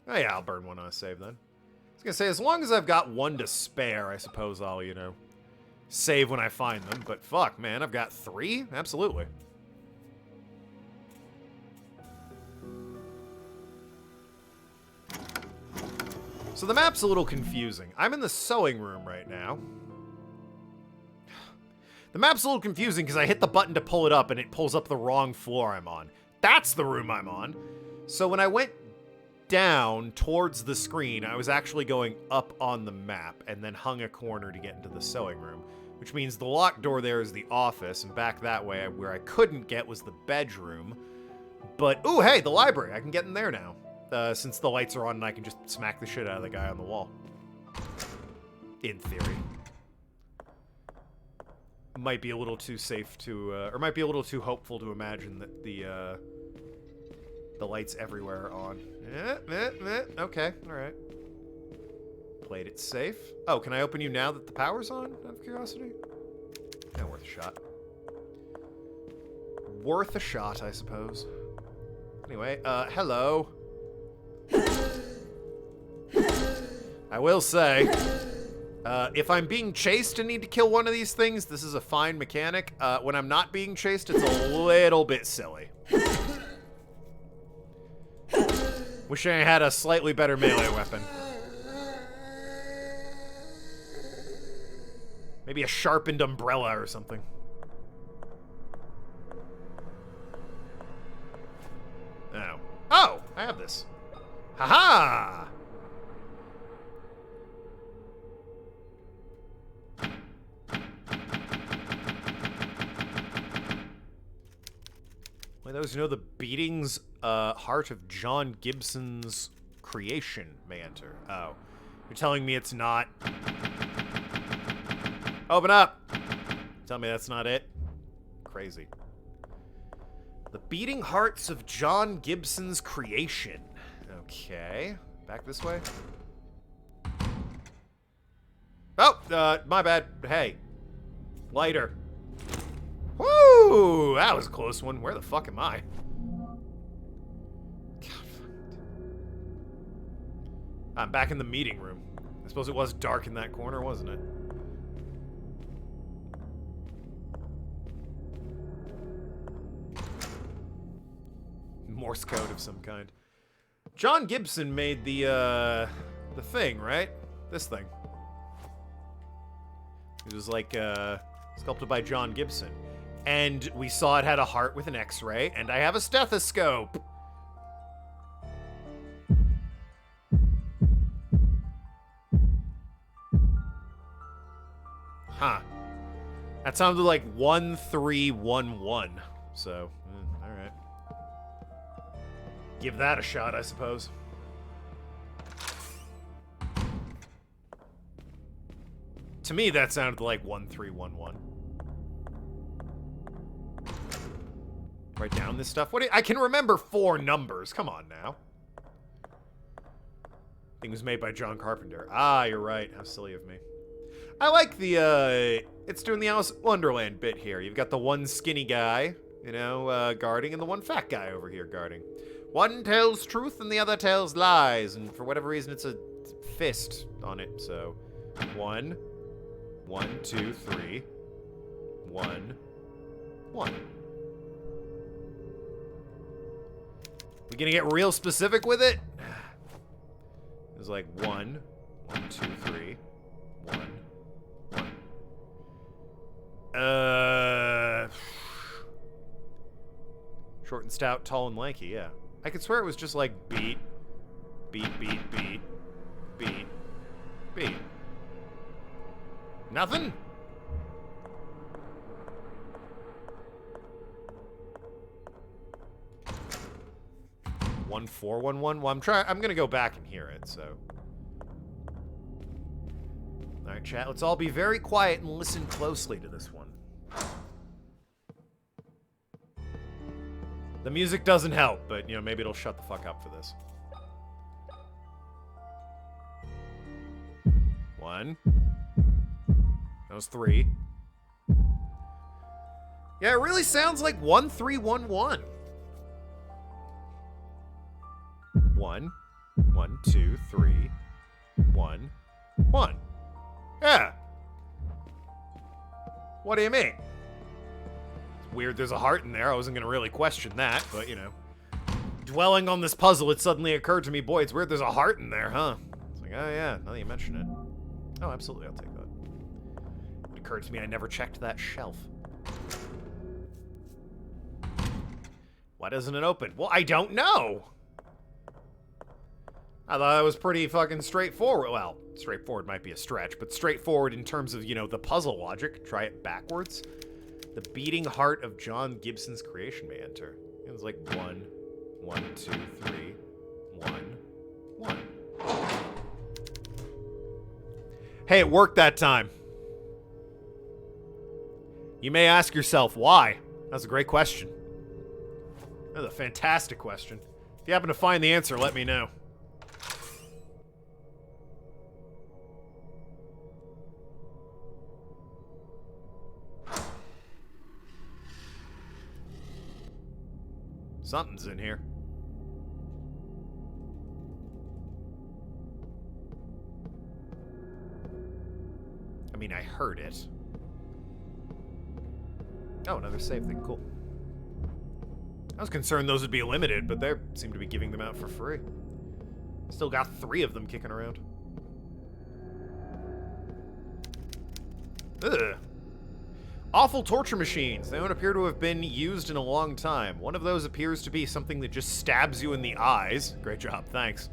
Oh yeah, I'll burn one on a save then. I was gonna say, as long as I've got 1 to spare, I suppose I'll, you know, save when I find them. But fuck, man, I've got 3? Absolutely. So the map's a little confusing. I'm in the sewing room right now. The map's a little confusing because I hit the button to pull it up and it pulls up the wrong floor I'm on. That's the room I'm on. So when I went down towards the screen, I was actually going up on the map and then hung a corner to get into the sewing room, which means the locked door there is the office, and back that way where I couldn't get was the bedroom. But, ooh, hey, the library. I can get in there now, since the lights are on and I can just smack the shit out of the guy on the wall. In theory. Might be a little too safe to, or might be a little too hopeful to imagine that the lights everywhere are on. Okay, alright. Played it safe. Oh, can I open you now that the power's on, out of curiosity? Yeah, worth a shot. Worth a shot, I suppose. Anyway, hello. I will say, if I'm being chased and need to kill one of these things, this is a fine mechanic. When I'm not being chased, it's a little bit silly. Wish I had a slightly better melee weapon. Maybe a sharpened umbrella or something. Oh. Oh! I have this. Haha! Well, those who know the beatings, heart of John Gibson's creation may enter. Oh. You're telling me it's not... Open up! Tell me that's not it? Crazy. The beating hearts of John Gibson's creation. Okay. Back this way. Oh! My bad. Hey. Lighter. Woo! That was a close one. Where the fuck am I? I'm back in the meeting room. I suppose it was dark in that corner, wasn't it? Morse code of some kind. John Gibson made the thing, right? This thing. It was like, sculpted by John Gibson. And we saw it had a heart with an X-ray, and I have a stethoscope. Huh. That sounded like 1311. So, alright. Give that a shot, I suppose. To me, that sounded like 1311. Write down this stuff. What? I can remember 4 numbers. Come on now. Thing was made by John Carpenter. Ah, you're right. How silly of me. I like the, it's doing the Alice in Wonderland bit here. You've got the one skinny guy, you know, guarding, and the one fat guy over here guarding. One tells truth and the other tells lies, and for whatever reason it's a fist on it, so... 1, 2, 3, 1, 1. We gonna get real specific with it? It was like 1, 2, 3, 1, 1. Short and stout, tall and lanky, yeah. I could swear it was just like beat, beat, beat, beat, beat, beat. Nothing? One, 4, 1, 1. Well, I'm gonna go back and hear it, so. Alright, chat, let's all be very quiet and listen closely to this one. The music doesn't help, but, you know, maybe it'll shut the fuck up for this. 1. That was 3. Yeah, it really sounds like 1311. 1, 1, 2, 3, 1, 1. Yeah. What do you mean? It's weird there's a heart in there. I wasn't going to really question that, but, you know. Dwelling on this puzzle, it suddenly occurred to me, boy, it's weird there's a heart in there, huh? It's like, oh yeah, now that you mention it. Oh, absolutely, I'll take that. It occurred to me I never checked that shelf. Why doesn't it open? Well, I don't know. I thought that was pretty fucking straightforward. Well, straightforward might be a stretch, but straightforward in terms of, you know, the puzzle logic. Try it backwards. The beating heart of John Gibson's creation may enter. It was like 1, 1, 2, 3, 1, 1. Hey, it worked that time. You may ask yourself, why? That's a great question. That's a fantastic question. If you happen to find the answer, let me know. Something's in here. I mean, I heard it. Oh, another save thing. Cool. I was concerned those would be limited, but they seem to be giving them out for free. Still got 3 of them kicking around. Ugh. Awful torture machines. They don't appear to have been used in a long time. One of those appears to be something that just stabs you in the eyes. Great job, thanks.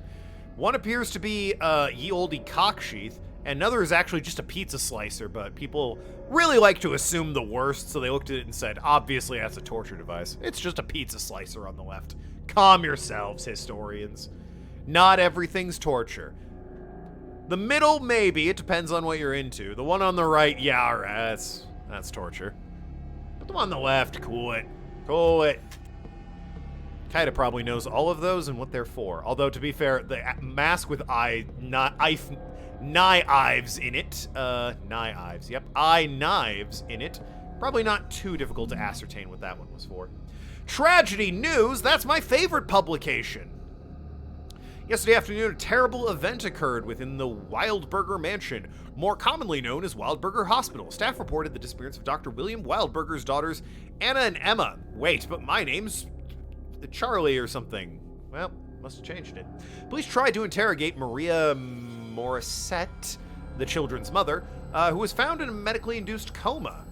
One appears to be ye olde cocksheath, and another is actually just a pizza slicer, but people really like to assume the worst, so they looked at it and said, obviously that's a torture device. It's just a pizza slicer on the left. Calm yourselves, historians. Not everything's torture. The middle, maybe. It depends on what you're into. The one on the right, yeah, alright, that's torture. But the one on the left, cool it. Cool it. Kaida probably knows all of those and what they're for. Although, to be fair, the mask with knives in it. Knives, yep. Knives in it. Probably not too difficult to ascertain what that one was for. Tragedy News, that's my favorite publication. Yesterday afternoon, a terrible event occurred within the Wildberger Mansion, more commonly known as Wildberger Hospital. Staff reported the disappearance of Dr. William Wildberger's daughters, Anna and Emma. Wait, but my name's Charlie or something. Well, must have changed it. Police tried to interrogate Maria Morissette, the children's mother, who was found in a medically induced coma.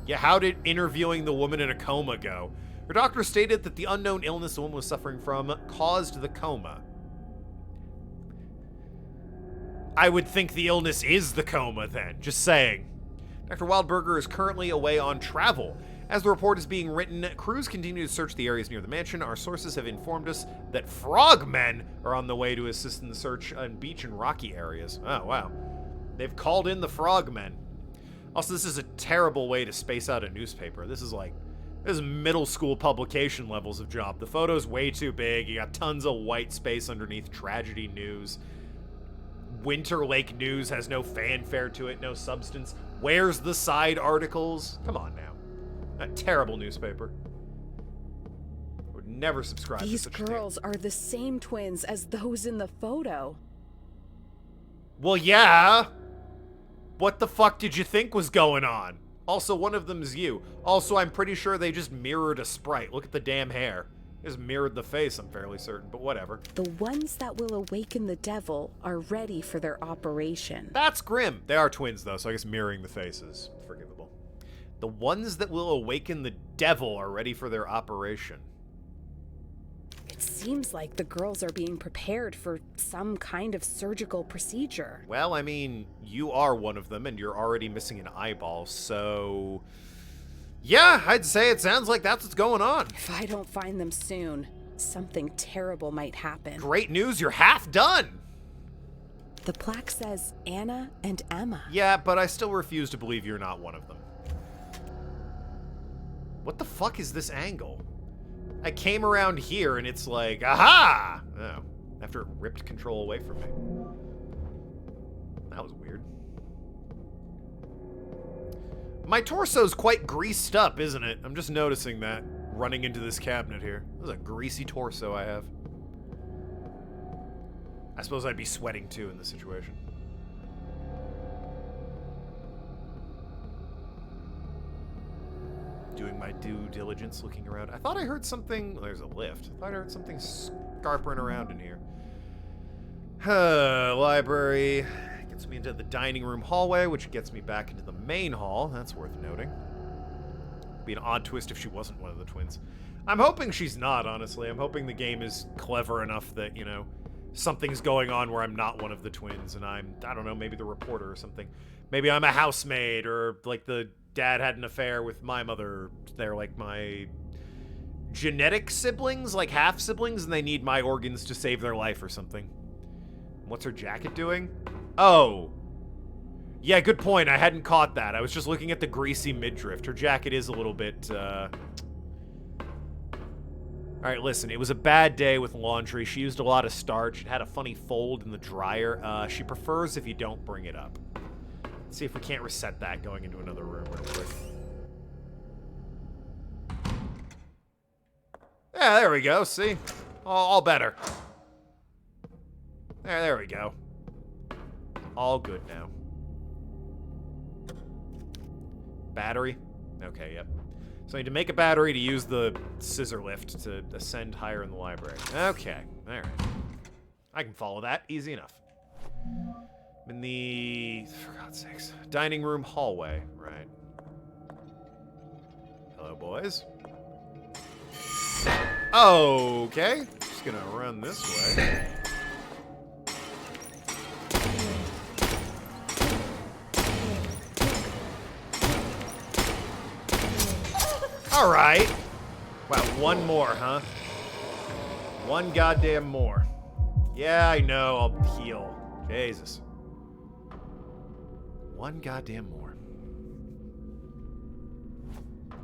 Yeah, how did interviewing the woman in a coma go? Her doctor stated that the unknown illness the woman was suffering from caused the coma. I would think the illness is the coma then, just saying. Dr. Wildberger is currently away on travel. As the report is being written, crews continue to search the areas near the mansion. Our sources have informed us that frogmen are on the way to assist in the search on beach and rocky areas. Oh, wow. They've called in the frogmen. Also, this is a terrible way to space out a newspaper. This is middle school publication levels of job. The photo's way too big. You got tons of white space underneath Tragedy News. Winter Lake News has no fanfare to it, no substance. Where's the side articles? Come on now. A terrible newspaper. I would never subscribe to such a thing. These girls are the same twins as those in the photo. Well, yeah. What the fuck did you think was going on? Also, one of them's you. Also, I'm pretty sure they just mirrored a sprite. Look at the damn hair. They just mirrored the face, I'm fairly certain, but whatever. The ones that will awaken the devil are ready for their operation. That's grim. They are twins, though, so I guess mirroring the face is forgivable. The ones that will awaken the devil are ready for their operation. It seems like the girls are being prepared for some kind of surgical procedure. Well, I mean, you are one of them, and you're already missing an eyeball, so... yeah, I'd say it sounds like that's what's going on. If I don't find them soon, something terrible might happen. Great news, you're half done! The plaque says Anna and Emma. Yeah, but I still refuse to believe you're not one of them. What the fuck is this angle? I came around here and it's like, aha! Oh, after it ripped control away from me. That was weird. My torso's quite greased up, isn't it? I'm just noticing that running into this cabinet here. This is a greasy torso I have. I suppose I'd be sweating too in this situation. Doing my due diligence, looking around. I thought I heard something. Well, there's a lift. I thought I heard something scarpering around in here. Library. Gets me into the dining room hallway, which gets me back into the main hall. That's worth noting. Be an odd twist if she wasn't one of the twins. I'm hoping she's not, honestly. I'm hoping the game is clever enough that, you know, something's going on where I'm not one of the twins and I don't know, maybe the reporter or something. Maybe I'm a housemaid, or like the dad had an affair with my mother. They're like my genetic siblings, like half siblings, and they need my organs to save their life or something. What's her jacket doing? Oh. Yeah, good point. I hadn't caught that. I was just looking at the greasy midriff. Her jacket is a little bit, Alright, listen, it was a bad day with laundry. She used a lot of starch. It had a funny fold in the dryer. She prefers if you don't bring it up. Let's see if we can't reset that going into another room real quick. Yeah, there we go, see? All better. There we go. All good now. Battery? Okay, yep. So I need to make a battery to use the scissor lift to ascend higher in the library. Okay, alright. I can follow that, easy enough. I'm in the, for God's sakes, dining room hallway, right. Hello, boys. Okay, just gonna run this way. All right. Wow, one more, huh? One goddamn more. Yeah, I know. I'll heal. Jesus. One goddamn more.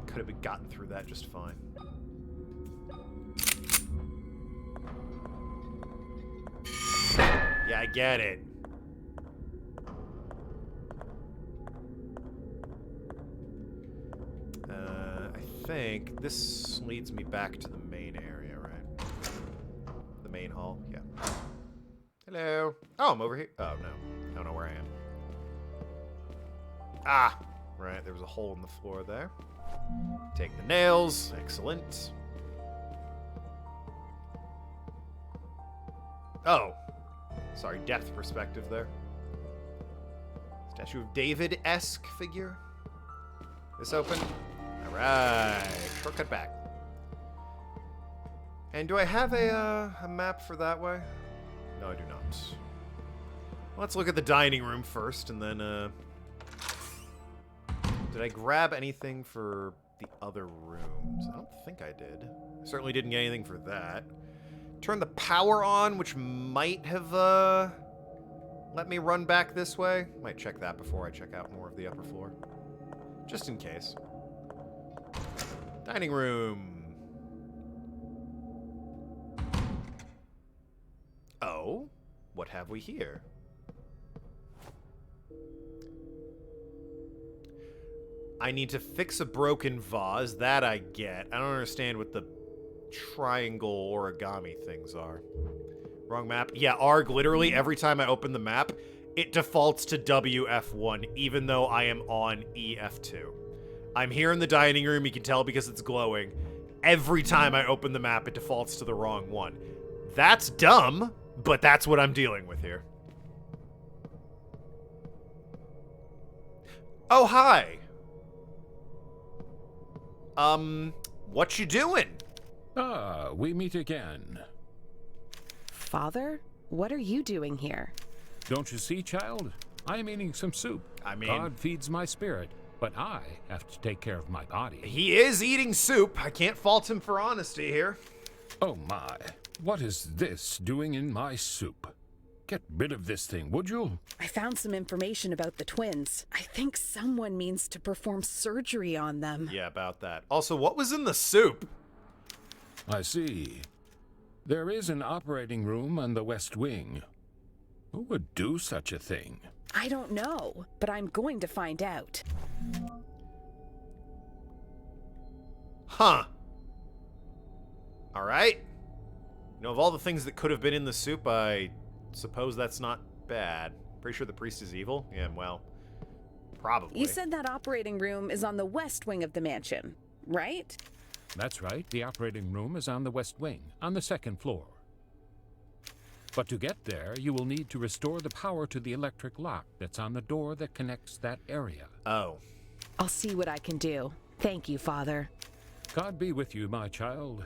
Could have been gotten through that just fine. Yeah, I get it. I think this leads me back to the main area, right? The main hall, yeah. Hello. Oh, I'm over here. Oh, no. I don't know where I am. Ah! Right, there was a hole in the floor there. Take the nails. Excellent. Oh. Sorry, depth perspective there. Statue of David-esque figure. This open? Alright. Shortcut back. And do I have a map for that way? No, I do not. Let's look at the dining room first, and then, did I grab anything for the other rooms? I don't think I did. I certainly didn't get anything for that. Turn the power on, which might have, let me run back this way. Might check that before I check out more of the upper floor. Just in case. Dining room. Oh, what have we here? I need to fix a broken vase. That I get. I don't understand what the triangle origami things are. Wrong map. Yeah, ARG, literally every time I open the map, it defaults to WF1, even though I am on EF2. I'm here in the dining room, you can tell because it's glowing. Every time I open the map, it defaults to the wrong one. That's dumb, but that's what I'm dealing with here. Oh, hi. What you doing? Ah, we meet again. Father, what are you doing here? Don't you see, child? I am eating some soup. I mean, God feeds my spirit, but I have to take care of my body. he is eating soup. I can't fault him for honesty here. Oh my, what is this doing in my soup? Get rid of this thing, would you? I found some information about the twins. I think someone means to perform surgery on them. Yeah, about that. Also, what was in the soup? I see. There is an operating room on the West Wing. Who would do such a thing? I don't know, but I'm going to find out. Huh. Alright. You know, of all the things that could have been in the soup, I suppose that's not bad. Pretty sure the priest is evil? Yeah, well, probably. You said that operating room is on the west wing of the mansion, right? That's right. The operating room is on the West Wing, on the second floor. But to get there, you will need to restore the power to the electric lock that's on the door that connects that area. Oh. I'll see what I can do. Thank you, Father. God be with you, my child.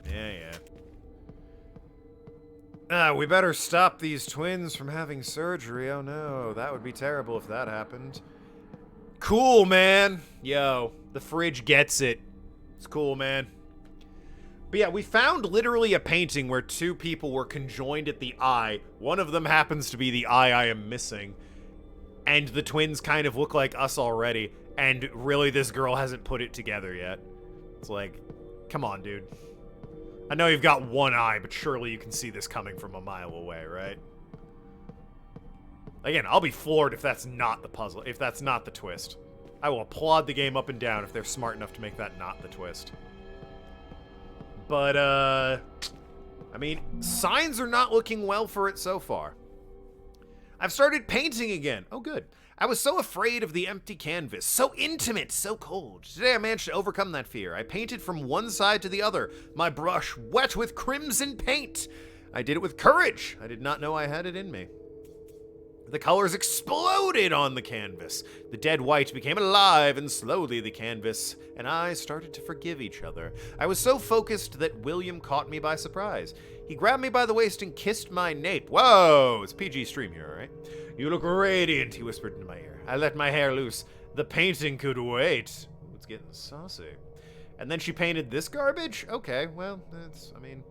Yeah. We better stop these twins from having surgery. Oh no, that would be terrible if that happened. Cool, man. Yo, the fridge gets it. It's cool, man. But yeah, we found literally a painting where two people were conjoined at the eye. One of them happens to be the eye I am missing. And the twins kind of look like us already. And really, this girl hasn't put it together yet. It's like, come on, dude. I know you've got one eye, but surely you can see this coming from a mile away, right? Again, I'll be floored if that's not the puzzle, if that's not the twist. I will applaud the game up and down if they're smart enough to make that not the twist. But, I mean, signs are not looking well for it so far. I've started painting again. Oh, good. I was so afraid of the empty canvas. So intimate, so cold. Today I managed to overcome that fear. I painted from one side to the other, my brush wet with crimson paint. I did it with courage. I did not know I had it in me. The colors exploded on the canvas. The dead white became alive, and slowly the canvas and I started to forgive each other. I was so focused that William caught me by surprise. He grabbed me by the waist and kissed my nape. Whoa, it's PG stream here, all right? You look radiant, he whispered into my ear. I let my hair loose. The painting could wait. Ooh, it's getting saucy. And then she painted this garbage? Okay, well, that's, I mean,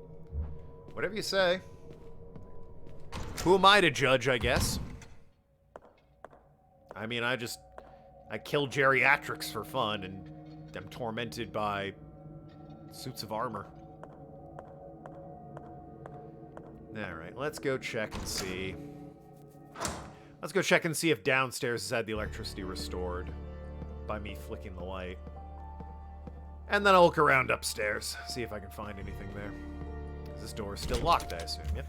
whatever you say. Who am I to judge, I guess? I mean, I kill geriatrics for fun, and I'm tormented by suits of armor. Alright, let's go check and see. Let's go check and see if downstairs has had the electricity restored by me flicking the light. And then I'll look around upstairs, see if I can find anything there. This door is still locked, I assume, yep.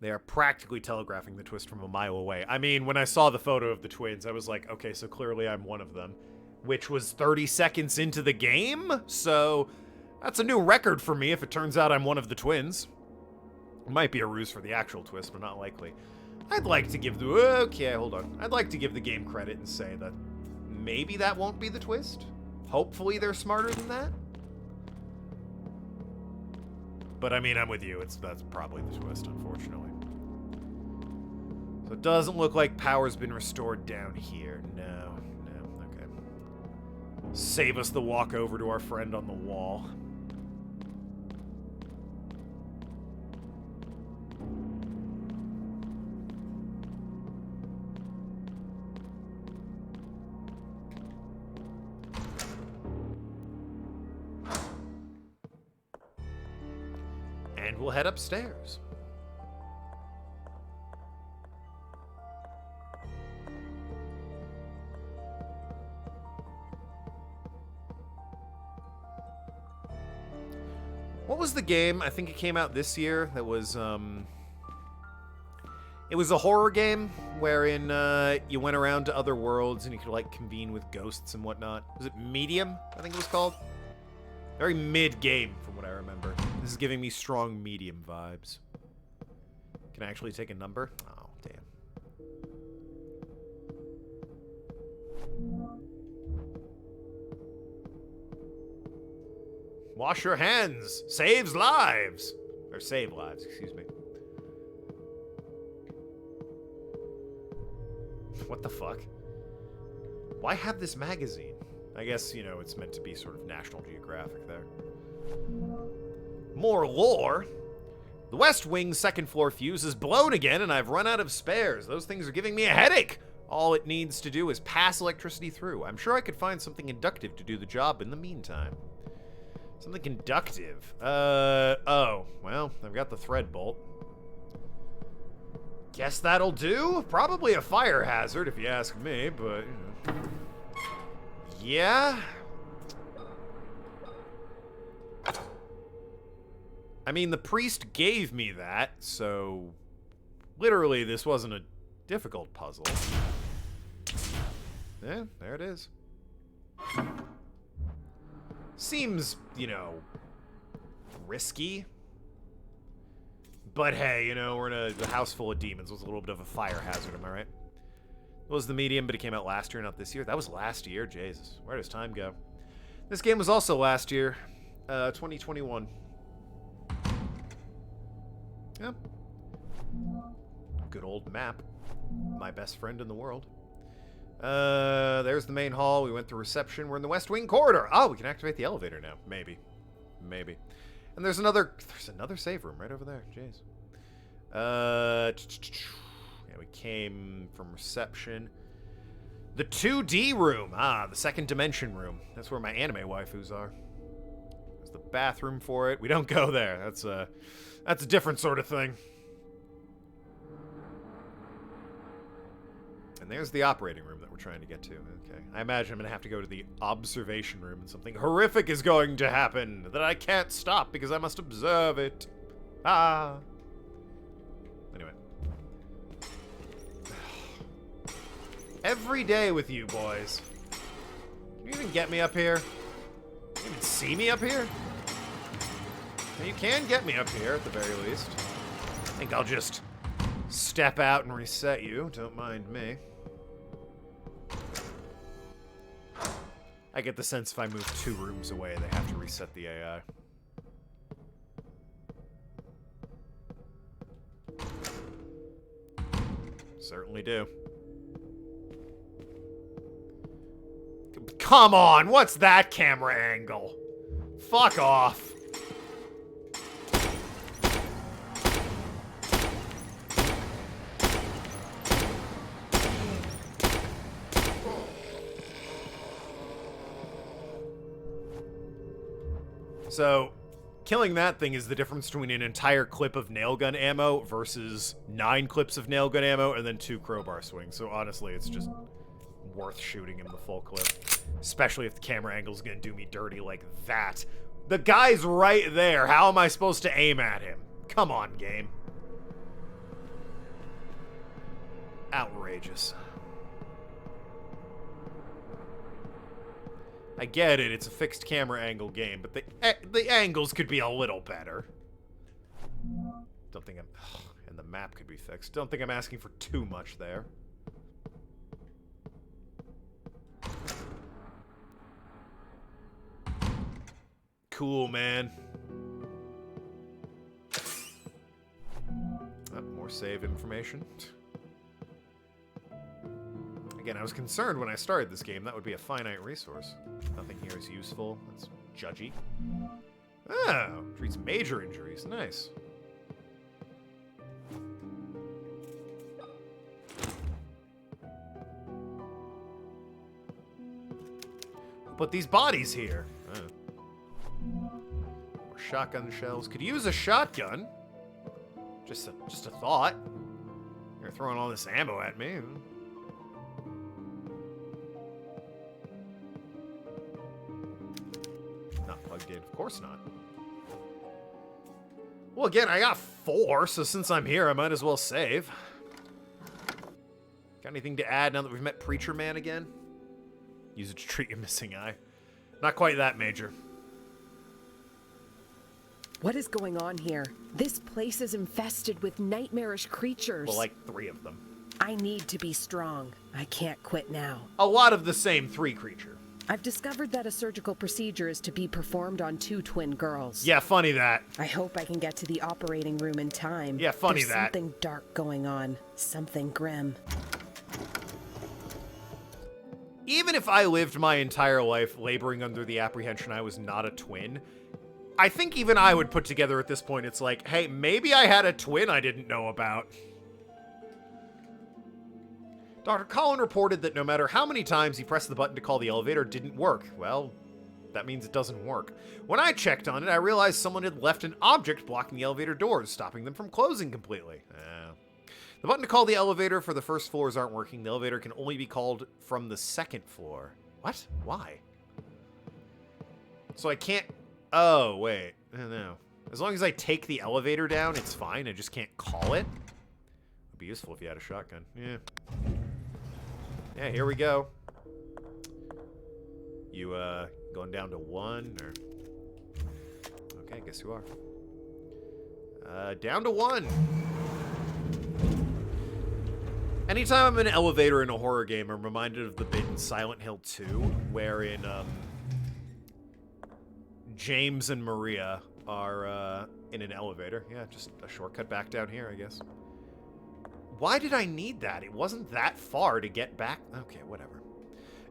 They are practically telegraphing the twist from a mile away. I mean, when I saw the photo of the twins, I was like, okay, so clearly I'm one of them. Which was 30 seconds into the game? So, that's a new record for me if it turns out I'm one of the twins. It might be a ruse for the actual twist, but not likely. I'd like to give the... Okay, hold on. I'd like to give the game credit and say that maybe that won't be the twist. Hopefully they're smarter than that. But I mean, I'm with you. That's probably the twist, unfortunately. So it doesn't look like power's been restored down here. No, okay. Save us the walk over to our friend on the wall. And we'll head upstairs. What was the game? I think it came out this year. That was, it was a horror game wherein you went around to other worlds and you could, like, convene with ghosts and whatnot. Was it Medium, I think it was called? Very mid-game, from what I remember. This is giving me strong Medium vibes. Can I actually take a number? Oh, damn. Wash your hands. Saves lives. Or save lives, excuse me. What the fuck? Why have this magazine? I guess, you know, it's meant to be sort of National Geographic there. More lore. The West Wing's second floor fuse is blown again, and I've run out of spares. Those things are giving me a headache. All it needs to do is pass electricity through. I'm sure I could find something inductive to do the job in the meantime. Something conductive. Oh. Well, I've got the thread bolt. Guess that'll do? Probably a fire hazard, if you ask me, but, you know. Yeah? I mean, the priest gave me that, so literally this wasn't a difficult puzzle. Yeah, there it is. Seems, you know, risky. But hey, you know, we're in a house full of demons. It was a little bit of a fire hazard, am I right? It was the medium, but it came out last year, not this year. That was last year, Jesus. Where does time go? This game was also last year, 2021. Yeah. Good old map. My best friend in the world. There's the main hall. We went through reception. We're in the West Wing corridor. Oh, we can activate the elevator now. Maybe. Maybe. And there's another save room right over there. Jeez. Yeah, we came from reception. The 2D room. Ah, the second dimension room. That's where my anime waifus are. There's the bathroom for it. We don't go there. That's a different sort of thing. And there's the operating room that we're trying to get to. Okay. I imagine I'm going to have to go to the observation room and something horrific is going to happen that I can't stop because I must observe it. Ah. Anyway. Every day with you boys. Can you even get me up here? Can you even see me up here? Well, you can get me up here at the very least. I think I'll just step out and reset you. Don't mind me. I get the sense if I move 2 rooms away, they have to reset the AI. Certainly do. Come on, what's that camera angle? Fuck off. So, killing that thing is the difference between an entire clip of nail gun ammo versus 9 clips of nail gun ammo and then 2 crowbar swings. So honestly, it's just worth shooting him the full clip. Especially if the camera angle's gonna do me dirty like that. The guy's right there. How am I supposed to aim at him? Come on, game. Outrageous. I get it, it's a fixed camera angle game, but the angles could be a little better. Don't think I'm... And the map could be fixed. Don't think I'm asking for too much there. Cool, man. Oh, more save information. Again, I was concerned when I started this game that would be a finite resource. Nothing here is useful. That's judgy. Oh, treats major injuries. Nice. Who put these bodies here? More shotgun shells. Could use a shotgun. Just a thought. You're throwing all this ammo at me. Of course not. Well, again, I got 4, so since I'm here, I might as well save. Got anything to add now that we've met Preacher Man again? Use it to treat your missing eye. Not quite that major. What is going on here? This place is infested with nightmarish creatures. Well, like 3 of them. I need to be strong. I can't quit now. A lot of the same 3 creature. I've discovered that a surgical procedure is to be performed on 2 twin girls. Yeah, funny that. I hope I can get to the operating room in time. Yeah, funny There's that. something dark going on. Something grim. Even if I lived my entire life laboring under the apprehension I was not a twin, I think even I would put together at this point, it's like, hey, maybe I had a twin I didn't know about. Dr. Collin reported that no matter how many times he pressed the button to call the elevator, it didn't work. Well, that means it doesn't work. When I checked on it, I realized someone had left an object blocking the elevator doors, stopping them from closing completely. The button to call the elevator for the first floors aren't working. The elevator can only be called from the 2nd floor. What? Why? So I can't... Oh, wait. I don't know. As long as I take the elevator down, it's fine. I just can't call it. Would be useful if you had a shotgun. Yeah. Yeah, here we go. You, going down to 1, or... Okay, I guess you are. Down to 1. Anytime I'm in an elevator in a horror game, I'm reminded of the bit in Silent Hill 2, wherein, James and Maria are, in an elevator. Yeah, just a shortcut back down here, I guess. Why did I need that? It wasn't that far to get back. Okay, whatever.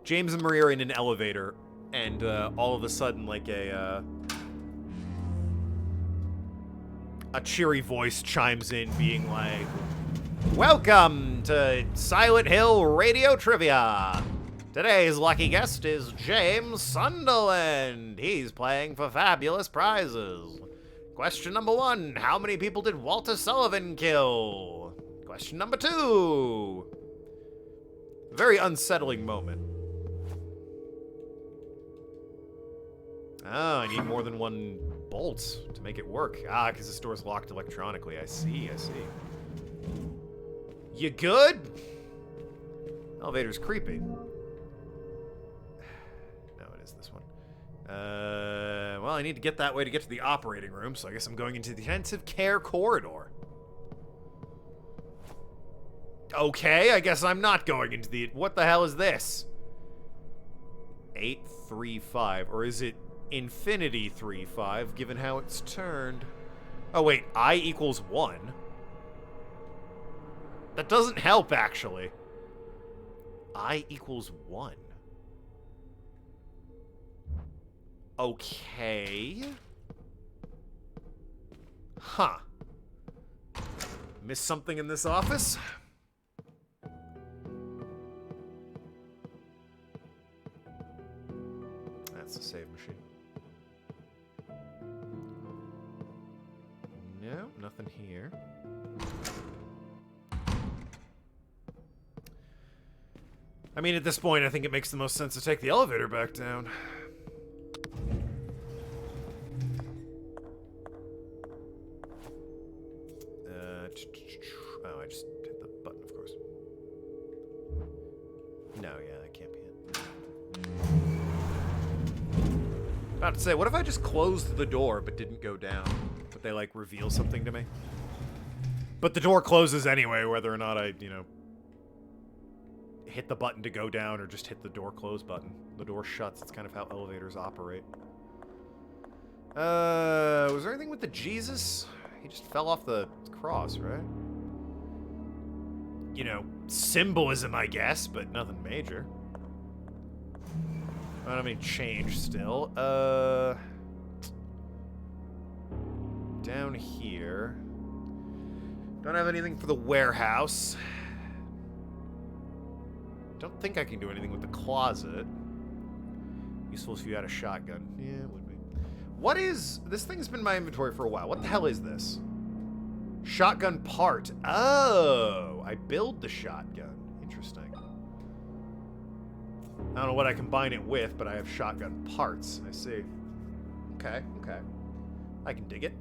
James and Maria are in an elevator, and, all of a sudden, like a cheery voice chimes in, being like, "Welcome to Silent Hill Radio Trivia. Today's lucky guest is James Sunderland. He's playing for fabulous prizes. Question number 1, how many people did Walter Sullivan kill? Question number 2. Very unsettling moment. Oh, I need more than 1 bolt to make it work. Ah, because this door's locked electronically. I see, I see. You good? Elevator's creepy. No, it is this one. Well, I need to get that way to get to the operating room, so I guess I'm going into the intensive care corridor. Okay, I guess I'm not going into the... What the hell is this? 835, or is it Infinity 35, given how it's turned? Oh, wait, I equals 1. That doesn't help, actually. I equals 1. Okay. Huh. Missed something in this office? That's the save machine. No, nothing here. I mean, at this point, I think it makes the most sense to take the elevator back down. Oh, I just hit the button, of course. No, yeah, that can't be it. About to say, what if I just closed the door but didn't go down? But they, like, reveal something to me? But the door closes anyway, whether or not I, you know, hit the button to go down or just hit the door close button. The door shuts. It's kind of how elevators operate. Was there anything with the Jesus? He just fell off the cross, right? You know, symbolism, I guess, but nothing major. I don't have any change still. Down here. Don't have anything for the warehouse. Don't think I can do anything with the closet. Useful if you had a shotgun. Yeah, it would be. What is... This thing's been in my inventory for a while. What the hell is this? Shotgun part. Oh, I build the shotgun. Interesting. I don't know what I combine it with, but I have shotgun parts. I see. Okay, okay. I can dig it.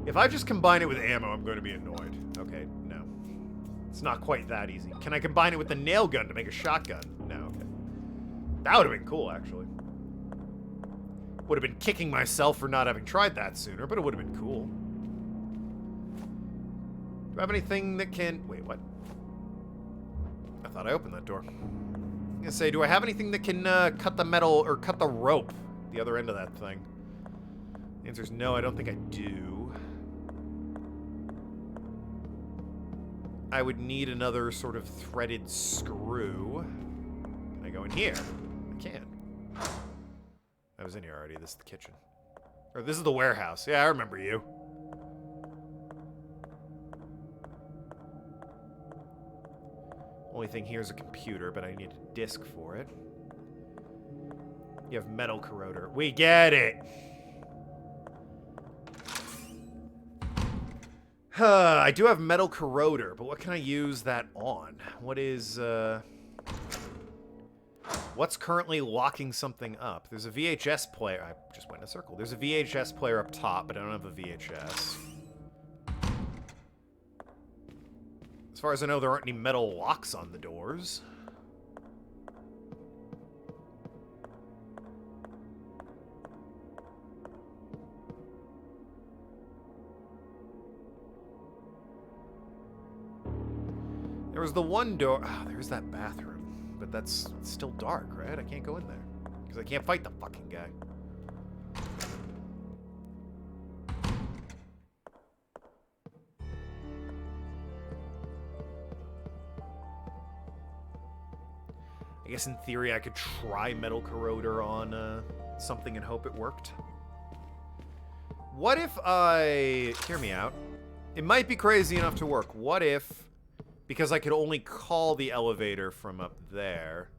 If I just combine it with ammo, I'm going to be annoyed. Okay, no. It's not quite that easy. Can I combine it with the nail gun to make a shotgun? No, okay. That would have been cool, actually. Would have been kicking myself for not having tried that sooner, but it would have been cool. Do I have anything that can... Wait, what? I thought I opened that door. I'm gonna say, do I have anything that can cut the metal, or cut the rope, the other end of that thing? The answer is no, I don't think I do. I would need another sort of threaded screw. Can I go in here? I can. I was in here already. This is the kitchen. Or this is the warehouse. Yeah, I remember you. Only thing here is a computer, but I need a disk for it. You have metal corroder. We get it! I do have metal corroder, but what can I use that on? What is, what's currently locking something up? There's a VHS player. I just went in a circle. There's a VHS player up top, but I don't have a VHS. As far as I know, there aren't any metal locks on the doors. There was the one door. Ah, there's that bathroom. But that's still dark, right? I can't go in there. Because I can't fight the fucking guy. I guess in theory I could try Metal Corroder on something and hope it worked. What if I... Hear me out. It might be crazy enough to work. What if, because I could only call the elevator from up there,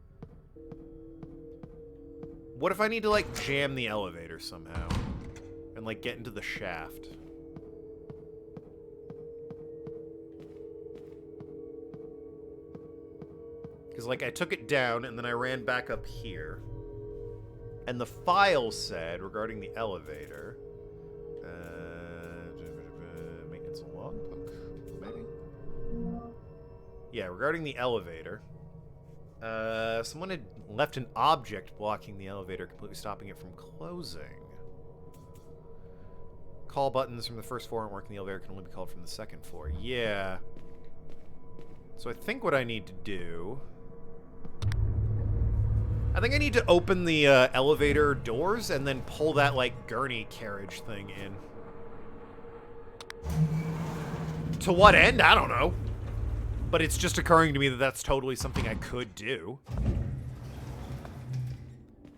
what if I need to, like, jam the elevator somehow? And, like, get into the shaft? Because, like, I took it down, and then I ran back up here. And the file said, regarding the elevator... maintenance and logbook, maybe? Yeah, regarding the elevator. Someone had left an object blocking the elevator, completely stopping it from closing. Call buttons from the first floor aren't working. The elevator can only be called from the second floor. Yeah. So I think what I need to do... I think I need to open the elevator doors and then pull that, like, gurney carriage thing in. To what end? I don't know. But it's just occurring to me that that's totally something I could do.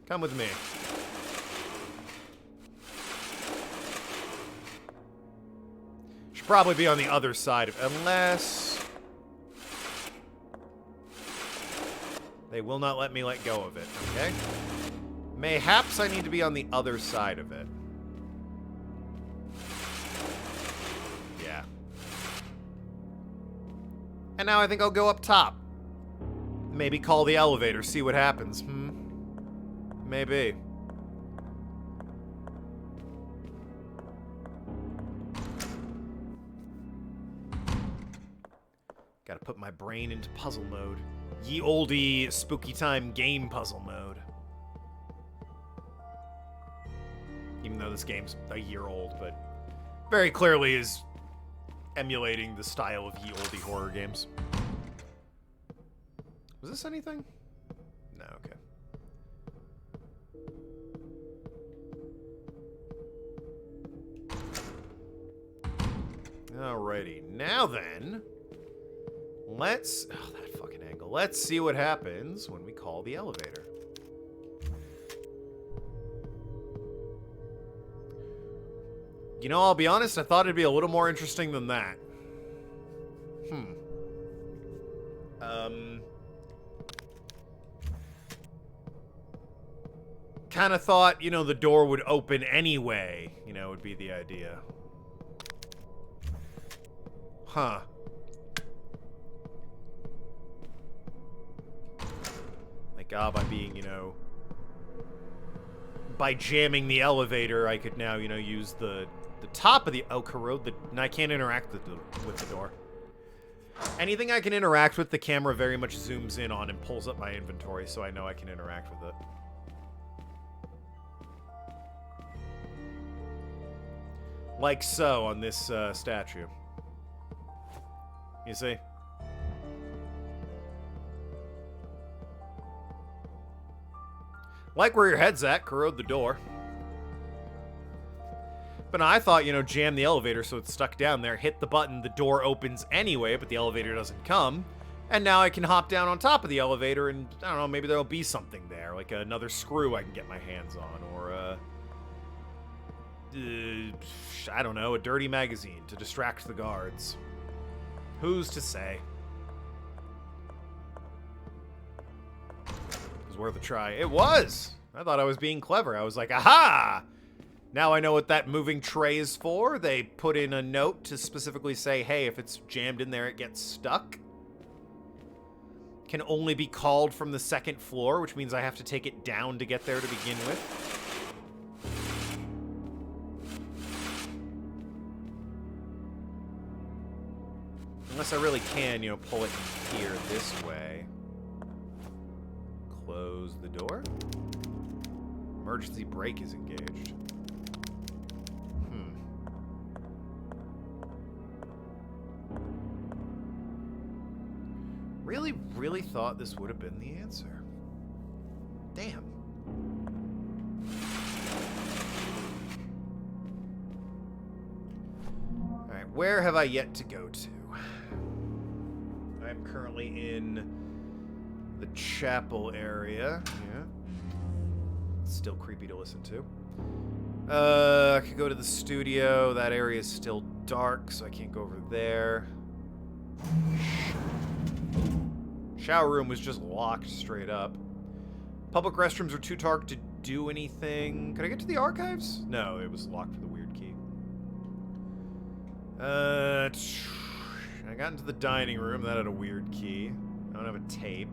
Come with me. Should probably be on the other side of... Unless... They will not let me let go of it, okay? Mayhaps I need to be on the other side of it. Yeah. And now I think I'll go up top. Maybe call the elevator, see what happens. Maybe. Gotta put my brain into puzzle mode. Ye olde spooky time game puzzle mode. Even though this game's a year old, but very clearly is emulating the style of ye olde horror games. Was this anything? No, okay. Alrighty, now then, let's... Oh, that fucking angle. Let's see what happens when we call the elevator. You know, I'll be honest, I thought it'd be a little more interesting than that. Kind of thought, you know, the door would open anyway, you know, would be the idea. Huh. Like, by being, you know... By jamming the elevator, I could now, you know, use the top of the... Oh, corrode the... I can't interact with the door. Anything I can interact with, the camera very much zooms in on and pulls up my inventory, so I know I can interact with it. Like so, on this statue. You see? Like where your head's at, corrode the door. But no, I thought, you know, jam the elevator so it's stuck down there, hit the button, the door opens anyway, but the elevator doesn't come. And now I can hop down on top of the elevator and, I don't know, maybe there'll be something there, like another screw I can get my hands on, or, I don't know, a dirty magazine to distract the guards. Who's to say? It was worth a try. It was! I thought I was being clever. I was like, aha! Now I know what that moving tray is for. They put in a note to specifically say, hey, if it's jammed in there, it gets stuck. Can only be called from the second floor, which means I have to take it down to get there to begin with. Unless I really can, you know, pull it here this way. Close the door. Emergency brake is engaged. Really, really thought this would have been the answer. Damn. Alright, where have I yet to go to? I'm currently in the chapel area. Yeah. It's still creepy to listen to. I could go to the studio. That area is still dark, so I can't go over there. Shower room was just locked straight up. Public restrooms are too dark to do anything. Could I get to the archives? No, it was locked with a weird key. I got into the dining room. That had a weird key. I don't have a tape.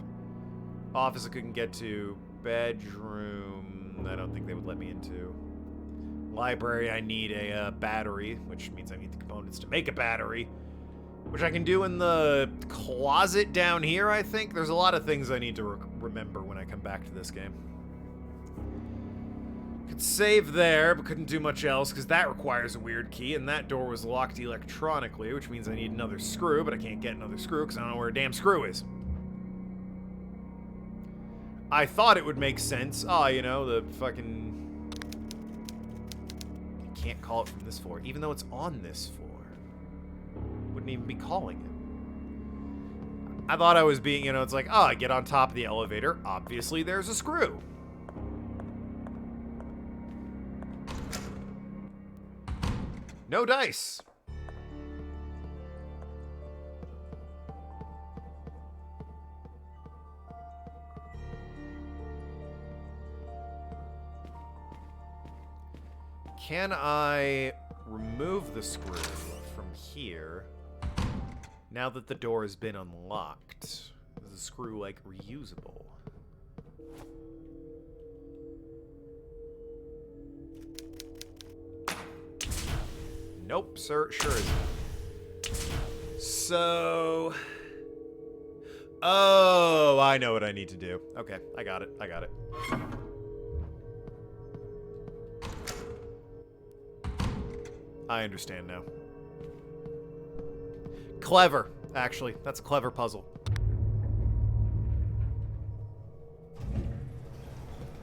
Office I couldn't get to. Bedroom, I don't think they would let me into. Library, I need a battery, which means I need the components to make a battery, which I can do in the closet down here, I think. There's a lot of things I need to remember when I come back to this game. Could save there, but couldn't do much else, because that requires a weird key, and that door was locked electronically, which means I need another screw, but I can't get another screw, because I don't know where a damn screw is. I thought it would make sense. Oh, you know, the fucking... Can't call it from this floor, even though it's on this floor. Wouldn't even be calling it. I thought I was being, you know, it's like, oh, I get on top of the elevator. Obviously, there's a screw. No dice. Can I remove the screw from here now that the door has been unlocked? Is the screw, like, reusable? Nope, sir, sure isn't. So... Oh, I know what I need to do. Okay, I got it, I got it. I understand now. Clever, actually. That's a clever puzzle.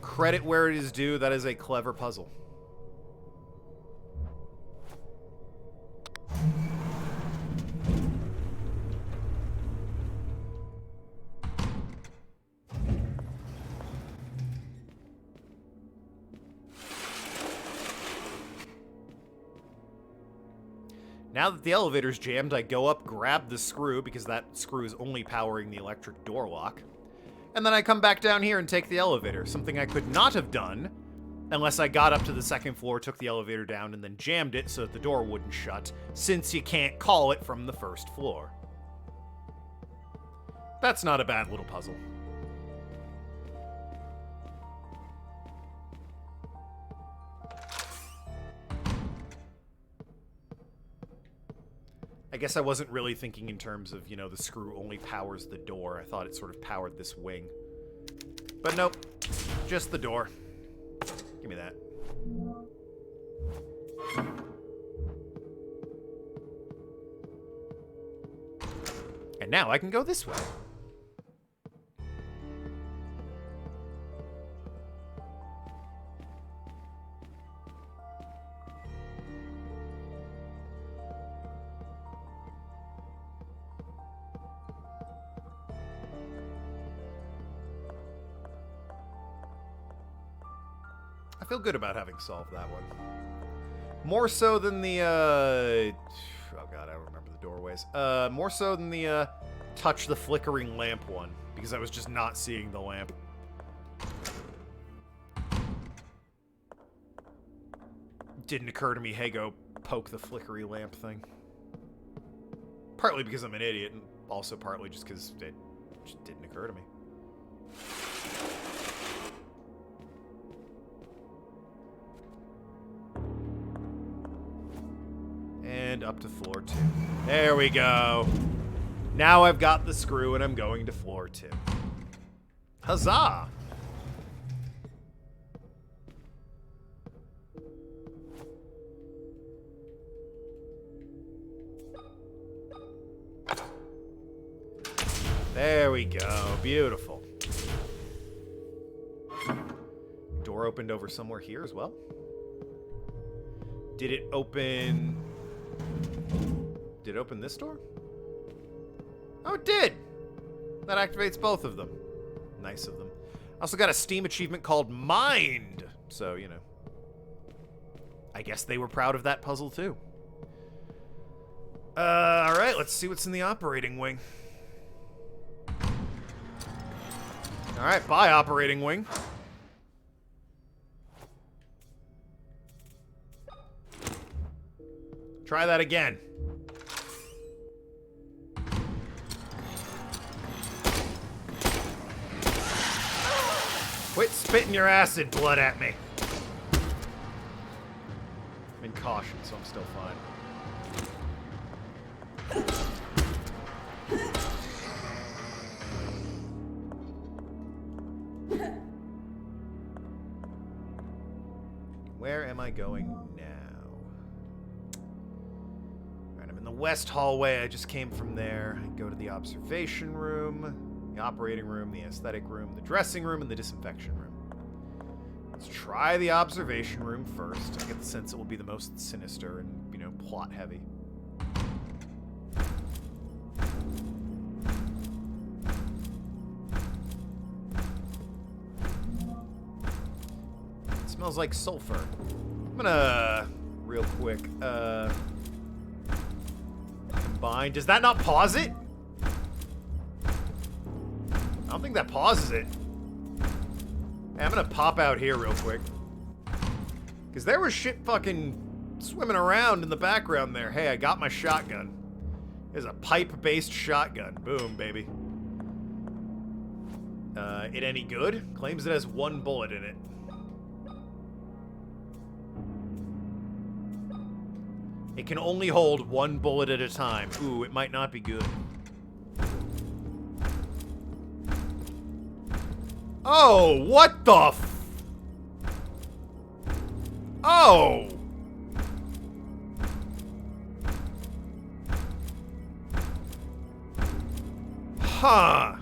Credit where it is due, that is a clever puzzle. Now that the elevator's jammed, I go up, grab the screw, because that screw is only powering the electric door lock. And then I come back down here and take the elevator, something I could not have done unless I got up to the second floor, took the elevator down, and then jammed it so that the door wouldn't shut, since you can't call it from the first floor. That's not a bad little puzzle. I guess I wasn't really thinking in terms of, you know, the screw only powers the door. I thought it sort of powered this wing. But nope, just the door. Give me that. And now I can go this way. I feel good about having solved that one. More so than the, oh god, I don't remember the doorways. More so than the, touch the flickering lamp one, because I was just not seeing the lamp. Didn't occur to me, hey, go poke the flickery lamp thing. Partly because I'm an idiot, and also partly just because it just didn't occur to me. And up to floor 2. There we go. Now I've got the screw and I'm going to floor 2. Huzzah! There we go. Beautiful. Door opened over somewhere here as well. Did it open... Did it open this door? Oh, it did! That activates both of them. Nice of them. I also got a Steam achievement called Mind. So, you know. I guess they were proud of that puzzle, too. Alright, let's see what's in the operating wing. Alright, bye, operating wing. Try that again. Quit spitting your acid blood at me. I'm in caution, so I'm still fine. Where am I going now? Alright, I'm in the west hallway. I just came from there. I go to the observation room, the operating room, the aesthetic room, the dressing room, and the disinfection room. Let's try the observation room first. I get the sense it will be the most sinister and, you know, plot heavy. Smells like sulfur. I'm gonna real quick combine. Does that not pause it? I don't think that pauses it. Hey, I'm gonna pop out here real quick. Cause there was shit fucking swimming around in the background there. Hey, I got my shotgun. There's a pipe-based shotgun. Boom, baby. It any good? Claims it has 1 bullet in it. It can only hold 1 bullet at a time. Ooh, it might not be good. Oh, what the f... Oh! Huh.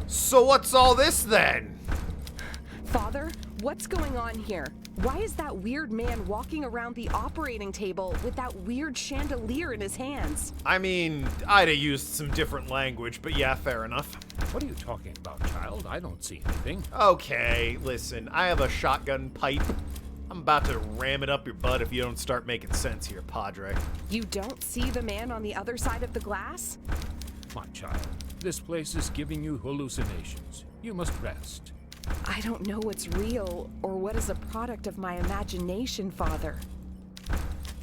So what's all this then? Father, what's going on here? Why is that weird man walking around the operating table with that weird chandelier in his hands? I mean, I'd have used some different language, but yeah, fair enough. What are you talking about, child? I don't see anything. Okay, listen, I have a shotgun pipe. I'm about to ram it up your butt if you don't start making sense here, Padre. You don't see the man on the other side of the glass? My child, this place is giving you hallucinations. You must rest. I don't know what's real or what is a product of my imagination, Father.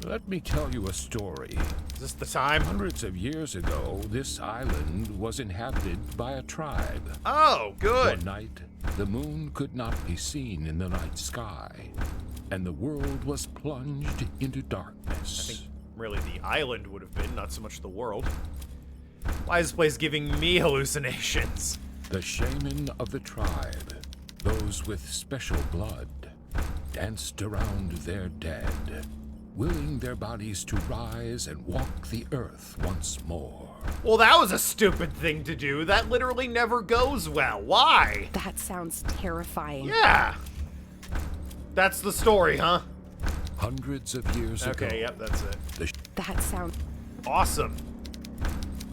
Let me tell you a story. Is this the time? Hundreds of years ago, this island was inhabited by a tribe. Oh, good. One night, the moon could not be seen in the night sky, and the world was plunged into darkness. I think really the island would have been, not so much the world. Why is this place giving me hallucinations? The shaman of the tribe, those with special blood, danced around their dead, willing their bodies to rise and walk the earth once more. Well, that was a stupid thing to do. That literally never goes well. Why? That sounds terrifying. Yeah. That's the story, huh? Hundreds of years ago. Okay, yep, that's it. That sounds... Awesome.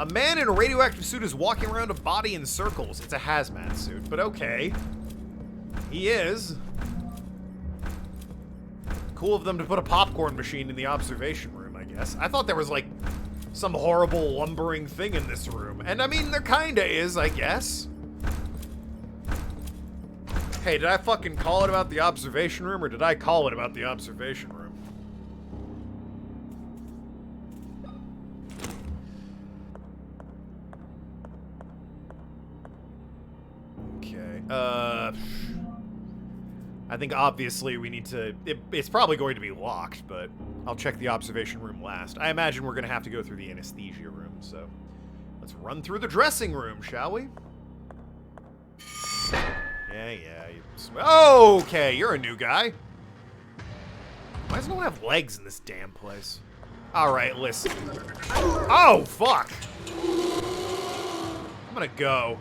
A man in a radioactive suit is walking around a body in circles. It's a hazmat suit, but okay. He is. Cool of them to put a popcorn machine in the observation room, I guess. I thought there was, like, some horrible lumbering thing in this room. And, I mean, there kinda is, I guess. Hey, did I fucking call it about the observation room, or did I call it about the observation room? Okay, I think obviously we need to... It's probably going to be locked, but I'll check the observation room last. I imagine we're going to have to go through the anesthesia room, so... Let's run through the dressing room, shall we? Yeah. Okay, you're a new guy. Why does no one have legs in this damn place? Alright, listen. Oh, fuck! I'm gonna go.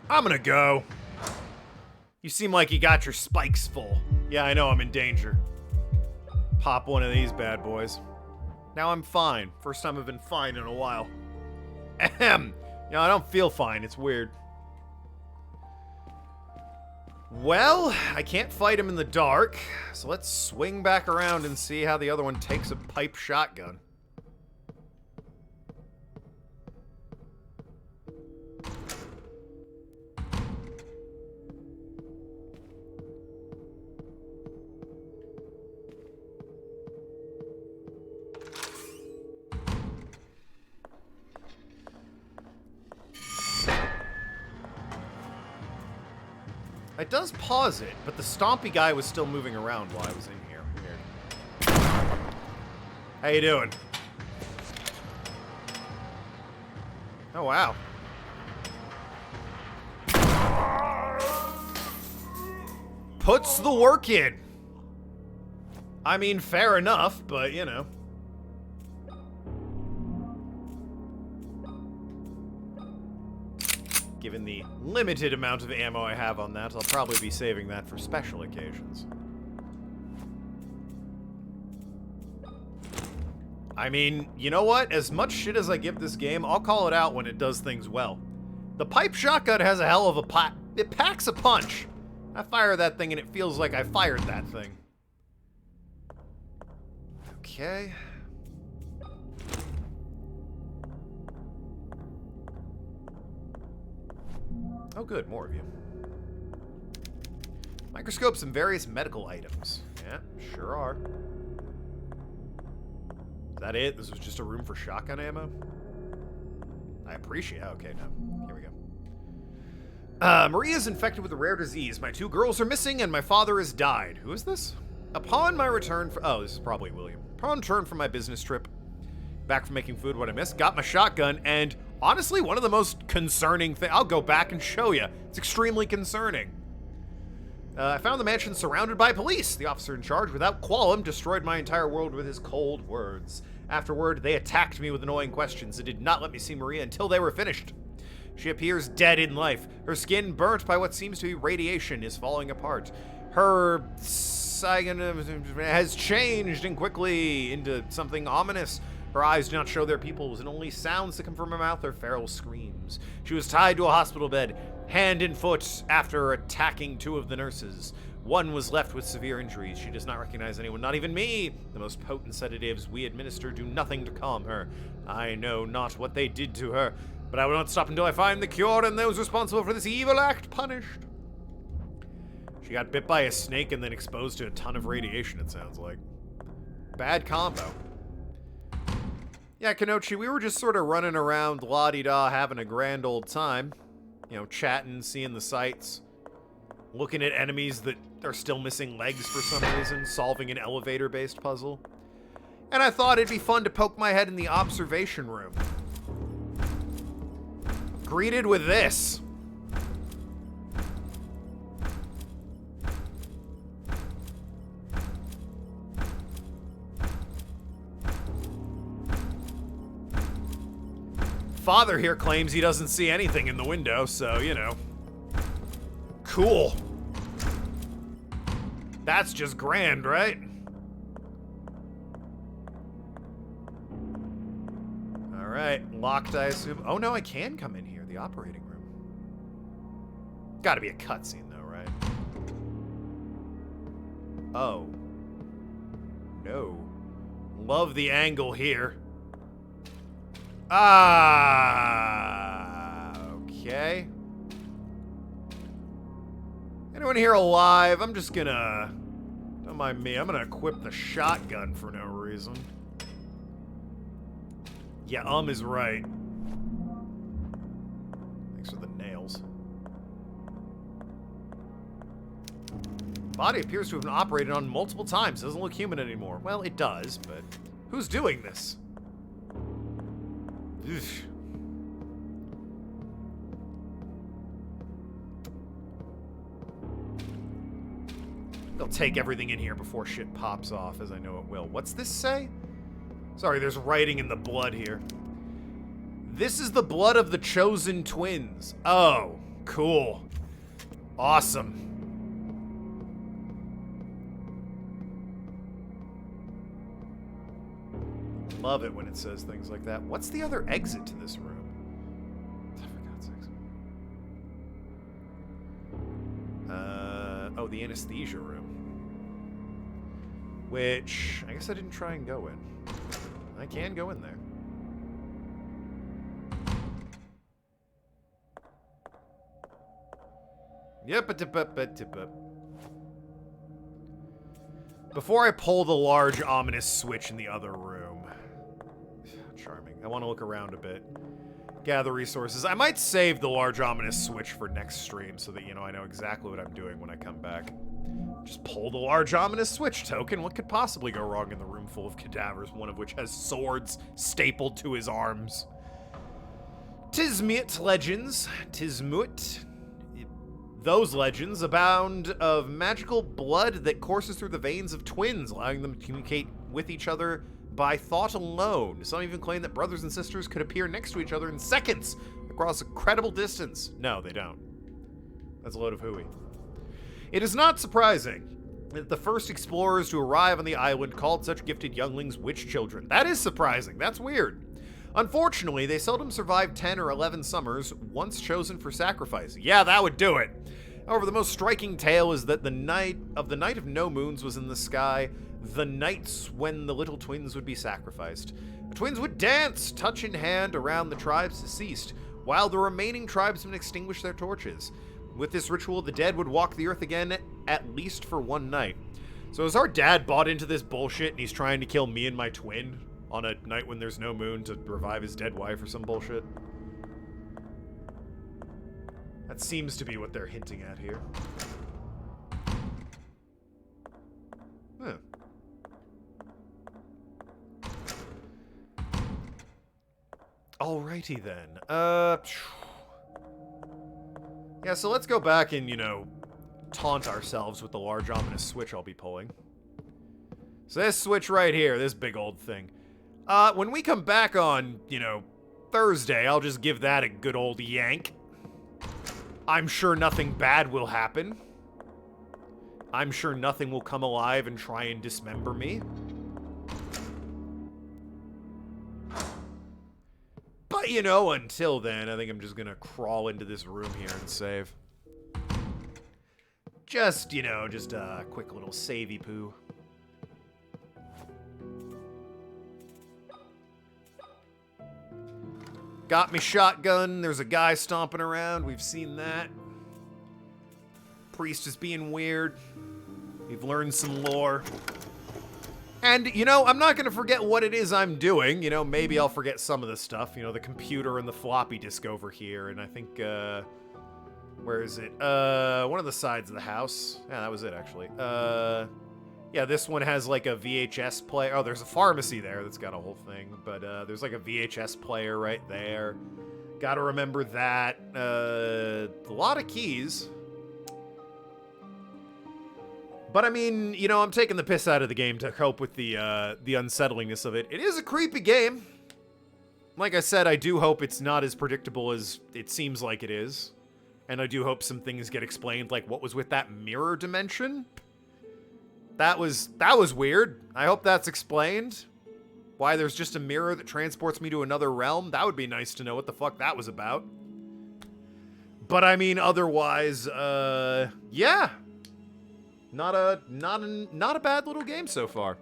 I'm gonna go. You seem like you got your spikes full. Yeah, I know I'm in danger. Pop one of these bad boys. Now I'm fine. First time I've been fine in a while. Ahem. You know, I don't feel fine. It's weird. Well, I can't fight him in the dark, so let's swing back around and see how the other one takes a pipe shotgun. It does pause it, but the stompy guy was still moving around while I was in here. Weird. How you doing? Oh, wow. Puts the work in. I mean, fair enough, but, you know. Given the limited amount of ammo I have on that, I'll probably be saving that for special occasions. I mean, you know what? As much shit as I give this game, I'll call it out when it does things well. The pipe shotgun has a hell of a it packs a punch. I fire that thing and it feels like I fired that thing. Okay. Oh good, more of you. Microscopes and various medical items. Yeah, sure are. Is that it? This was just a room for shotgun ammo? I appreciate it. Okay, no. Here we go. Maria's infected with a rare disease. My 2 girls are missing and my father has died. Who is this? Upon my return from... Oh, this is probably William. Upon return from my business trip, back from making food, what I missed, got my shotgun, and honestly, one of the most concerning things... I'll go back and show you. It's extremely concerning. I found the mansion surrounded by police. The officer in charge, without qualm, destroyed my entire world with his cold words. Afterward, they attacked me with annoying questions and did not let me see Maria until they were finished. She appears dead in life. Her skin, burnt by what seems to be radiation, is falling apart. Her has changed and quickly into something ominous. Her eyes do not show their pupils, and only sounds that come from her mouth are feral screams. She was tied to a hospital bed, hand and foot, after attacking 2 of the nurses. One was left with severe injuries. She does not recognize anyone, not even me. The most potent sedatives we administer do nothing to calm her. I know not what they did to her, but I will not stop until I find the cure and those responsible for this evil act punished. She got bit by a snake and then exposed to a ton of radiation, it sounds like. Bad combo. Yeah, Kenochi, we were just sort of running around la-di-da having a grand old time. You know, chatting, seeing the sights, looking at enemies that are still missing legs for some reason, solving an elevator-based puzzle. And I thought it'd be fun to poke my head in the observation room. Greeted with this. Father here claims he doesn't see anything in the window, so, you know. Cool. That's just grand, right? Alright, locked, I assume. Oh no, I can come in here, the operating room. Gotta be a cutscene, though, right? Oh. No. Love the angle here. Okay. Anyone here alive? I'm just gonna... Don't mind me, I'm gonna equip the shotgun for no reason. Yeah, is right. Thanks for the nails. Body appears to have been operated on multiple times. Doesn't look human anymore. Well, it does, but... Who's doing this? Ugh. They'll take everything in here before shit pops off, as I know it will. What's this say? Sorry, there's writing in the blood here. This is the blood of the chosen twins. Oh, cool. Awesome. Love it when it says things like that. What's the other exit to this room? For God's sakes. Oh, the anesthesia room. Which, I guess I didn't try and go in. I can go in there. Yep, before I pull the large ominous switch in the other room. Charming. I want to look around a bit. Gather resources. I might save the large ominous switch for next stream so that, you know, I know exactly what I'm doing when I come back. Just pull the large ominous switch token. What could possibly go wrong in the room full of cadavers, one of which has swords stapled to his arms? Tismut legends. Tismut. Those legends abound of magical blood that courses through the veins of twins, allowing them to communicate with each other by thought alone. Some even claim that brothers and sisters could appear next to each other in seconds across a credible distance. No, they don't. That's a load of hooey. It is not surprising that the first explorers to arrive on the island called such gifted younglings witch children. That is surprising. That's weird. Unfortunately, they seldom survive 10 or 11 summers once chosen for sacrifice. Yeah, that would do it. However, the most striking tale is that the night of no moons was in the sky, the nights when the little twins would be sacrificed. The twins would dance, touch in hand, around the tribes deceased, while the remaining tribesmen extinguished their torches. With this ritual, the dead would walk the earth again, at least for one night. So has our dad bought into this bullshit and he's trying to kill me and my twin on a night when there's no moon to revive his dead wife or some bullshit? That seems to be what they're hinting at here. Huh. Alrighty then. Yeah, so let's go back and, you know, taunt ourselves with the large ominous switch I'll be pulling. So this switch right here, this big old thing. When we come back on, you know, Thursday, I'll just give that a good old yank. I'm sure nothing bad will happen. I'm sure nothing will come alive and try and dismember me. But, you know, until then, I think I'm just gonna crawl into this room here and save. Just, you know, just a quick little savey poo. Got me shotgun. There's a guy stomping around. We've seen that. Priest is being weird. We've learned some lore. And, you know, I'm not going to forget what it is I'm doing. You know, maybe I'll forget some of the stuff. You know, the computer and the floppy disk over here. And I think, where is it? One of the sides of the house. Yeah, that was it, actually. Yeah, this one has, like, a VHS player. Oh, there's a pharmacy there that's got a whole thing. But, there's, like, a VHS player right there. Gotta remember that. A lot of keys. But, I mean, you know, I'm taking the piss out of the game to cope with the unsettlingness of it. It is a creepy game. Like I said, I do hope it's not as predictable as it seems like it is. And I do hope some things get explained, like what was with that mirror dimension. That was weird. I hope that's explained. Why there's just a mirror that transports me to another realm. That would be nice to know what the fuck that was about. But, I mean, otherwise, yeah. Not a bad little game so far.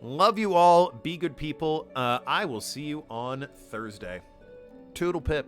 Love you all. Be good people. I will see you on Thursday. Toodle pip.